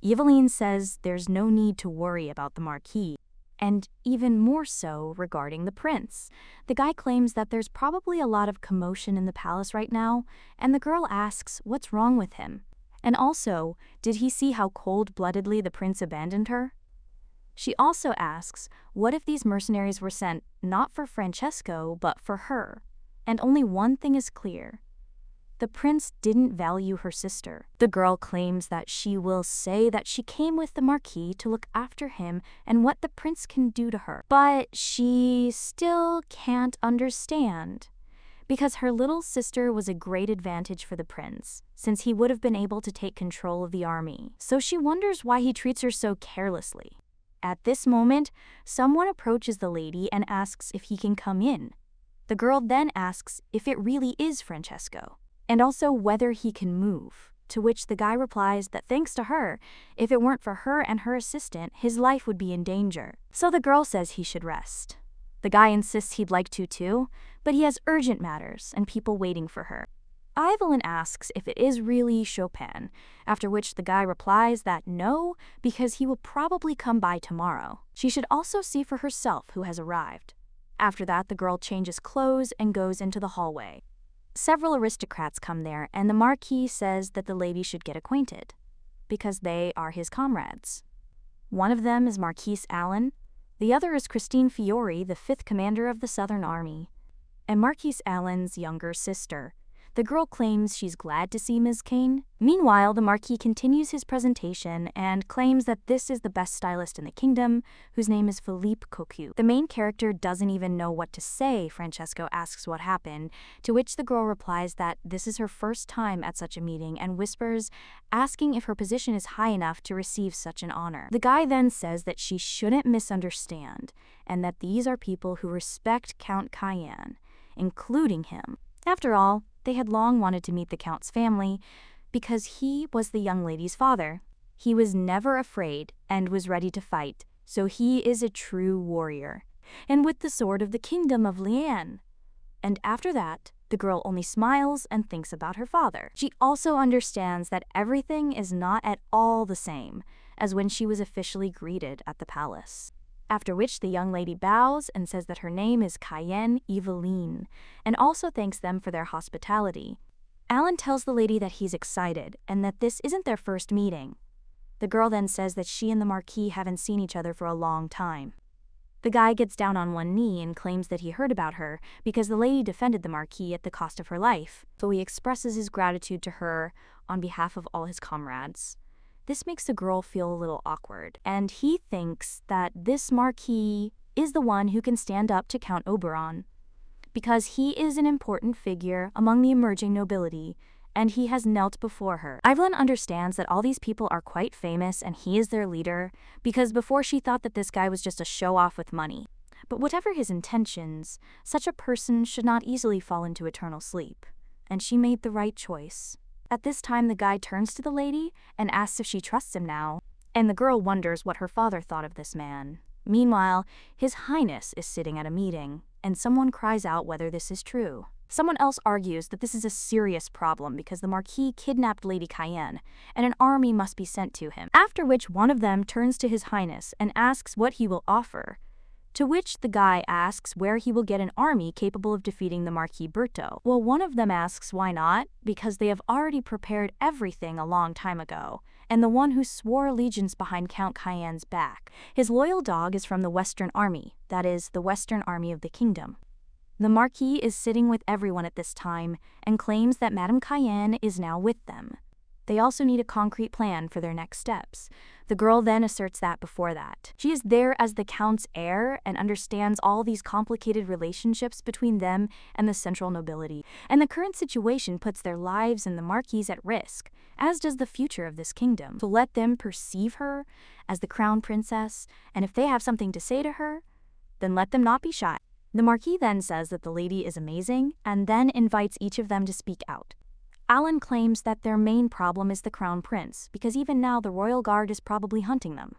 Eveline says there's no need to worry about the Marquis, and even more so regarding the prince. The guy claims that there's probably a lot of commotion in the palace right now, and the girl asks what's wrong with him. And also, did he see how cold-bloodedly the prince abandoned her? She also asks, what if these mercenaries were sent not for Francesco, but for her? And only one thing is clear. The prince didn't value her sister. The girl claims that she will say that she came with the Marquis to look after him and what the prince can do to her. But she still can't understand, because her little sister was a great advantage for the prince, since he would have been able to take control of the army. So she wonders why he treats her so carelessly. At this moment, someone approaches the lady and asks if he can come in. The girl then asks if it really is Francesco, and also whether he can move, to which the guy replies that thanks to her, if it weren't for her and her assistant, his life would be in danger. So the girl says he should rest. The guy insists he'd like to too, but he has urgent matters and people waiting for her. Eveline asks if it is really Chopin, after which the guy replies that no, because he will probably come by tomorrow. She should also see for herself who has arrived. After that, the girl changes clothes and goes into the hallway. Several aristocrats come there, and the Marquis says that the lady should get acquainted, because they are his comrades. One of them is Marquis Allen, the other is Christine Fiore, the 5th commander of the Southern Army, and Marquis Allen's younger sister. The girl claims she's glad to see Ms. Kane. Meanwhile, the Marquis continues his presentation and claims that this is the best stylist in the kingdom, whose name is Philippe Cocu. The main character doesn't even know what to say. Francesco asks what happened, to which the girl replies that this is her first time at such a meeting and whispers, asking if her position is high enough to receive such an honor. The guy then says that she shouldn't misunderstand, and that these are people who respect Count Cayenne, including him. After all, they had long wanted to meet the Count's family because he was the young lady's father. He was never afraid and was ready to fight, so he is a true warrior, and with the sword of the kingdom of Lian. And after that, the girl only smiles and thinks about her father. She also understands that everything is not at all the same as when she was officially greeted at the palace. After which the young lady bows and says that her name is Cayenne Eveline, and also thanks them for their hospitality. Alan tells the lady that he's excited and that this isn't their first meeting. The girl then says that she and the Marquis haven't seen each other for a long time. The guy gets down on one knee and claims that he heard about her because the lady defended the Marquis at the cost of her life, so he expresses his gratitude to her on behalf of all his comrades. This makes the girl feel a little awkward, and he thinks that this Marquis is the one who can stand up to Count Oberon, because he is an important figure among the emerging nobility, and he has knelt before her. Eveline understands that all these people are quite famous and he is their leader, because before she thought that this guy was just a show-off with money. But whatever his intentions, such a person should not easily fall into eternal sleep, and she made the right choice. At this time, the guy turns to the lady and asks if she trusts him now, and the girl wonders what her father thought of this man. Meanwhile, His Highness is sitting at a meeting, and someone cries out whether this is true. Someone else argues that this is a serious problem because the Marquis kidnapped Lady Cayenne, and an army must be sent to him. After which one of them turns to His Highness and asks what he will offer, to which the guy asks where he will get an army capable of defeating the Marquis Berto. Well, one of them asks why not, because they have already prepared everything a long time ago, and the one who swore allegiance behind Count Cayenne's back. His loyal dog is from the Western Army, that is, the Western Army of the Kingdom. The Marquis is sitting with everyone at this time and claims that Madame Cayenne is now with them. They also need a concrete plan for their next steps. The girl then asserts that before that, she is there as the Count's heir and understands all these complicated relationships between them and the central nobility. And the current situation puts their lives and the Marquis at risk, as does the future of this kingdom. So let them perceive her as the crown princess, and if they have something to say to her, then let them not be shy. The Marquis then says that the lady is amazing, and then invites each of them to speak out. Alan claims that their main problem is the crown prince, because even now the royal guard is probably hunting them.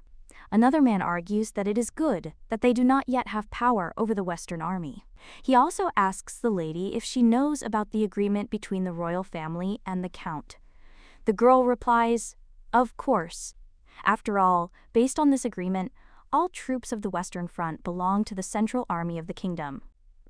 Another man argues that it is good that they do not yet have power over the Western army. He also asks the lady if she knows about the agreement between the royal family and the count. The girl replies, "Of course. After all, based on this agreement, all troops of the Western Front belong to the central army of the kingdom."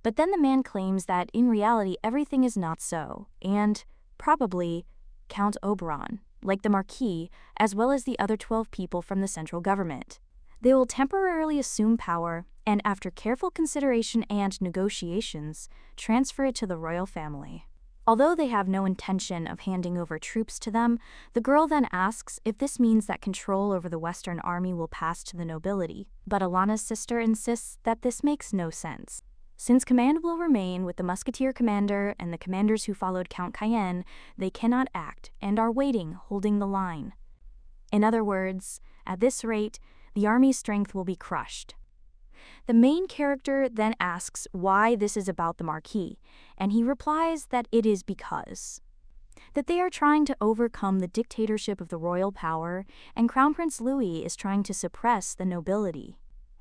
But then the man claims that in reality everything is not so, and, probably, Count Oberon, like the Marquis, as well as the other 12 people from the central government. They will temporarily assume power and, after careful consideration and negotiations, transfer it to the royal family. Although they have no intention of handing over troops to them, the girl then asks if this means that control over the Western army will pass to the nobility. But Alana's sister insists that this makes no sense. Since command will remain with the musketeer commander and the commanders who followed Count Cayenne, they cannot act and are waiting, holding the line. In other words, at this rate, the army's strength will be crushed. The main character then asks why this is about the Marquis, and he replies that it is because that they are trying to overcome the dictatorship of the royal power, and Crown Prince Louis is trying to suppress the nobility,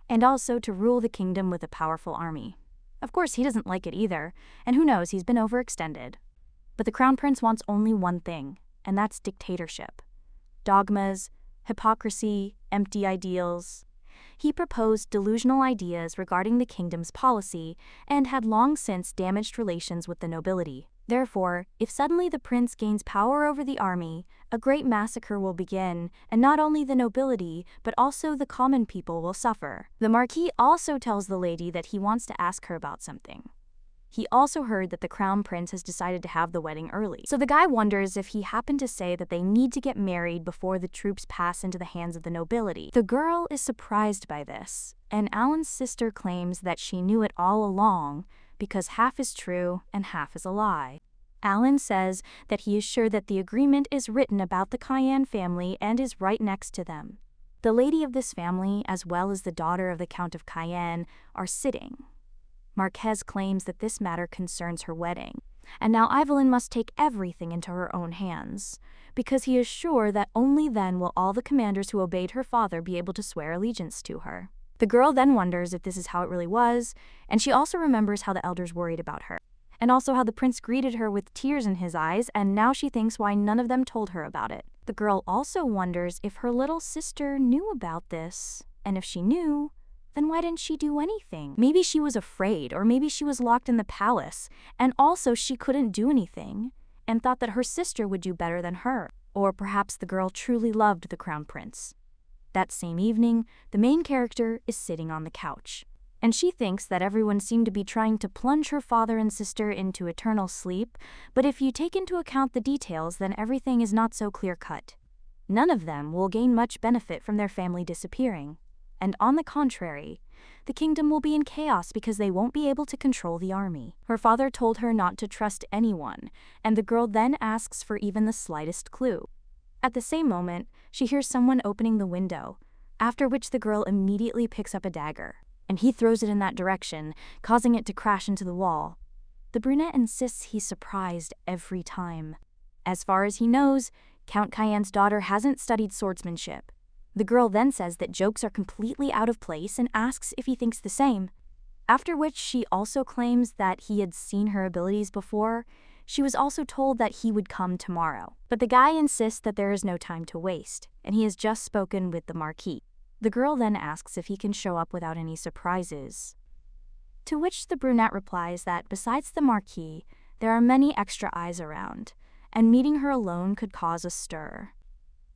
and also to rule the kingdom with a powerful army. Of course, he doesn't like it either, and who knows, he's been overextended. But the Crown Prince wants only one thing, and that's dictatorship. Dogmas, hypocrisy, empty ideals. He proposed delusional ideas regarding the kingdom's policy and had long since damaged relations with the nobility. Therefore, if suddenly the prince gains power over the army, a great massacre will begin, and not only the nobility, but also the common people will suffer. The Marquis also tells the lady that he wants to ask her about something. He also heard that the crown prince has decided to have the wedding early. So the guy wonders if he happened to say that they need to get married before the troops pass into the hands of the nobility. The girl is surprised by this, and Alan's sister claims that she knew it all along, because half is true and half is a lie. Alan says that he is sure that the agreement is written about the Cayenne family and is right next to them. The lady of this family, as well as the daughter of the Count of Cayenne, are sitting. Marquez claims that this matter concerns her wedding, and now Eveline must take everything into her own hands, because he is sure that only then will all the commanders who obeyed her father be able to swear allegiance to her. The girl then wonders if this is how it really was, and she also remembers how the elders worried about her, and also how the prince greeted her with tears in his eyes, and now she thinks why none of them told her about it. The girl also wonders if her little sister knew about this, and if she knew, then why didn't she do anything? Maybe she was afraid, or maybe she was locked in the palace, and also she couldn't do anything, and thought that her sister would do better than her. Or perhaps the girl truly loved the crown prince. That same evening, the main character is sitting on the couch, and she thinks that everyone seemed to be trying to plunge her father and sister into eternal sleep, but if you take into account the details, then everything is not so clear-cut. None of them will gain much benefit from their family disappearing, and on the contrary, the kingdom will be in chaos because they won't be able to control the army. Her father told her not to trust anyone, and the girl then asks for even the slightest clue. At the same moment, she hears someone opening the window, after which the girl immediately picks up a dagger, and he throws it in that direction, causing it to crash into the wall. The brunette insists he's surprised every time. As far as he knows, Count Cayenne's daughter hasn't studied swordsmanship. The girl then says that jokes are completely out of place and asks if he thinks the same, after which she also claims that he had seen her abilities before. She was also told that he would come tomorrow, but the guy insists that there is no time to waste, and he has just spoken with the Marquis. The girl then asks if he can show up without any surprises, to which the brunette replies that besides the Marquis, there are many extra eyes around, and meeting her alone could cause a stir.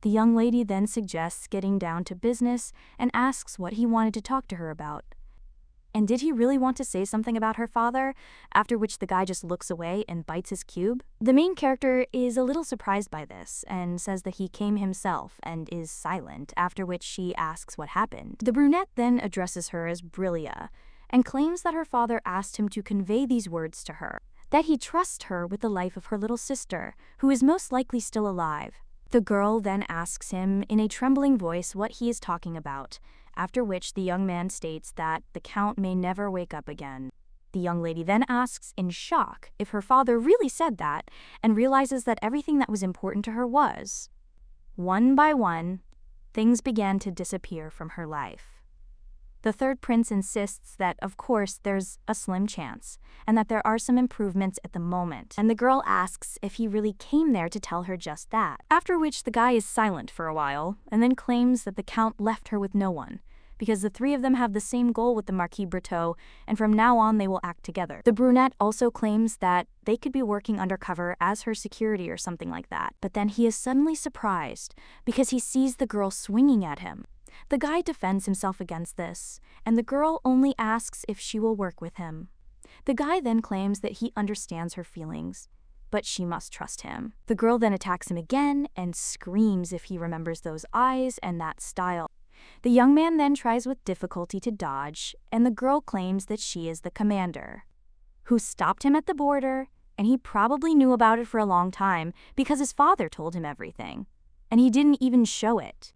The young lady then suggests getting down to business and asks what he wanted to talk to her about. And did he really want to say something about her father, after which the guy just looks away and bites his cube? The main character is a little surprised by this and says that he came himself and is silent, after which she asks what happened. The brunette then addresses her as Brilia and claims that her father asked him to convey these words to her, that he trusts her with the life of her little sister, who is most likely still alive. The girl then asks him in a trembling voice what he is talking about, after which the young man states that the count may never wake up again. The young lady then asks in shock if her father really said that, and realizes that everything that was important to her was. One by one, things began to disappear from her life. The third prince insists that, of course, there's a slim chance, and that there are some improvements at the moment, and the girl asks if he really came there to tell her just that. After which the guy is silent for a while, and then claims that the count left her with no one, because the three of them have the same goal with the Marquis Berthaud, and from now on they will act together. The brunette also claims that they could be working undercover as her security or something like that, but then he is suddenly surprised because he sees the girl swinging at him. The guy defends himself against this, and the girl only asks if she will work with him. The guy then claims that he understands her feelings, but she must trust him. The girl then attacks him again and screams if he remembers those eyes and that style. The young man then tries with difficulty to dodge, and the girl claims that she is the commander, who stopped him at the border, and he probably knew about it for a long time because his father told him everything, and he didn't even show it.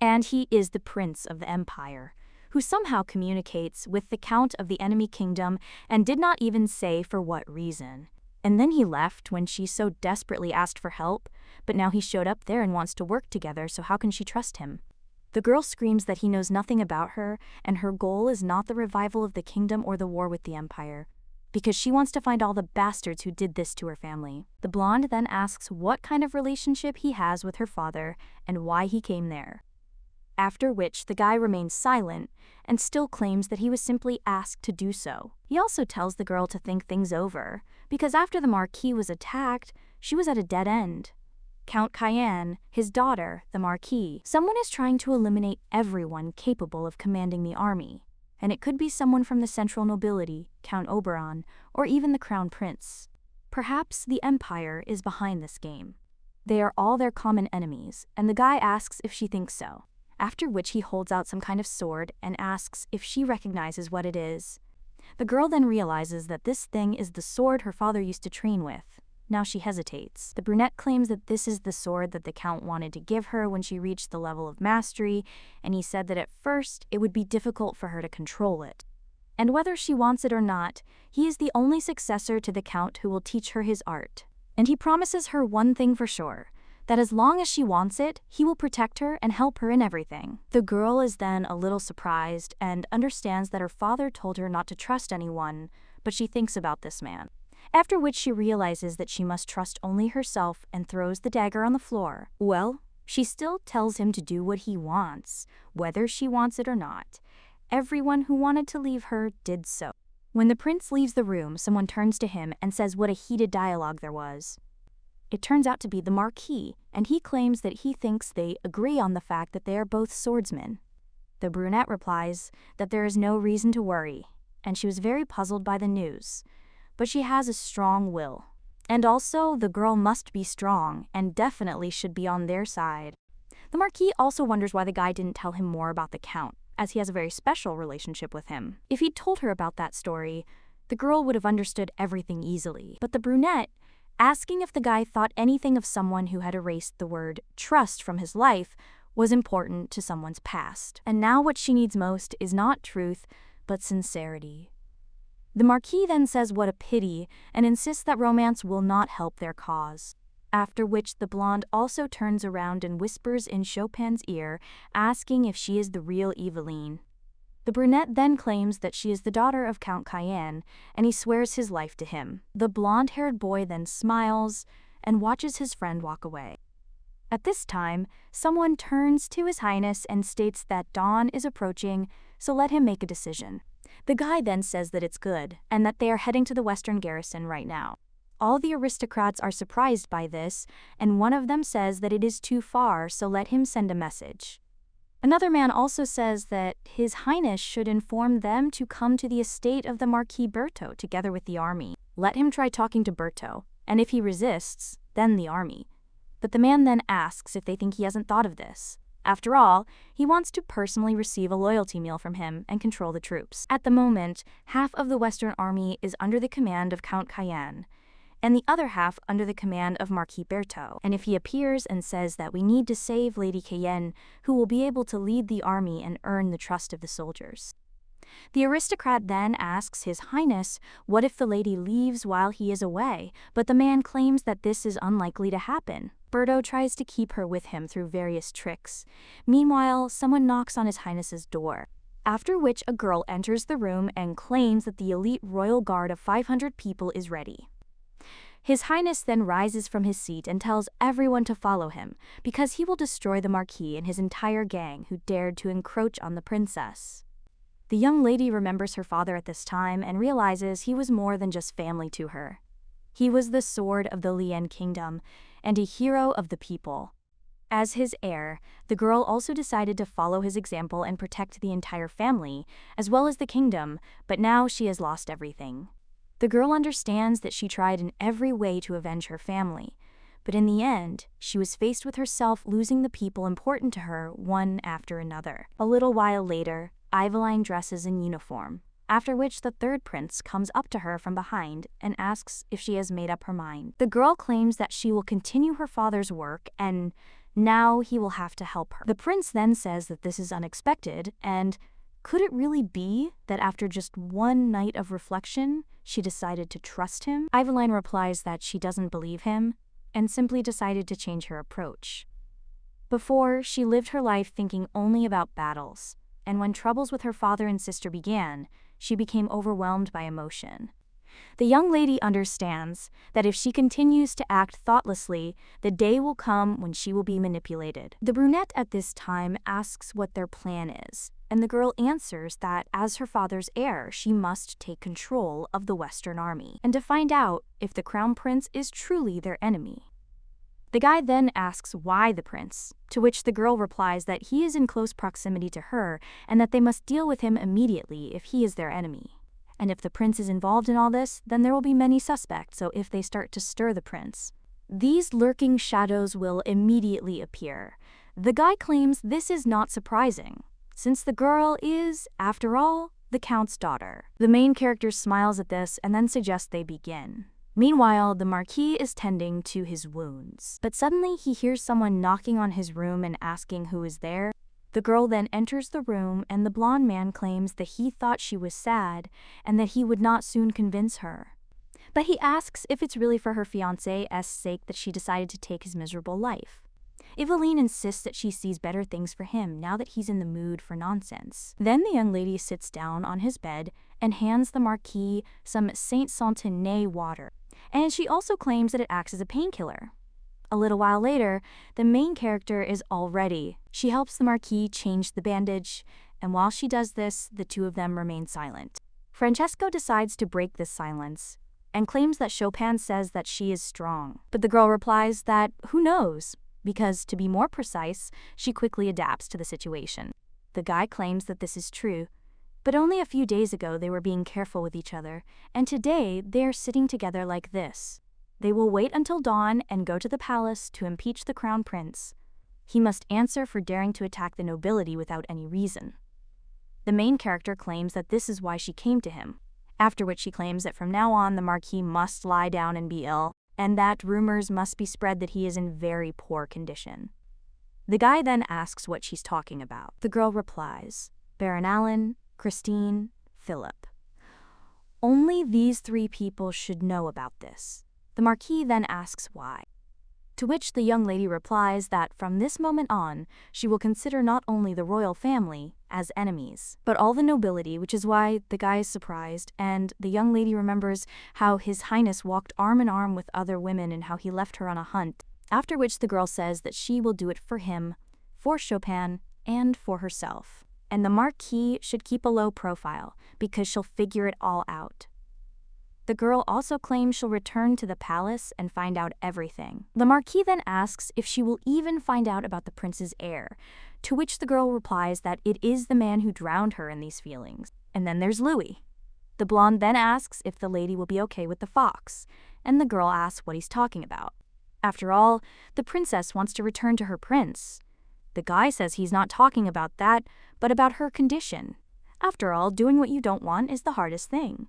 And he is the prince of the empire, who somehow communicates with the count of the enemy kingdom and did not even say for what reason. And then he left when she so desperately asked for help, but now he showed up there and wants to work together, so how can she trust him? The girl screams that he knows nothing about her, and her goal is not the revival of the kingdom or the war with the empire, because she wants to find all the bastards who did this to her family. The blonde then asks what kind of relationship he has with her father and why he came there. After which the guy remains silent and still claims that he was simply asked to do so. He also tells the girl to think things over, because after the Marquis was attacked, she was at a dead end. Count Cayenne, his daughter, the Marquis, someone is trying to eliminate everyone capable of commanding the army, and it could be someone from the central nobility, Count Oberon, or even the crown prince. Perhaps the empire is behind this game. They are all their common enemies, and the guy asks if she thinks so. After which he holds out some kind of sword and asks if she recognizes what it is. The girl then realizes that this thing is the sword her father used to train with. Now she hesitates. The brunette claims that this is the sword that the count wanted to give her when she reached the level of mastery, and he said that at first it would be difficult for her to control it. And whether she wants it or not, he is the only successor to the count who will teach her his art. And he promises her one thing for sure, that as long as she wants it, he will protect her and help her in everything. The girl is then a little surprised and understands that her father told her not to trust anyone, but she thinks about this man. After which she realizes that she must trust only herself and throws the dagger on the floor. Well, she still tells him to do what he wants, whether she wants it or not. Everyone who wanted to leave her did so. When the prince leaves the room, someone turns to him and says what a heated dialogue there was. It turns out to be the Marquis, and he claims that he thinks they agree on the fact that they are both swordsmen. The brunette replies that there is no reason to worry, and she was very puzzled by the news, but she has a strong will. And also, the girl must be strong, and definitely should be on their side. The Marquis also wonders why the guy didn't tell him more about the count, as he has a very special relationship with him. If he'd told her about that story, the girl would have understood everything easily. But the brunette, asking if the guy thought anything of someone who had erased the word trust from his life, was important to someone's past. And now what she needs most is not truth, but sincerity. The Marquis then says what a pity and insists that romance will not help their cause. After which the blonde also turns around and whispers in Chopin's ear, asking if she is the real Eveline. The brunette then claims that she is the daughter of Count Cayenne, and he swears his life to him. The blonde-haired boy then smiles and watches his friend walk away. At this time, someone turns to His Highness and states that dawn is approaching, so let him make a decision. The guy then says that it's good, and that they are heading to the western garrison right now. All the aristocrats are surprised by this, and one of them says that it is too far, so let him send a message. Another man also says that His Highness should inform them to come to the estate of the Marquis Berthaud together with the army. Let him try talking to Berthaud, and if he resists, then the army. But the man then asks if they think he hasn't thought of this. After all, he wants to personally receive a loyalty meal from him and control the troops. At the moment, half of the Western army is under the command of Count Cayenne, and the other half under the command of Marquis Berthaud. And if he appears and says that we need to save Lady Cayenne, who will be able to lead the army and earn the trust of the soldiers. The aristocrat then asks His Highness what if the lady leaves while he is away, but the man claims that this is unlikely to happen. Birdo tries to keep her with him through various tricks. Meanwhile, someone knocks on His Highness's door, after which a girl enters the room and claims that the elite royal guard of 500 people is ready. His Highness then rises from his seat and tells everyone to follow him, because he will destroy the Marquis and his entire gang who dared to encroach on the princess. The young lady remembers her father at this time and realizes he was more than just family to her. He was the sword of the Lien Kingdom and a hero of the people. As his heir, the girl also decided to follow his example and protect the entire family, as well as the kingdom, but now she has lost everything. The girl understands that she tried in every way to avenge her family, but in the end, she was faced with herself losing the people important to her one after another. A little while later, Eveline dresses in uniform, after which the third prince comes up to her from behind and asks if she has made up her mind. The girl claims that she will continue her father's work and now he will have to help her. The prince then says that this is unexpected, and could it really be that after just one night of reflection, she decided to trust him? Eveline replies that she doesn't believe him and simply decided to change her approach. Before, she lived her life thinking only about battles, and when troubles with her father and sister began, she became overwhelmed by emotion. The young lady understands that if she continues to act thoughtlessly, the day will come when she will be manipulated. The brunette at this time asks what their plan is, and the girl answers that as her father's heir, she must take control of the Western army, and to find out if the crown prince is truly their enemy. The guy then asks why the prince, to which the girl replies that he is in close proximity to her and that they must deal with him immediately if he is their enemy. And if the prince is involved in all this, then there will be many suspects, so if they start to stir the prince, these lurking shadows will immediately appear. The guy claims this is not surprising, since the girl is, after all, the count's daughter. The main character smiles at this and then suggests they begin. Meanwhile, the Marquis is tending to his wounds. But suddenly he hears someone knocking on his room and asking who is there. The girl then enters the room and the blonde man claims that he thought she was sad and that he would not soon convince her. But he asks if it's really for her fiancé's sake that she decided to take his miserable life. Eveline insists that she sees better things for him now that he's in the mood for nonsense. Then the young lady sits down on his bed and hands the Marquis some Saint Santenay water, and she also claims that it acts as a painkiller. A little while later, the main character is all ready. She helps the Marquis change the bandage, and while she does this, the two of them remain silent. Francesco decides to break this silence and claims that Chopin says that she is strong. But the girl replies that who knows, because to be more precise, she quickly adapts to the situation. The guy claims that this is true, but only a few days ago they were being careful with each other, and today they are sitting together like this. They will wait until dawn and go to the palace to impeach the crown prince. He must answer for daring to attack the nobility without any reason. The main character claims that this is why she came to him, after which she claims that from now on the Marquis must lie down and be ill, and that rumors must be spread that he is in very poor condition. The guy then asks what she's talking about. The girl replies, Baron Allen, Christine, Philip. Only these three people should know about this. The Marquis then asks why, to which the young lady replies that from this moment on, she will consider not only the royal family as enemies, but all the nobility, which is why the guy is surprised, and the young lady remembers how His Highness walked arm in arm with other women and how he left her on a hunt, after which the girl says that she will do it for him, for Chopin, and for herself. And the Marquis should keep a low profile, because she'll figure it all out. The girl also claims she'll return to the palace and find out everything. The Marquis then asks if she will even find out about the prince's heir, to which the girl replies that it is the man who drowned her in these feelings. And then there's Louis. The blonde then asks if the lady will be okay with the fox, and the girl asks what he's talking about. After all, the princess wants to return to her prince. The guy says he's not talking about that, but about her condition. After all, doing what you don't want is the hardest thing.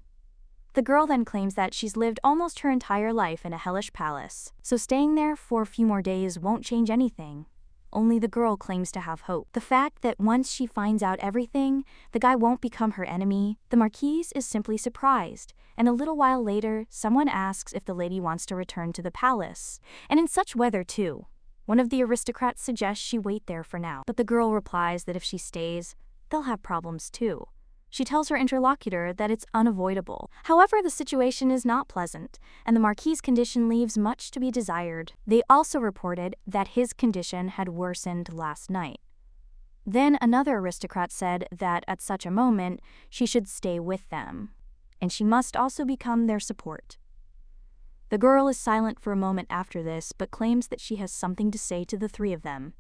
The girl then claims that she's lived almost her entire life in a hellish palace, so staying there for a few more days won't change anything. Only the girl claims to have hope. The fact that once she finds out everything, the guy won't become her enemy, the Marquise is simply surprised, and a little while later, someone asks if the lady wants to return to the palace. And in such weather too. One of the aristocrats suggests she wait there for now, but the girl replies that if she stays, they'll have problems too. She tells her interlocutor that it's unavoidable. However, the situation is not pleasant, and the Marquis's condition leaves much to be desired. They also reported that his condition had worsened last night. Then another aristocrat said that at such a moment, she should stay with them, and she must also become their support. The girl is silent for a moment after this, but claims that she has something to say to the three of them.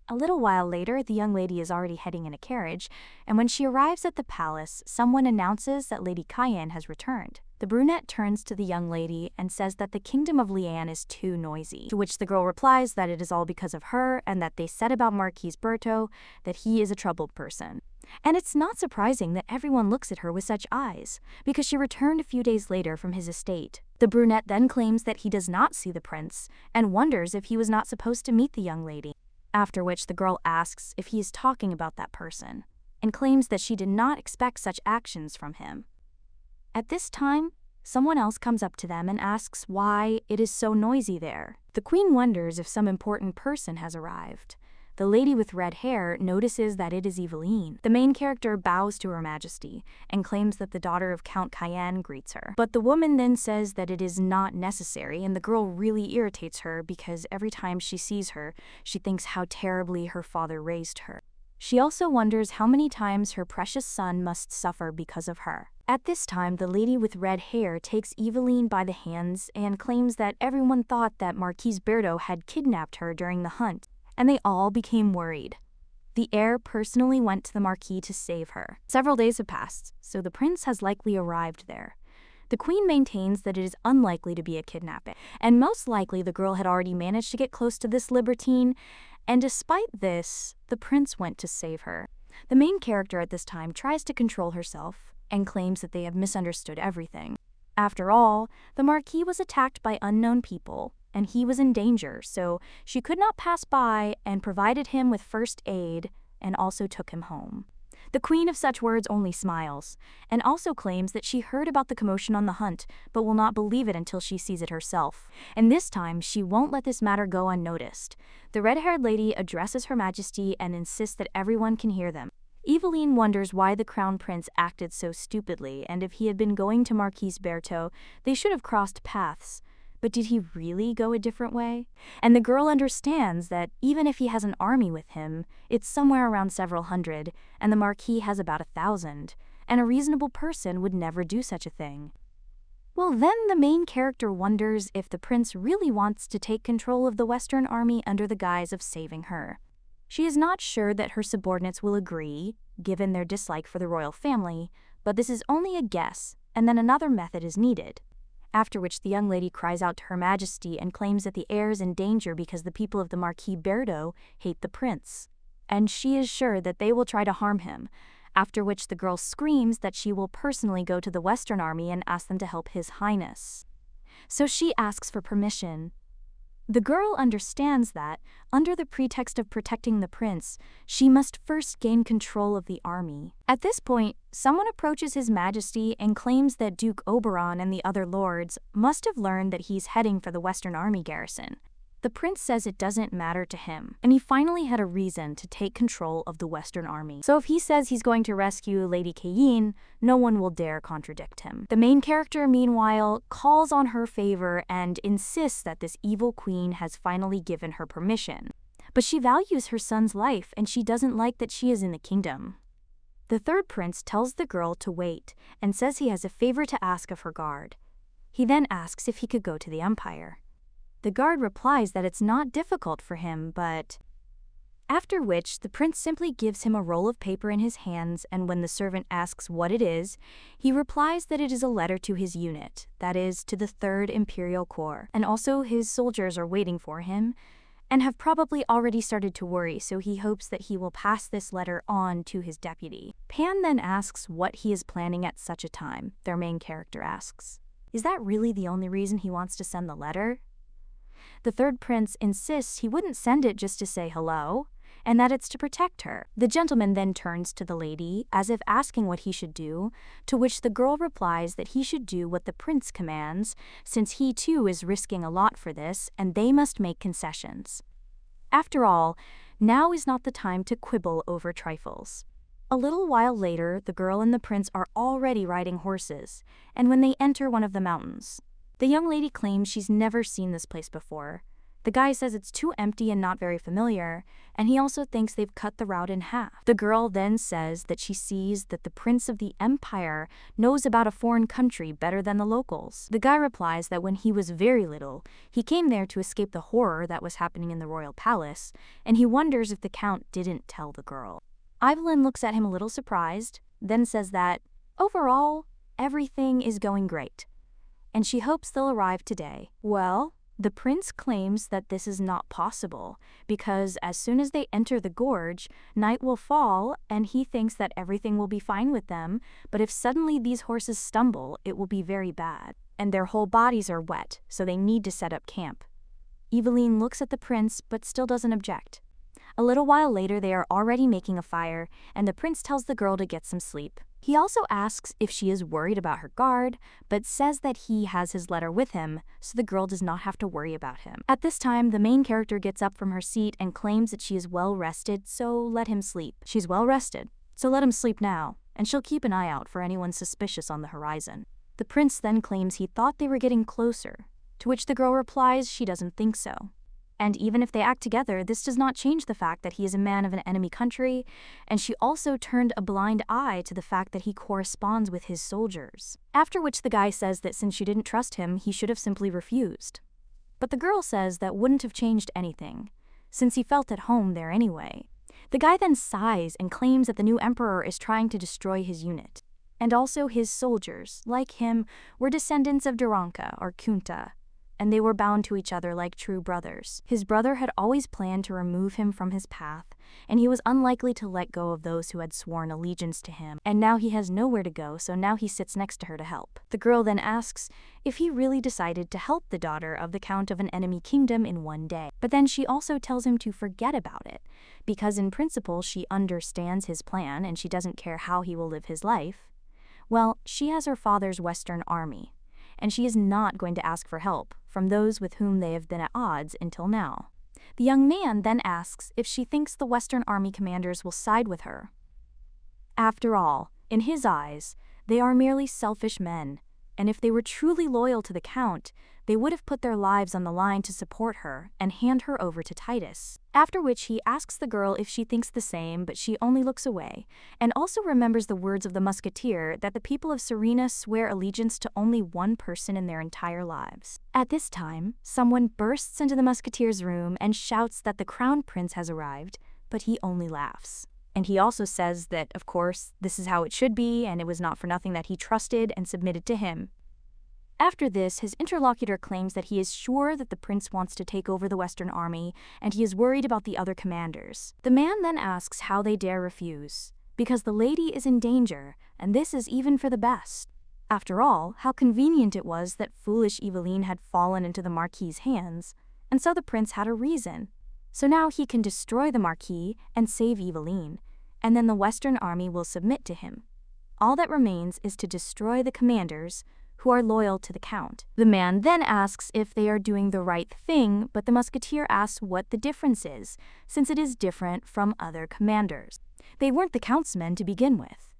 A little while later, the young lady is already heading in a carriage, and when she arrives at the palace, someone announces that Lady Cayenne has returned. The brunette turns to the young lady and says that the kingdom of Lian is too noisy, to which the girl replies that it is all because of her and that they said about Marquis Berto that he is a troubled person. And it's not surprising that everyone looks at her with such eyes, because she returned a few days later from his estate. The brunette then claims that he does not see the prince and wonders if he was not supposed to meet the young lady. After which the girl asks if he is talking about that person, and claims that she did not expect such actions from him. At this time, someone else comes up to them and asks why it is so noisy there. The queen wonders if some important person has arrived. The lady with red hair notices that it is Eveline. The main character bows to Her Majesty and claims that the daughter of Count Cayenne greets her. But the woman then says that it is not necessary, and the girl really irritates her because every time she sees her, she thinks how terribly her father raised her. She also wonders how many times her precious son must suffer because of her. At this time, the lady with red hair takes Eveline by the hands and claims that everyone thought that Marquis Berto had kidnapped her during the hunt, and they all became worried. The heir personally went to the Marquis to save her. Several days have passed, so the prince has likely arrived there. The queen maintains that it is unlikely to be a kidnapping, and most likely the girl had already managed to get close to this libertine, and despite this, the prince went to save her. The main character at this time tries to control herself and claims that they have misunderstood everything. After all, the Marquis was attacked by unknown people, and he was in danger, so she could not pass by and provided him with first aid and also took him home. The queen of such words only smiles, and also claims that she heard about the commotion on the hunt, but will not believe it until she sees it herself. And this time, she won't let this matter go unnoticed. The red-haired lady addresses Her Majesty and insists that everyone can hear them. Eveline wonders why the crown prince acted so stupidly, and if he had been going to Marquis Berto, they should have crossed paths. But did he really go a different way? And the girl understands that even if he has an army with him, it's somewhere around several hundred, and the Marquis has about 1,000, and a reasonable person would never do such a thing. Well, then the main character wonders if the prince really wants to take control of the Western army under the guise of saving her. She is not sure that her subordinates will agree, given their dislike for the royal family, but this is only a guess, and then another method is needed. After which the young lady cries out to Her Majesty and claims that the heir is in danger because the people of the Marquis Berto hate the prince, and she is sure that they will try to harm him, after which the girl screams that she will personally go to the Western army and ask them to help His Highness. So she asks for permission. The girl understands that, under the pretext of protecting the prince, she must first gain control of the army. At this point, someone approaches His Majesty and claims that Duke Oberon and the other lords must have learned that he's heading for the Western army garrison. The prince says it doesn't matter to him, and he finally had a reason to take control of the Western army. So if he says he's going to rescue Lady Cayenne, no one will dare contradict him. The main character, meanwhile, calls on her favor and insists that this evil queen has finally given her permission. But she values her son's life, and she doesn't like that she is in the kingdom. The third prince tells the girl to wait and says he has a favor to ask of her guard. He then asks if he could go to the Empire. The guard replies that it's not difficult for him, but... After which, the prince simply gives him a roll of paper in his hands, and when the servant asks what it is, he replies that it is a letter to his unit, that is, to the 3rd Imperial Corps, and also his soldiers are waiting for him, and have probably already started to worry, so he hopes that he will pass this letter on to his deputy. Pan then asks what he is planning at such a time, their main character asks. Is that really the only reason he wants to send the letter? The third prince insists he wouldn't send it just to say hello, and that it's to protect her. The gentleman then turns to the lady, as if asking what he should do, to which the girl replies that he should do what the prince commands, since he too is risking a lot for this, and they must make concessions. After all, now is not the time to quibble over trifles. A little while later, the girl and the prince are already riding horses, and when they enter one of the mountains, the young lady claims she's never seen this place before. The guy says it's too empty and not very familiar, and he also thinks they've cut the route in half. The girl then says that she sees that the prince of the empire knows about a foreign country better than the locals. The guy replies that when he was very little, he came there to escape the horror that was happening in the royal palace, and he wonders if the count didn't tell the girl. Eveline looks at him a little surprised, then says that, overall, everything is going great, and she hopes they'll arrive today. Well, the prince claims that this is not possible, because as soon as they enter the gorge, night will fall, and he thinks that everything will be fine with them, but if suddenly these horses stumble, it will be very bad. And their whole bodies are wet, so they need to set up camp. Eveline looks at the prince, but still doesn't object. A little while later, they are already making a fire, and the prince tells the girl to get some sleep. He also asks if she is worried about her guard, but says that he has his letter with him, so the girl does not have to worry about him. At this time, the main character gets up from her seat and claims that she is well rested, so let him sleep. She's well rested, so let him sleep now, and she'll keep an eye out for anyone suspicious on the horizon. The prince then claims he thought they were getting closer, to which the girl replies she doesn't think so. And even if they act together, this does not change the fact that he is a man of an enemy country, and she also turned a blind eye to the fact that he corresponds with his soldiers. After which the guy says that since she didn't trust him, he should have simply refused. But the girl says that wouldn't have changed anything, since he felt at home there anyway. The guy then sighs and claims that the new emperor is trying to destroy his unit. And also his soldiers, like him, were descendants of Duranka or Kunta, and they were bound to each other like true brothers. His brother had always planned to remove him from his path, and he was unlikely to let go of those who had sworn allegiance to him, and now he has nowhere to go, so now he sits next to her to help. The girl then asks if he really decided to help the daughter of the count of an enemy kingdom in one day. But then she also tells him to forget about it, because in principle she understands his plan and she doesn't care how he will live his life. Well, she has her father's Western army, and she is not going to ask for help from those with whom they have been at odds until now. The young man then asks if she thinks the Western army commanders will side with her. After all, in his eyes, they are merely selfish men, and if they were truly loyal to the count, they would have put their lives on the line to support her and hand her over to Titus. After which he asks the girl if she thinks the same, but she only looks away, and also remembers the words of the musketeer that the people of Serena swear allegiance to only one person in their entire lives. At this time, someone bursts into the musketeer's room and shouts that the crown prince has arrived, but he only laughs. And he also says that, of course, this is how it should be, and it was not for nothing that he trusted and submitted to him. After this, his interlocutor claims that he is sure that the prince wants to take over the Western army, and he is worried about the other commanders. The man then asks how they dare refuse, because the lady is in danger, and this is even for the best. After all, how convenient it was that foolish Eveline had fallen into the Marquis's hands, and so the prince had a reason. So now he can destroy the Marquis and save Eveline, and then the Western army will submit to him. All that remains is to destroy the commanders who are loyal to the count. The man then asks if they are doing the right thing, but the musketeer asks what the difference is, since it is different from other commanders. They weren't the count's men to begin with.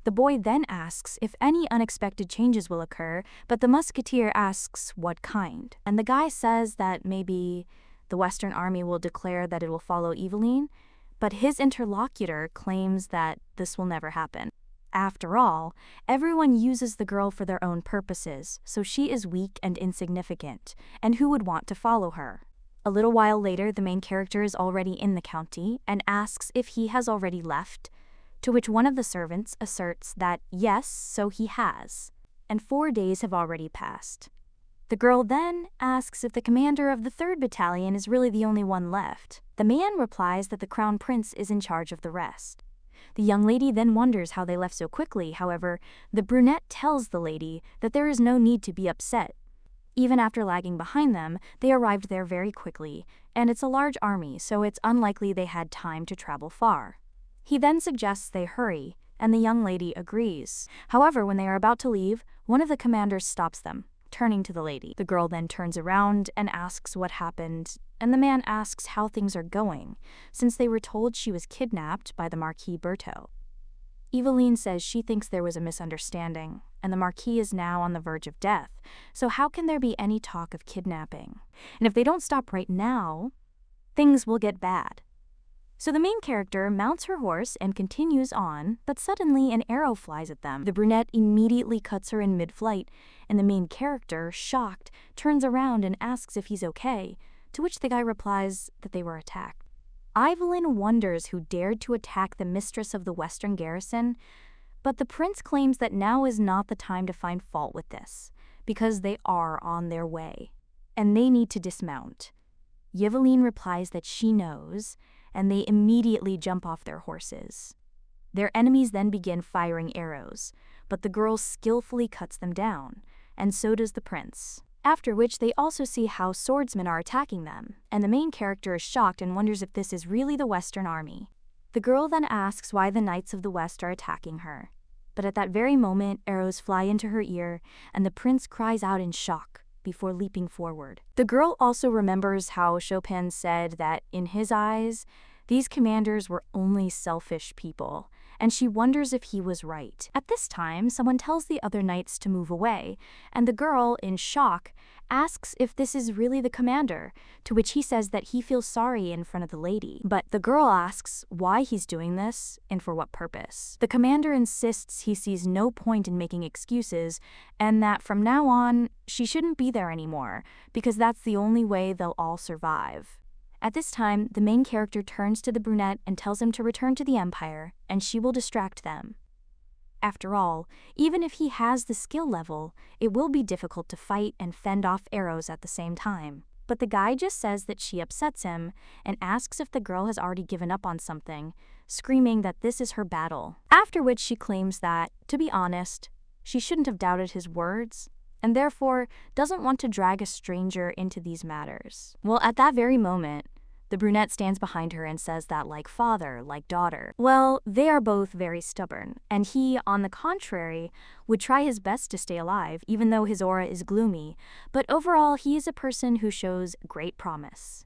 The boy then asks if any unexpected changes will occur, but the musketeer asks what kind. And the guy says that maybe the Western army will declare that it will follow Eveline, but his interlocutor claims that this will never happen. After all, everyone uses the girl for their own purposes, so she is weak and insignificant, and who would want to follow her? A little while later, the main character is already in the county and asks if he has already left, to which one of the servants asserts that yes, so he has, and 4 days have already passed. The girl then asks if the commander of the 3rd Battalion is really the only one left. The man replies that the crown prince is in charge of the rest. The young lady then wonders how they left so quickly. However, the brunette tells the lady that there is no need to be upset. Even after lagging behind them, they arrived there very quickly, and it's a large army, so it's unlikely they had time to travel far. He then suggests they hurry, and the young lady agrees. However, when they are about to leave, one of the commanders stops them, turning to the lady. The girl then turns around and asks what happened, and the man asks how things are going, since they were told she was kidnapped by the Marquis Berto. Eveline says she thinks there was a misunderstanding, and the Marquis is now on the verge of death, so how can there be any talk of kidnapping? And if they don't stop right now, things will get bad. So the main character mounts her horse and continues on, but suddenly an arrow flies at them. The brunette immediately cuts her in mid-flight, and the main character, shocked, turns around and asks if he's okay, to which the guy replies that they were attacked. Eveline wonders who dared to attack the mistress of the Western garrison, but the prince claims that now is not the time to find fault with this, because they are on their way, and they need to dismount. Eveline replies that she knows, and they immediately jump off their horses. Their enemies then begin firing arrows, but the girl skillfully cuts them down, and so does the prince. After which they also see how swordsmen are attacking them, and the main character is shocked and wonders if this is really the Western army. The girl then asks why the Knights of the West are attacking her, but at that very moment arrows fly into her ear, and the prince cries out in shock before leaping forward. The girl also remembers how Chopin said that, in his eyes, these commanders were only selfish people, and she wonders if he was right. At this time, someone tells the other knights to move away, and the girl, in shock, asks if this is really the commander, to which he says that he feels sorry in front of the lady. But the girl asks why he's doing this and for what purpose. The commander insists he sees no point in making excuses, and that from now on, she shouldn't be there anymore, because that's the only way they'll all survive. At this time, the main character turns to the brunette and tells him to return to the Empire, and she will distract them. After all, even if he has the skill level, it will be difficult to fight and fend off arrows at the same time. But the guy just says that she upsets him and asks if the girl has already given up on something, screaming that this is her battle. After which she claims that, to be honest, she shouldn't have doubted his words, and therefore doesn't want to drag a stranger into these matters. Well, at that very moment, the brunette stands behind her and says that, like father, like daughter. Well, they are both very stubborn, and he, on the contrary, would try his best to stay alive, even though his aura is gloomy, but overall he is a person who shows great promise.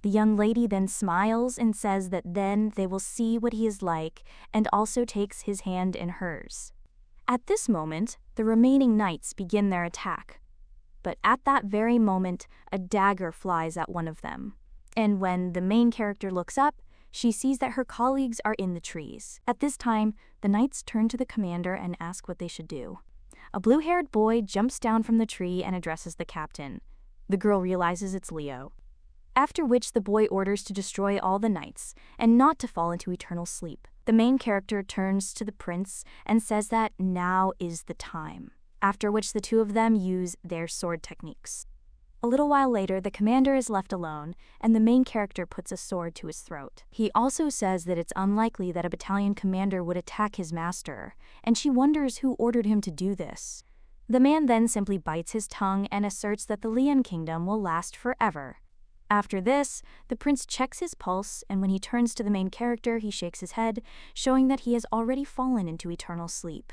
The young lady then smiles and says that then they will see what he is like, and also takes his hand in hers. At this moment, the remaining knights begin their attack, but at that very moment, a dagger flies at one of them. And when the main character looks up, she sees that her colleagues are in the trees. At this time, the knights turn to the commander and ask what they should do. A blue-haired boy jumps down from the tree and addresses the captain. The girl realizes it's Leo. After which the boy orders to destroy all the knights, and not to fall into eternal sleep. The main character turns to the prince and says that now is the time, after which the two of them use their sword techniques. A little while later, the commander is left alone, and the main character puts a sword to his throat. He also says that it's unlikely that a battalion commander would attack his master, and she wonders who ordered him to do this. The man then simply bites his tongue and asserts that the Lian kingdom will last forever. After this, the prince checks his pulse, and when he turns to the main character, he shakes his head, showing that he has already fallen into eternal sleep.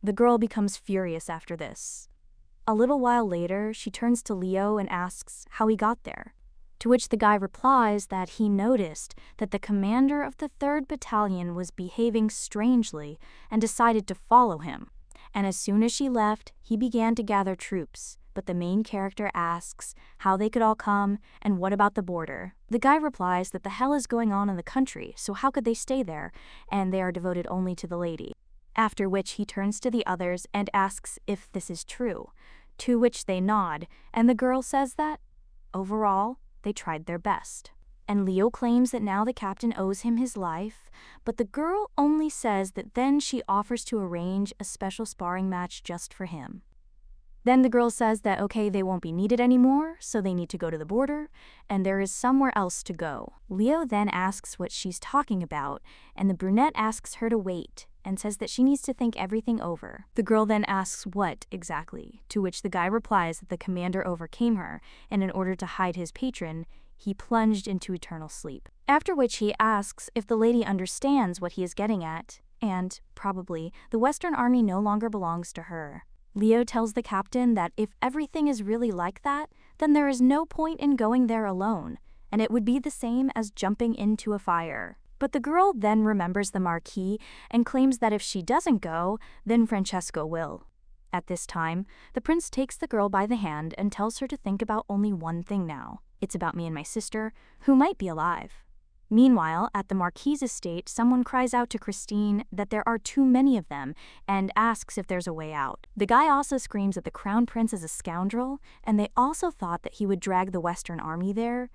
The girl becomes furious after this. A little while later, she turns to Leo and asks how he got there, to which the guy replies that he noticed that the commander of the 3rd Battalion was behaving strangely and decided to follow him, and as soon as she left, he began to gather troops, but the main character asks how they could all come and what about the border. The guy replies that the hell is going on in the country, so how could they stay there, and they are devoted only to the lady. After which he turns to the others and asks if this is true, to which they nod, and the girl says that, overall, they tried their best. And Leo claims that now the captain owes him his life, but the girl only says that then she offers to arrange a special sparring match just for him. Then the girl says that okay, they won't be needed anymore, so they need to go to the border, and there is somewhere else to go. Leo then asks what she's talking about, and the brunette asks her to wait, and says that she needs to think everything over. The girl then asks what exactly, to which the guy replies that the commander overcame her, and in order to hide his patron, he plunged into eternal sleep. After which he asks if the lady understands what he is getting at, and, probably, the Western army no longer belongs to her. Leo tells the captain that if everything is really like that, then there is no point in going there alone, and it would be the same as jumping into a fire. But the girl then remembers the Marquis and claims that if she doesn't go, then Francesco will. At this time, the prince takes the girl by the hand and tells her to think about only one thing now. It's about me and my sister, who might be alive. Meanwhile, at the Marquis's estate, someone cries out to Christine that there are too many of them and asks if there's a way out. The guy also screams that the crown prince is a scoundrel, and they also thought that he would drag the Western army there.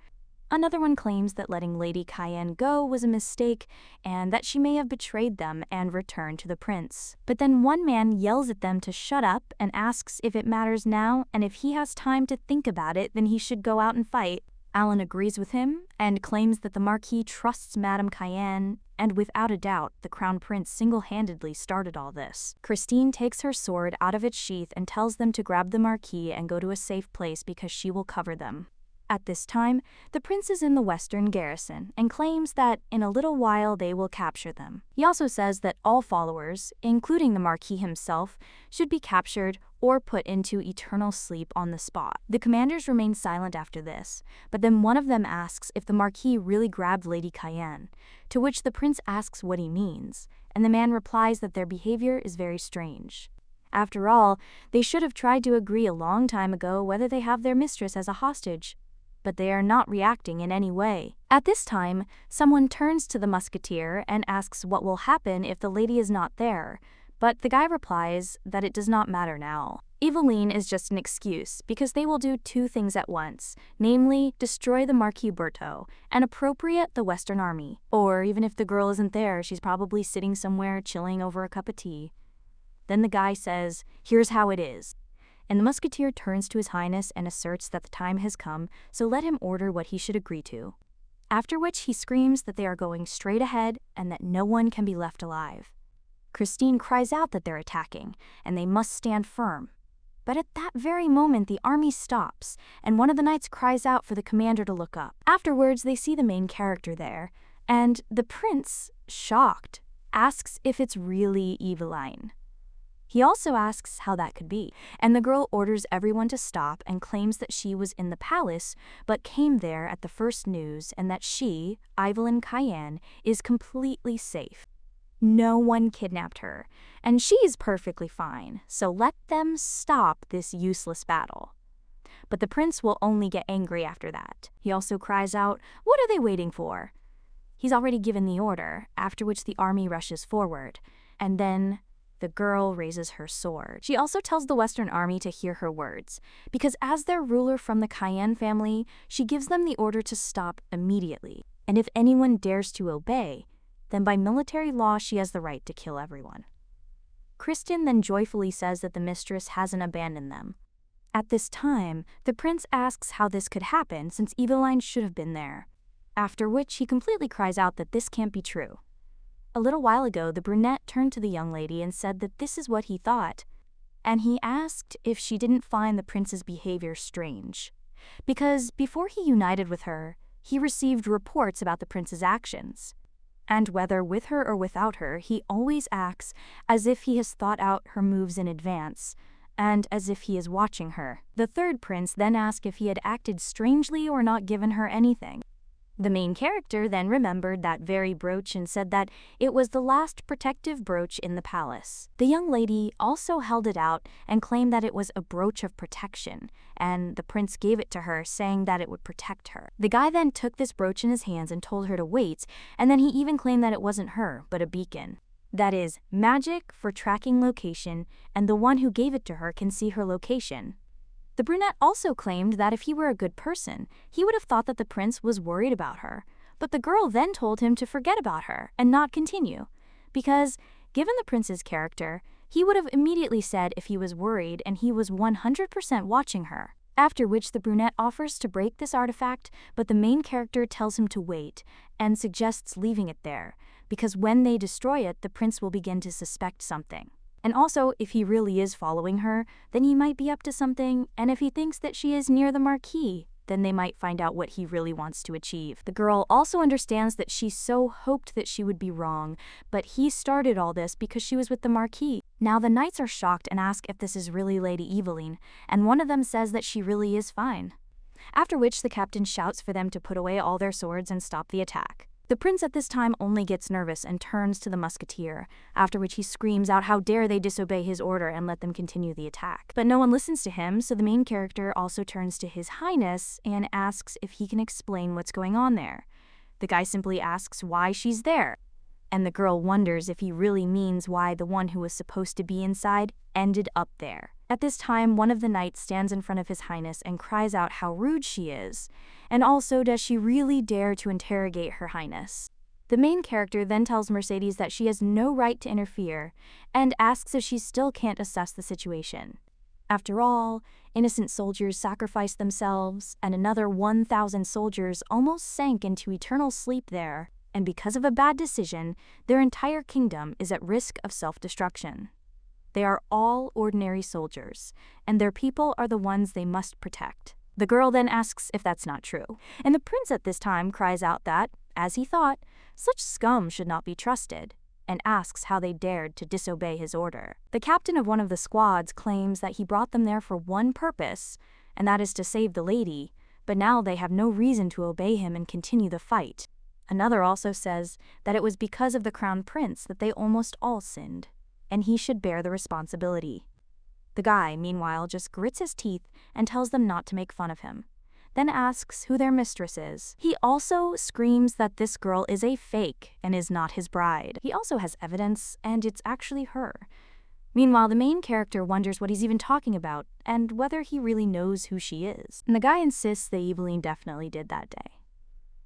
Another one claims that letting Lady Cayenne go was a mistake and that she may have betrayed them and returned to the prince. But then one man yells at them to shut up and asks if it matters now, and if he has time to think about it, then he should go out and fight. Alan agrees with him and claims that the Marquis trusts Madame Cayenne, and without a doubt, the Crown Prince single-handedly started all this. Christine takes her sword out of its sheath and tells them to grab the Marquis and go to a safe place because she will cover them. At this time, the prince is in the western garrison and claims that in a little while they will capture them. He also says that all followers, including the Marquis himself, should be captured or put into eternal sleep on the spot. The commanders remain silent after this, but then one of them asks if the Marquis really grabbed Lady Cayenne, to which the prince asks what he means, and the man replies that their behavior is very strange. After all, they should have tried to agree a long time ago whether they have their mistress as a hostage. But they are not reacting in any way. At this time, someone turns to the musketeer and asks what will happen if the lady is not there, but the guy replies that it does not matter now. Eveline is just an excuse because they will do two things at once, namely destroy the Marquis Berto and appropriate the Western army. Or even if the girl isn't there, she's probably sitting somewhere chilling over a cup of tea. Then the guy says, "Here's how it is." And the musketeer turns to His Highness and asserts that the time has come, so let him order what he should agree to. After which he screams that they are going straight ahead and that no one can be left alive. Christine cries out that they're attacking, and they must stand firm. But at that very moment the army stops, and one of the knights cries out for the commander to look up. Afterwards they see the main character there, and the prince, shocked, asks if it's really Eveline. He also asks how that could be, and the girl orders everyone to stop and claims that she was in the palace but came there at the first news and that she, Eveline Cayenne, is completely safe. No one kidnapped her, and she's perfectly fine, so let them stop this useless battle. But the prince will only get angry after that. He also cries out, "What are they waiting for?" He's already given the order, after which the army rushes forward, and then the girl raises her sword. She also tells the Western army to hear her words, because as their ruler from the Cayenne family, she gives them the order to stop immediately. And if anyone dares to obey, then by military law she has the right to kill everyone. Kristen then joyfully says that the mistress hasn't abandoned them. At this time, the prince asks how this could happen since Eveline should have been there, after which he completely cries out that this can't be true. A little while ago, the brunette turned to the young lady and said that this is what he thought, and he asked if she didn't find the prince's behavior strange, because before he united with her, he received reports about the prince's actions. And whether with her or without her, he always acts as if he has thought out her moves in advance, and as if he is watching her. The third prince then asked if he had acted strangely or not given her anything. The main character then remembered that very brooch and said that it was the last protective brooch in the palace. The young lady also held it out and claimed that it was a brooch of protection, and the prince gave it to her, saying that it would protect her. The guy then took this brooch in his hands and told her to wait, and then he even claimed that it wasn't her, but a beacon. That is, magic for tracking location, and the one who gave it to her can see her location. The brunette also claimed that if he were a good person, he would have thought that the prince was worried about her, but the girl then told him to forget about her and not continue, because, given the prince's character, he would have immediately said if he was worried and he was 100% watching her. After which the brunette offers to break this artifact, but the main character tells him to wait and suggests leaving it there, because when they destroy it, the prince will begin to suspect something. And also, if he really is following her, then he might be up to something, and if he thinks that she is near the Marquis, then they might find out what he really wants to achieve. The girl also understands that she so hoped that she would be wrong, but he started all this because she was with the Marquis. Now the knights are shocked and ask if this is really Lady Eveline, and one of them says that she really is fine. After which the captain shouts for them to put away all their swords and stop the attack. The prince at this time only gets nervous and turns to the musketeer, after which he screams out how dare they disobey his order and let them continue the attack. But no one listens to him, so the main character also turns to His Highness and asks if he can explain what's going on there. The guy simply asks why she's there, and the girl wonders if he really means why the one who was supposed to be inside ended up there. At this time, one of the knights stands in front of His Highness and cries out how rude she is, and also does she really dare to interrogate Her Highness. The main character then tells Mercedes that she has no right to interfere, and asks if she still can't assess the situation. After all, innocent soldiers sacrificed themselves, and another 1,000 soldiers almost sank into eternal sleep there, and because of a bad decision, their entire kingdom is at risk of self-destruction. They are all ordinary soldiers, and their people are the ones they must protect. The girl then asks if that's not true, and the prince at this time cries out that, as he thought, such scum should not be trusted, and asks how they dared to disobey his order. The captain of one of the squads claims that he brought them there for one purpose, and that is to save the lady, but now they have no reason to obey him and continue the fight. Another also says that it was because of the crown prince that they almost all sinned, and he should bear the responsibility. The guy, meanwhile, just grits his teeth and tells them not to make fun of him, then asks who their mistress is. He also screams that this girl is a fake and is not his bride. He also has evidence, and it's actually her. Meanwhile, the main character wonders what he's even talking about, and whether he really knows who she is. And the guy insists that Eveline definitely did that day.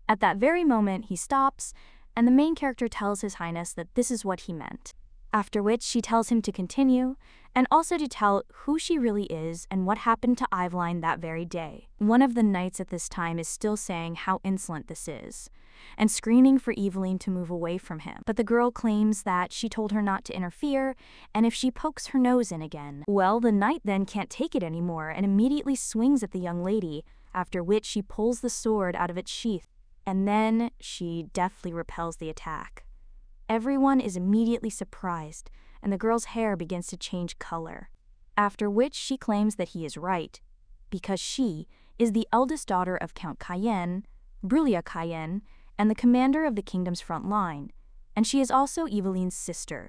At that very moment, he stops, and the main character tells His Highness that this is what he meant. After which she tells him to continue, and also to tell who she really is and what happened to Eveline that very day. One of the knights at this time is still saying how insolent this is, and screaming for Eveline to move away from him. But the girl claims that she told her not to interfere, and if she pokes her nose in again, well, the knight then can't take it anymore and immediately swings at the young lady, after which she pulls the sword out of its sheath, and then she deftly repels the attack. Everyone is immediately surprised, and the girl's hair begins to change color, after which she claims that he is right, because she is the eldest daughter of Count Cayenne, Brulia Cayenne, and the commander of the kingdom's front line, and she is also Eveline's sister.